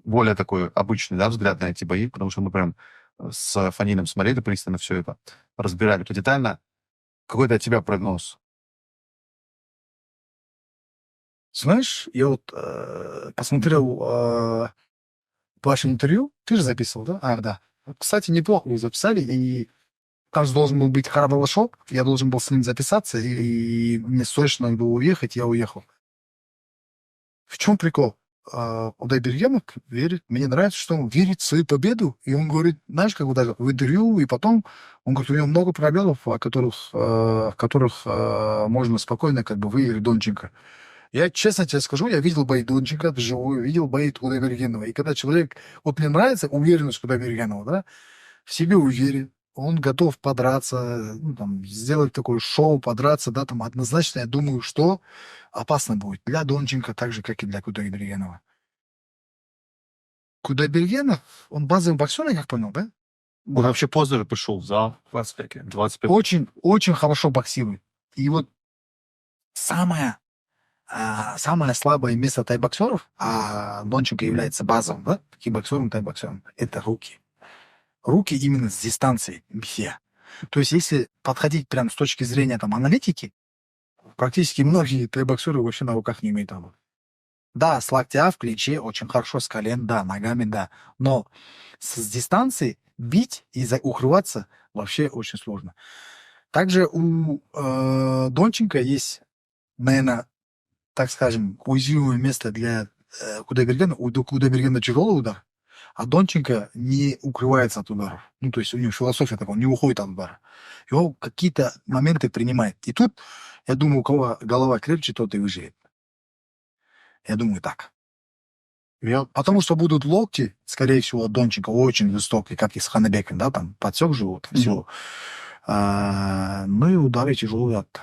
более такой обычный, да, взгляд на эти бои, потому что мы прям с Фанилем смотрели пристально все это, разбирали детально. Какой-то от тебя прогноз? Знаешь, я вот посмотрел ваше интервью. Ты же записывал, да? Да. Кстати, неплохо вы записали. И там же должен был быть Харабалашов. Я должен был с ним записаться. И мне срочно надо было уехать, я уехал. В чем прикол? Кудайбергенов верит. Мне нравится, что он верит в свою победу. И он говорит, знаешь, как вот даже в интервью, и потом, он говорит, у него много пробелов, в которых можно спокойно как бы выиграть Донченко. Я честно тебе скажу, я видел бои Донченко вживую, видел бои Кудайбергенова. И когда человек, вот мне нравится уверенность Кудайбергенова, да, в себе уверен, он готов подраться, ну, там, сделать такое шоу, подраться, да, там, однозначно, я думаю, что опасно будет для Донченко, так же, как и для Кудайбергенова. Кудайбергенов, он базовый боксер, я как понял, да? Он вообще поздно пришел в зал. 25. 25. Очень, очень хорошо боксирует. И вот самое самое слабое место тайбоксеров, а Донченко является базовым, да, кикбоксером, тайбоксером, это руки. Руки именно с дистанции все. То есть, если подходить прям с точки зрения там аналитики, практически многие тайбоксеры вообще на руках не имеют там. Да, с локтя в клинче очень хорошо, с колен, да, ногами, да. Но с дистанции бить и укрываться вообще очень сложно. Также у Донченко есть, наверное, так скажем, уязвимое место для Кудайбергена. У Кудайбергена тяжелый удар, а Донченко не укрывается от ударов. Ну, то есть у него философия такая, он не уходит от удара. И он какие-то моменты принимает. И тут, я думаю, у кого голова крепче, тот и выживет. Я думаю, так. Потому что будут локти, скорее всего, Донченко очень высокий, как и с Ханебеком, да, там подсек живот, все. Ну и удары тяжелые от...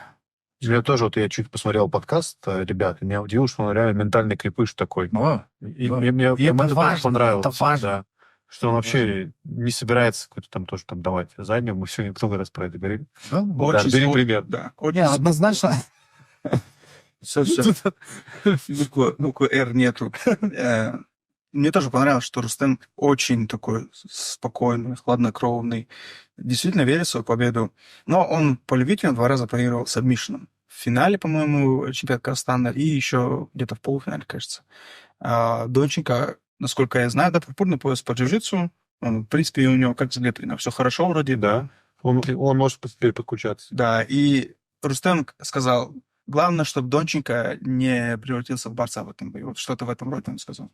Я тоже, вот я чуть посмотрел подкаст, ребят, и меня удивило, что он реально ментальный крепыш такой. И да. мне И это это важно, понравилось. это важно. Да. Что он вообще не собирается какой-то там тоже там давать заднюю. Мы сегодня много раз про это говорили. Да? Да, бери пример. Да. Не, однозначно. Буквы «Р» нету. Мне тоже понравилось, что Рустем очень такой спокойный, хладнокровный. Действительно верит в свою победу. Но он по любителям 2 раза проигрывал сабмишином. В финале, по-моему, чемпионат Казахстана и еще где-то в полуфинале, кажется. Донченко, насколько я знаю, да, пурпурный пояс по джиу-джитсу. Он, в принципе, у него как взгляд, все хорошо вроде. Да. Он может теперь подключаться. Да, и Рустем сказал, главное, чтобы Донченко не превратился в борца в этом бою. Вот что-то в этом роде он сказал.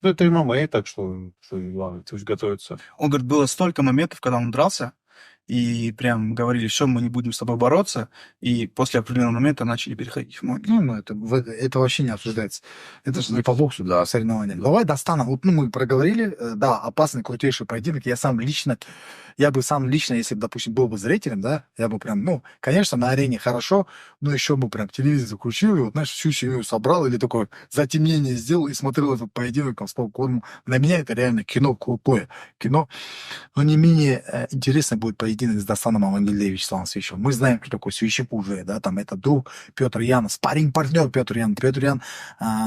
Ну, это ММА, так что главное, пусть готовится. Он говорит, было столько моментов, когда он дрался, и прям говорили, все, мы не будем с тобой бороться, и после определенного момента начали переходить в ноги. Ну, это вообще не обсуждается. Это же не по боксу, да, соревнования. Давай достанем. Вот, мы проговорили, да, опасный, крутейший поединок. Я бы сам лично, если бы, допустим, был бы зрителем, да, я бы прям, конечно, на арене хорошо, но еще бы прям телевизор включил, и вот, знаешь, всю семью собрал, или такое затемнение сделал, и смотрел этот поединок там с попкорном. Для меня это реально кино, крутое кино. Но не менее интересно будет поединок с Дастаном Амангельдеевичем Вячеславом Свищевым. Мы знаем, кто такой Свищев уже, да, там это друг Петр Ян, спарринг-партнер Петр Ян. Петр Ян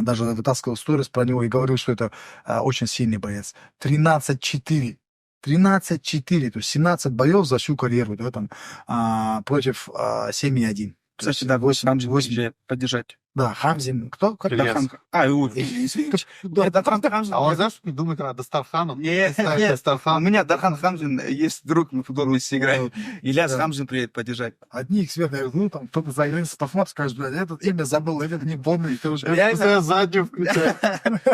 даже вытаскивал сторис про него и говорил, что это очень сильный боец. 13-4. 13-4, то есть 17 боев за всю карьеру, да, там, против 7-1. Кстати, да, 8 поддержать. Да, Хамзин. Кто? Как Ильяс. Дархан? Извините. А он, знаешь, думает, когда Дастарханом. Нет, у меня Дархан Хамзин есть друг, мы в футбол вместе играем. Ильяс Хамзин приедет поддержать. Одни эксперты, там кто-то заявился, посмотрит, скажет, блядь, этот имя забыл, этот не помню, и ты уже... Заднюю включаю.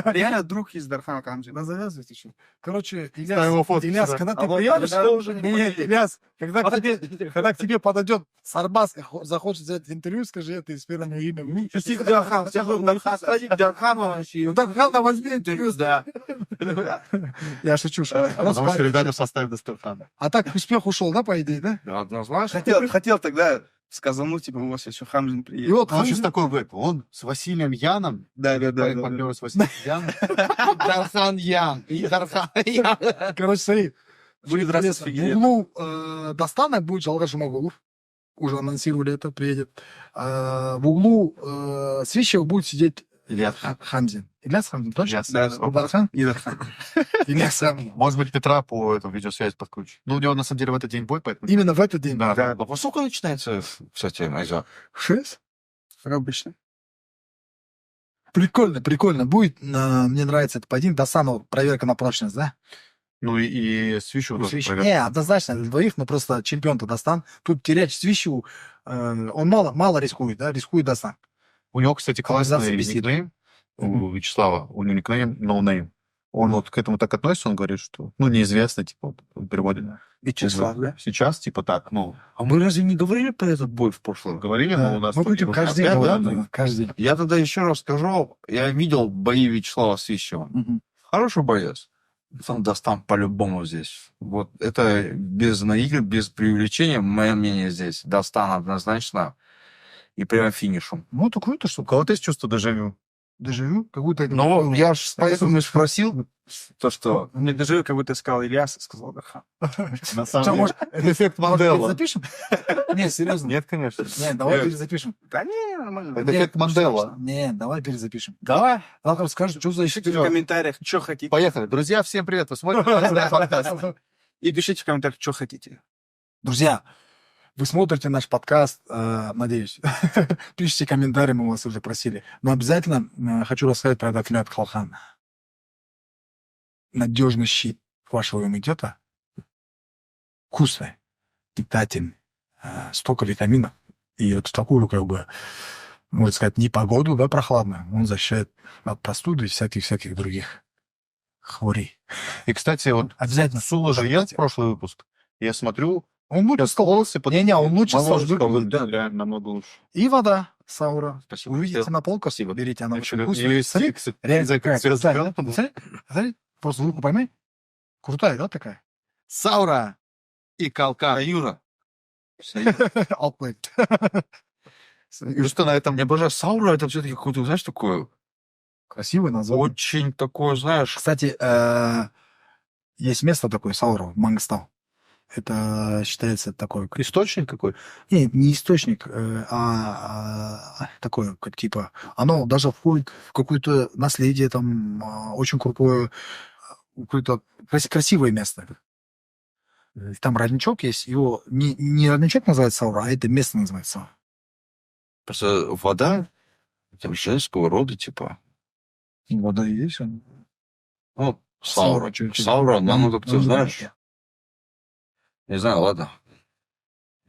Реально друг из Дархана Хамзина. Да завязывайте что. Короче, Ставим фотку Ильяс, сюда. когда ты вот приедешь, тогда ты уже уже... Нет, Ильяс, когда к тебе подойдет Сарбас, захочет взять интервью, скажи, это из первого имя. Дархан, возьми интервью. Да. Я шучу. Потому что ребята в составе Дастархана. А так успех ушел, да, по идее, да? Да, однозначно. Хотел тогда сказануть, типа, у вас еще Хамзин И приедет. вот Он сейчас такой веб. Он с Василием Яном. Да. Партнер с Василием Яном. Дархан Ян. И Дархан Ян. Короче, смотри. Будет раз В углу Дастана будет Жалгаш Жумагулов. Уже анонсировали это, приедет. В углу Свищев будет сидеть Ильяс. Хамзин. Ильяс Хамзин, точно? Ильяс. Да, Дархан? и Дархан. Ильяс Хамзин. Может быть, Петра по этому видеосвязи подключит. Ну, у него, на самом деле, в этот день бой, поэтому... Именно в этот день. Да. А во сколько начинается, кстати, Айза? 6? Как обычно. Прикольно. Будет, мне нравится этот поединок. Дастана, проверка на прочность, да? Ну, и Свищу тоже Свищев. проверка. Не, однозначно, для двоих, но просто чемпион-то Дастан. Тут терять Свищеву, он мало рискует, да? Рискует Дастан. У него, кстати, классный Организация бесит. никнейм. У Вячеслава. У него никнейм No Name. Он вот к этому так относится, он говорит, что, неизвестно, типа, вот, он переводит. Вячеслав, да? Сейчас, типа, так, А мы разве не говорили про этот бой в прошлом? говорили, Да. но у нас... Мы тут будем его каждый день опять, говорить, да, каждый день. Я тогда еще раз скажу, я видел бои Вячеслава Свищева. Хороший боец. Сам Дастан по-любому здесь. Вот это без наигр, без преувеличения, мое мнение здесь. Дастан однозначно. И прямо финишем. Ну, это круто, что... У кого-то есть чувство дежавю? Дежавю? Какую-то... Ну, я ж поэтому и спросил, то, что... Мне даже как будто сказал Ильяс, сказал Дархан. На Что, самом деле, может, это эффект может, Манделла. перезапишем? Не, серьезно. Нет, конечно. Не, давай перезапишем. Да не, нормально. Это эффект Манделла. Не, давай перезапишем. Давай. Завтра скажешь, что за Пишите в комментариях, что хотите. Поехали. Друзья, всем привет. Вы смотрите наш подкаст. И пишите в комментариях, что хотите. Друзья, вы смотрите наш подкаст, надеюсь. Пишите комментарии, мы вас уже просили. Но обязательно хочу рассказать про этот лед Халхан. Надежный щит вашего иммунитета. Вкусный, питательный, столько витаминов. И вот в такую, как бы, можно сказать, непогоду, да, прохладную, он защищает от простуды и всяких других хворей. И, кстати, вот Обязательно. Сула же ел прошлый выпуск. Я смотрю, Он лучше стал. волосы под... Не-не, он лучше стал. Моложе стал, да, реально намного лучше. И вода Саура. Спасибо. Увидите на полках, Спасибо. берите, она очень Или вкусная. Смотри, реально как такая, звезда. смотри, просто руку пойми. Крутая, да, такая? Саура и Калкан. Юра. Алплейт. И что на этом? Мне даже Саура это все-таки какое-то, знаешь, такое... Красивый название. Очень такое, знаешь... Кстати, есть место такое, Саура, Мангстау. Это считается такой... Источник какой? Нет, не источник, такое, как типа... Оно даже входит в какое-то наследие, там, очень крутое, какое-то красивое место. Там родничок есть, его... Не родничок называется Саура, а это место называется Саура. Просто вода там женского рода, типа... Вода есть, он... Ну, Саура, Саура. чуть-чуть. Саура, ну, как ты Ну, знаешь... Не знаю, ладно.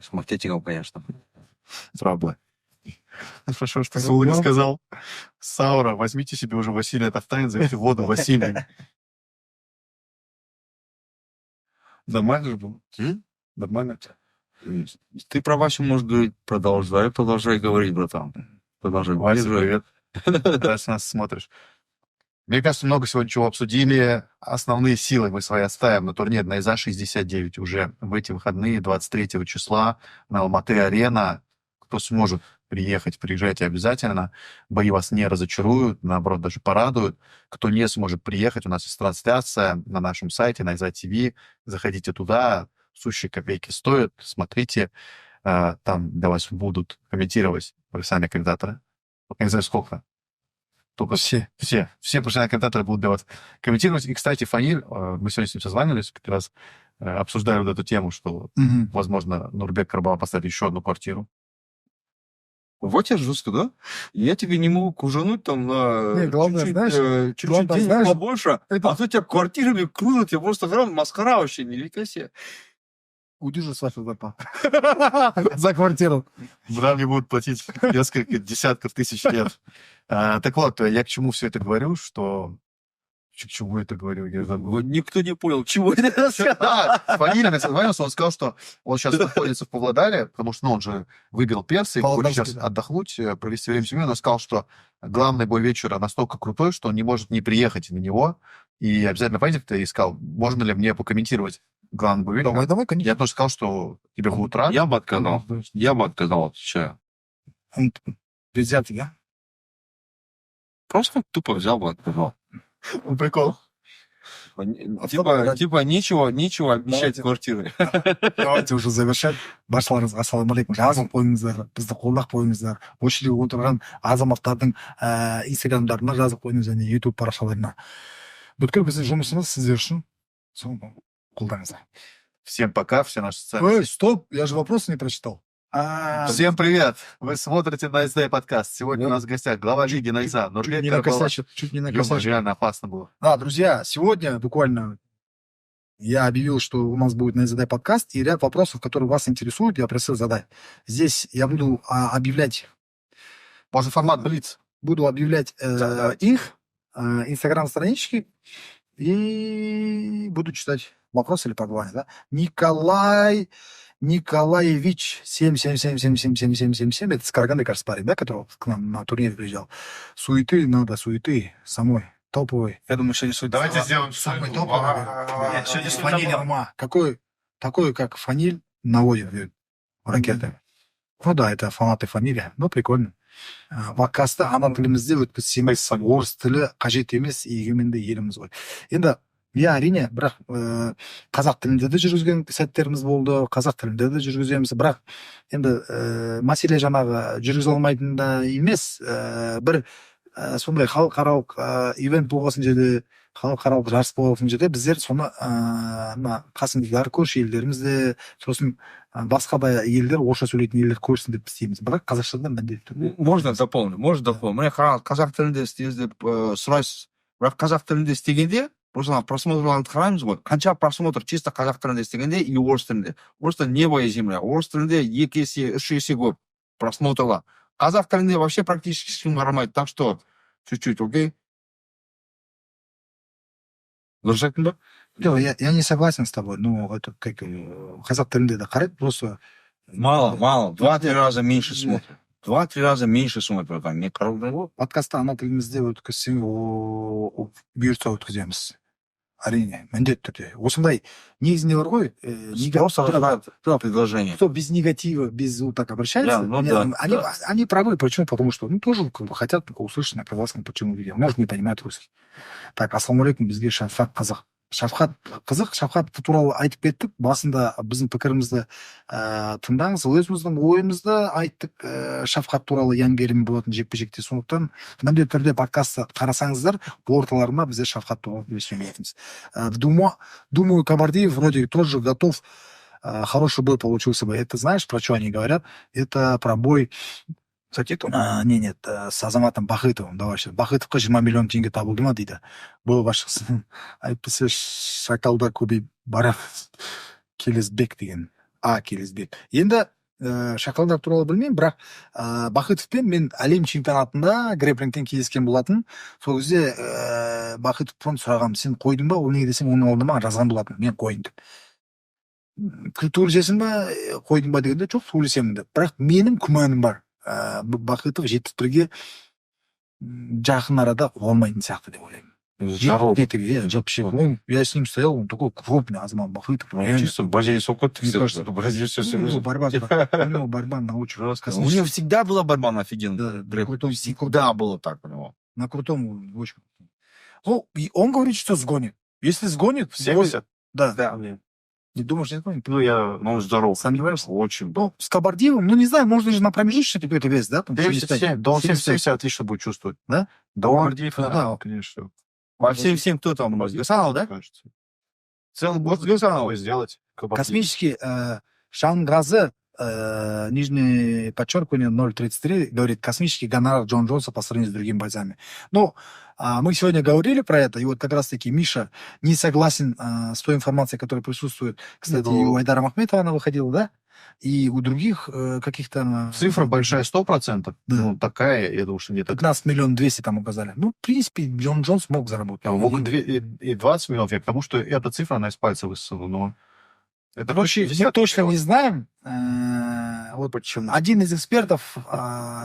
С маркетингом, конечно. Траблы. Хорошо, что Сула не сказал. Саура, возьмите себе уже Василия Тафтайн, зовите воду Василий. Нормально же было? М? Нормально. Ты про Васю можешь говорить, продолжай говорить, братан. Продолжай говорить. Вася, привет. Раз нас смотришь. Мне кажется, много сегодня чего обсудили. Основные силы мы свои оставим на турнире Найза 69 уже в эти выходные, 23 числа на Алматы-арена. Кто сможет приехать, приезжайте обязательно. Бои вас не разочаруют, наоборот, даже порадуют. Кто не сможет приехать, у нас есть трансляция на нашем сайте Найза ТВ. Заходите туда, сущие копейки стоят. Смотрите, там для вас будут комментировать профессиональные комментаторы. Я не знаю, сколько. Только все профессиональные комментаторы будут для вас комментировать. И, кстати, Фаниль, мы сегодня с ним созванивались, как раз обсуждали вот эту тему, что, возможно, Нурбек Карабала поставит еще одну квартиру. Вот я жестко, да? Я тебе не могу кужануть там на Не, главное, чуть-чуть, знаешь, чуть-чуть главное, денег знаешь, побольше, это- а то тебя квартирами крутят, я просто прям маскара вообще, не ликай себе. Удержи Сашу за квартиру. Да, мне будут платить несколько десятков тысяч лет. Так вот, я к чему все это говорю, что... К чему это говорю? Я забыл. Вот никто не понял, чего это сказал. Да, с Фанилем я созвонился, он сказал, что он сейчас находится в Павлодаре, потому что он же выиграл персы, и хочет Павлодарский, сейчас да. отдохнуть, провести время с семьей. Он сказал, что главный бой вечера настолько крутой, что он не может не приехать на него. И обязательно поедет, и сказал, можно ли мне покомментировать главный бой вечера. Давай, конечно. Я тоже сказал, что тебе будут рады. Я бы отказал, отвечаю. Предвзятый, да? Просто тупо взял бы отказал. Прикол. Типа нечего обещать Давайте. квартиры. Давайте уже завершать. Баршаларыңызға ассалаумағалейкум. Жазып қойыңыздар, бізді қолдап қойыңыздар. Осы жерде отырған азаматтардың инстаграмдарына жазып қойыңыз және ютуб парақшаларына. Бүткіл біздің жұмысымыз сіздер үшін. Соны қолдаңыздар. Всем пока, все наши социальные... Ой, стоп, я же вопрос не прочитал. Всем привет! Вы смотрите Найза подкаст. Сегодня у нас в гостях глава лиги Найза. Чуть не накосячил, чуть не накосячил. Реально опасно было. Да, друзья, сегодня буквально я объявил, что у нас будет «Задай подкаст», и ряд вопросов, которые вас интересуют, я просил задать. Здесь я буду объявлять, Можно формат блиц. их, инстаграм-странички, и буду читать вопросы или погони, да? Николаевич 777777777, это с Караганды, кажется, парень, да, который к нам на турнир приезжал. Суеты, самой топовый. Я думаю, сегодня суть. Давайте сделаем Самый суету. топовый. Нет, сегодня суть Фаниль была. ума. Такой, как фаниль, наводит ракеты. Ну да, это фанаты фанили, но прикольно. подкастты ана тілімізде өткізсеміз, орыс тілі қажет емес, егеменді еліміз ғой. Енді иә, әрине, бірақ қазақ тілінде де жүргізген сәттеріміз болды, қазақ тілінде де жүргіземіз, бірақ енді мәселе жаңағы жүргізе алмайтын да емес, бір сондай халықаралық ивент болған жерде, халықаралық жарыс болған жерде біздер соны мына қасымыздағы көрші елдерімізде, сосын басқа да елдер, орысша сөйлейтін елдер көрсін деп істейміз, бірақ қазақстанда міндетті түрде. Можно дополнить. Міне қазақ тілінде істейміз деп сұрайсыз, бірақ қазақ тілінде істегенде просто просмотрларды қараймыз ғой, қанша просмотр чисто қазақ тілінде істегенде и орыс тілінде. Просто небо и земля. Орыс тілінде 2 есе, 3 есе көп просмотрлар. Қазақ тілінде вообще практически ешкім қарамайды, так что чуть-чуть, окей? Дұрыс айттым ба? Я не согласен с тобой, но это как қазақ тілінде де қарайды, просто Мало. 2-3 раза меньше смотрят. 2-3 раза меньше смотрят. Не қарау. подкастты ана тілімізде өткізсең, бұйыртса өткіземіз. Әрине, міндетті түрде. Осындай негізінде бар ғой, Просто предложение. кто без негатива, без вот так обращается, Да, ну да, они правы. Почему? Потому что, тоже как бы хотят только услышать на казахском, почему видео. Может, не понимают русский. Так, ассалаумалейкум, бізге Шафхат қазақ. Шафхат қызық, Шафхат туралы айтып кеттік. Басында біздің пікірімізді тыңдаңыз, өзіміздің ойымызды айттық. Шафхат туралы янгерім болатын жекпе-жекте, сондықтан міндетті түрде подкастты қарасаңыздар, орталарына бізде Шафхат туралы сөйлейтінбіз. Думаю, Кабардиев вроде тоже готов. Хороший бой получился бы. Это знаешь, про что они говорят? Это про бой За титул? Нет, с Азаматом Бахытовым. Давай сейчас. Бахытовқа 20 миллион теңге табылды ма дейді. Бұл басшысы. Айтпаса шакалда көбей барам. Келесбек деген. Келесбек. Енді шакалдар туралы білмеймін, бірақ Бахытовпен мен әлем чемпионатында грэпплингтен кездескен болатын. Сол кезде Бахытовтан сұрағам, сен қойдың ба? Ол неге десем, оның алдында маған жазған болатын. Мен қойдым деп. Сөйлесесің ба, қойдың ба дегенде, жоқ, сөйлесемін деп. Бірақ менің күмәнім бар. Бахытов 71-ге жақын арада олмайтын сияқты деп ойлаймын. Я с ним стоял, он такой крупный, Азамат Бахытов. Чисто Бразилия сокот, Бразилия все У него борьба на очень У него всегда была борьба на офигенная. Всегда было так у него. На крутом очень. И он говорит, что сгонит. Если сгонит... 70? Да. Не думаешь, не сгонит? Ну, он здоров. Сомневаешься? Очень. Ну, с Кабардиевым, не знаю, можно же на промежуточный какой-то вес, да? 77, да он 70 отлично будет чувствовать. Да? Да он Гордеев, да, конечно. По всем кто там у нас? Гасанов, да? Кажется. Целый год Гасанова. Сделать. Космический Шангразы, нижнее подчеркивание 0.33, говорит, космический гонорар Джон Джонса по сравнению с другими бойцами. Ну, мы сегодня говорили про это, и вот как раз-таки Миша не согласен с той информацией, которая присутствует. Кстати, и у Айдара Махметова она выходила, да? И у других каких-то... Цифра большая, 100%. Да. Ну, такая, я думаю, что не так. 15 миллионов 200 там указали. Ну, в принципе, Джон Джонс мог заработать. Мог и 20 миллионов, я потому что эта цифра, она из пальца высосана, но... Это Короче, мы точно не знаем. Вот почему. Один из экспертов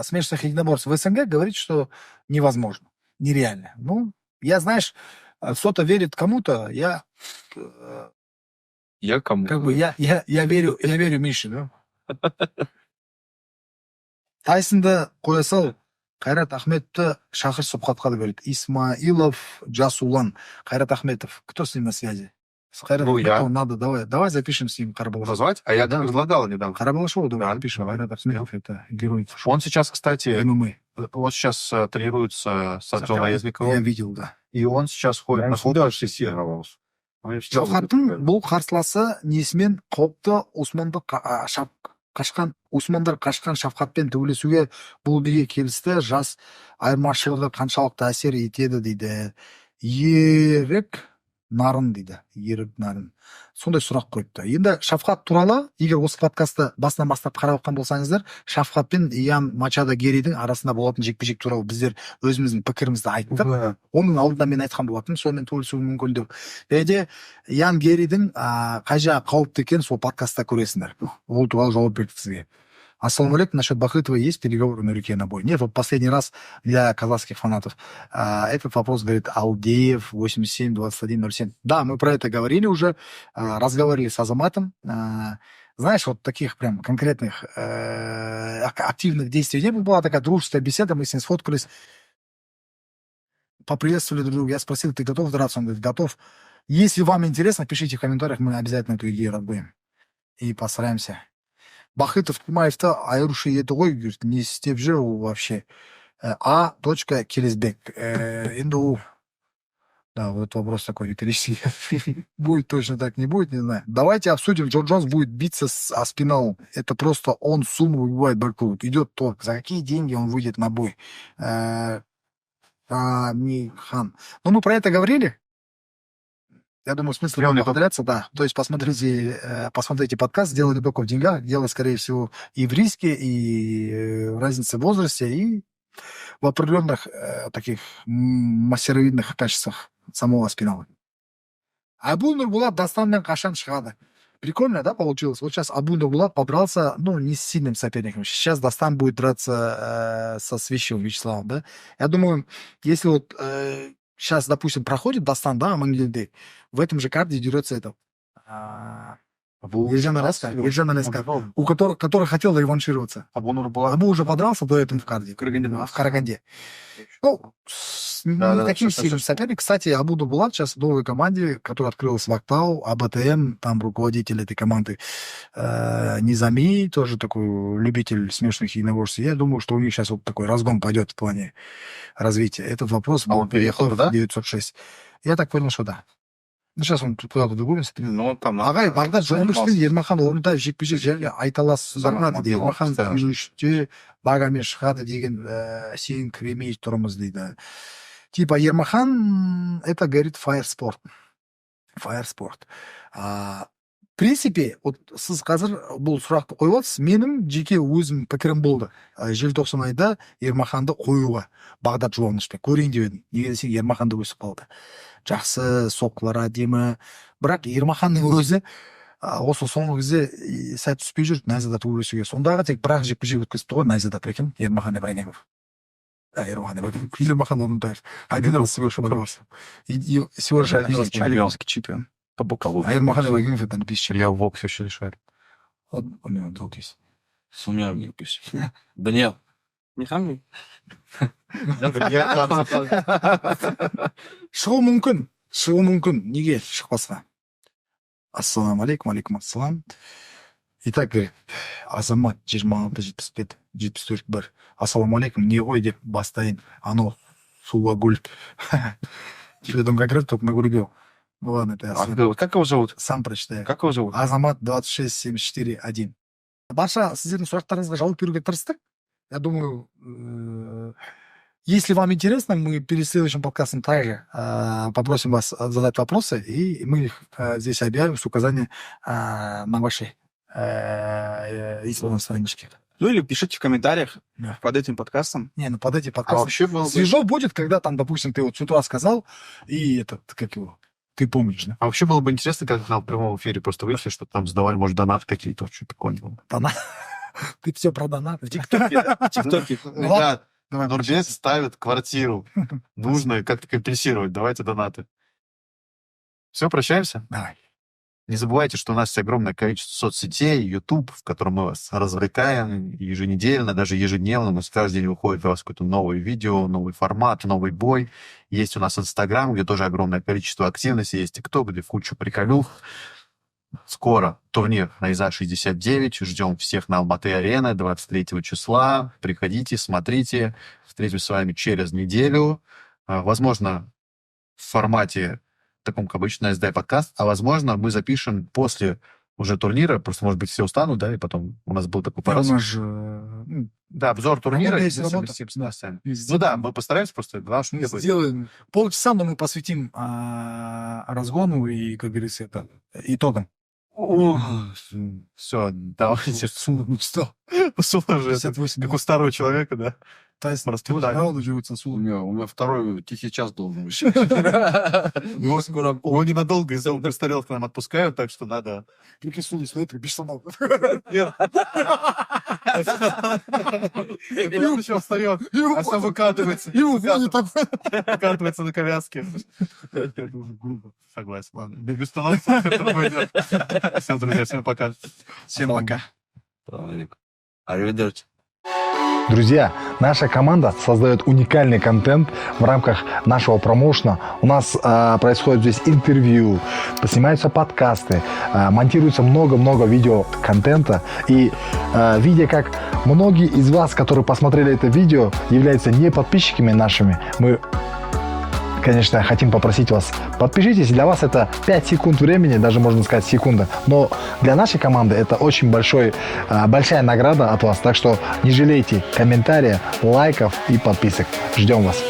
смешанных единоборств в СНГ говорит, что невозможно, нереально. Ну, я, знаешь, кто-то верит кому-то, я кому? как бы я верю Мише, да. Тайсонды қоя сал, Қайрат Ахметовті шақыр сұхбатқа говорит. Исмаилов Жасулан, Қайрат Ахметов. Кто с ним на связи? С Хайратом Ахметовым надо, давай запишем с ним Карабалашова. Назвать? А я предлагал недавно. Карабалашова, давай запишем. Хайрат Ахметов это герой. Он сейчас, кстати, ММА. он сейчас тренируется с Артемом Я Языковым. видел, да. И он сейчас ходит на Куда же сировался? Жауһардың бұл қарсыласы несімен қауіпті Усмандар қашқан Шафхатпен төбелесуге бұл биге келісті. Жас айырмашылығы қаншалықты әсер етеді дейді. Ерік Нарын. Сондай сұрақ қойыпты. Енді Шафхат туралы, егер осы подкасты басынан бастап қарап отқан болсаңыздар, Шафхат пен Иан Мачадо Геридің арасында болатын жекпе-жек туралы біздер өзіміздің пікірімізді айттық. Оның алдында мен айтқан болатын, сонымен төбелесуі мүмкін деп. Және Иан Геридің қай жағы қауіпті екенін сол подкастта көресіңдер. Ол туралы жауап бердік сізге. Ассалаумалейкум, насчет Бахытова есть переговоры на реке на бой? Нет, вот последний раз для казахских фанатов. Этот вопрос говорит Алдеев 87-21-07. Да, мы про это говорили уже, разговаривали с Азаматом. знаешь, вот таких прям конкретных активных действий не было. Была такая дружеская беседа, мы с ним сфоткались, поприветствовали друг друга. Я спросил, ты готов драться? Он говорит, готов. Если вам интересно, пишите в комментариях, мы обязательно эту идею разбудим. И постараемся. Бахытов Тимаев'та айыруши еді ғой, говорит, не істеп жүр ол вообще. А. Келесбек. Енді ол, да, вот вопрос такой риторический. Будет точно так, не будет, не знаю. Давайте обсудим, Джон Джонс будет биться с Аспиналом. Это просто он сумму выбивает Барклоуд. Идет торг. За какие деньги он выйдет на бой? Хан. Ну, мы про это говорили. Я думаю, смысл Прям не повторяться, да. То есть посмотрите подкаст, дело не только в деньгах, дело, скорее всего, и в риске, и в разнице в возрасте, и в определенных таких мастеровидных качествах самого Аспинала. Абу Нурбулат Дастанмен Кашан Шхада. Прикольно, да, получилось? Вот сейчас Абу Нурбулат побрался, ну, не с сильным соперником. Сейчас Дастан будет драться со Свищевым Вячеславом, да? Я думаю, если вот сейчас, допустим, проходит Дастан, да, Мангельды, в этом же карде дерется это. Ержан Араска, у который хотел реваншироваться. Абу Нурбулат. Абу уже подрался до этого в карде. В Караганде. Ну, не таким сильным соперник. Кстати, Абу Нурбулат сейчас в новой команде, которая открылась в Актау, АБТМ, там руководитель этой команды Низами, тоже такой любитель смешанных единоборств. Я думаю, что у них сейчас вот такой разгон пойдет в плане развития. Этот вопрос он переехал туда? в 906. Я так понял, что да. Ну, сейчас он куда-то другой. Ну, там... Ағай, Бағдат Жолдықпен Ермахан орында жекпе-жек жерге айталас бармады дейді. Ермахан үште бағамен шығады деген сен кіремей тұрмыз дейді. Типа Ермахан, это, говорит, фаерспорт. Фаерспорт. В принципе, вот сіз қазір бұл сұрақты қойып отырсыз. Менің жеке өзім пікірім болды. Желтоқсан айда Ермаханды қоюға Бағдат Жолдықпен көрейін деп едім. Неге десең Ермаханды өсіп қалды. Жақсы, соққылар әдемі. Бірақ Ермаханның өзі осы соңғы кезде сәт түспей жүр найзада төбелесуге. Сондағы тек бір-ақ жекпе-жек өткізіпті ғой найзада, прикинь, Ермахан Ибрагимов. Ермахан Орынтаев. Один раз всего лишь подрался. И всего лишь Олимпийский чемпион. По боковому. А Ермахан Ибрагимов это на 1000. Я в боксе еще решаю. У него долг есть. Сумерки. Даниэл. Не хамни. Шығу мүмкін. Неге шықпасқа? Ассаламалейкум, алейкум ассалам. Итак, говорит, Азамат 26-75-74 бір. Ассаламалейкум, не ғой деп бастайын. Анау Сулагуль. Тебе там конкретно только нагрубил. Ну ладно, это я Как его зовут? сам прочитаю. Как его зовут? Азамат 26-74-1. Барша сіздердің сұрақтарыңызға жауап беруге тырыстық. Я думаю, если вам интересно, мы перед следующим подкастом также попросим вас задать вопросы, и мы их здесь объявим с указанием на вашей страничке. Ну или пишите в комментариях Да. под этим подкастом. Не, ну под эти А подкасты. вообще было бы... Свежо будет, когда там, допустим, ты вот с утра сказал, и этот, как его, ты помнишь, да? А вообще было бы интересно, когда в прямом эфире просто выйти, что там задавали, может, донаты какие-то. Очень прикольно было. Ты все про донаты. В ТикТоке. Ребят, Нурбек ставит квартиру. Нужно как-то компенсировать. Давайте донаты. Все, прощаемся? Давай. Не забывайте, что у нас есть огромное количество соцсетей, YouTube, в котором мы вас развлекаем еженедельно, даже ежедневно. У нас каждый день выходит для вас какое-то новое видео, новый формат, новый бой. Есть у нас Instagram, где тоже огромное количество активности. Есть TikTok, где куча приколюх. Скоро турнир на ИЗА-69. Ждем всех на Алматы-арена 23 числа. Приходите, смотрите. Встретимся с вами через неделю. Возможно, в формате таком, как обычно, SD-подкаст. А возможно, мы запишем после уже турнира. Просто, может быть, все устанут, да, и потом у нас был такой У нас парад. же... Да, обзор турнира. Есть и работа. совместим с новостями. Везде. Ну да, мы постараемся просто. Главное, что не будет. Сделаем полчаса, но мы посвятим разгону и, как говорится, это итогам. Все, давайте. Что? Послушай, 58 как у старого человека, да. Тайсон, Да. да, он уже вот У сосуд. меня второй тихий час должен быть. Его скоро Его ненадолго из-за престарелых к нам отпускают, так что надо... Прикиснули, смотри, без штанов. И он еще встает, а сам выкатывается. Ему звонит так. Выкатывается на коляске. Это уже грубо. Согласен. Ладно. Без становится. Все, друзья, всем пока. Всем пока. Аривидерчи. Друзья, наша команда создает уникальный контент в рамках нашего промоушена. У нас происходит здесь интервью, снимаются подкасты, монтируется много-много видеоконтента. И видя, как многие из вас, которые посмотрели это видео, являются не подписчиками нашими, мы, конечно, хотим попросить вас, подпишитесь. Для вас это 5 секунд времени, даже можно сказать секунда. Но для нашей команды это очень большая награда от вас. Так что не жалейте комментариев, лайков и подписок. Ждем вас.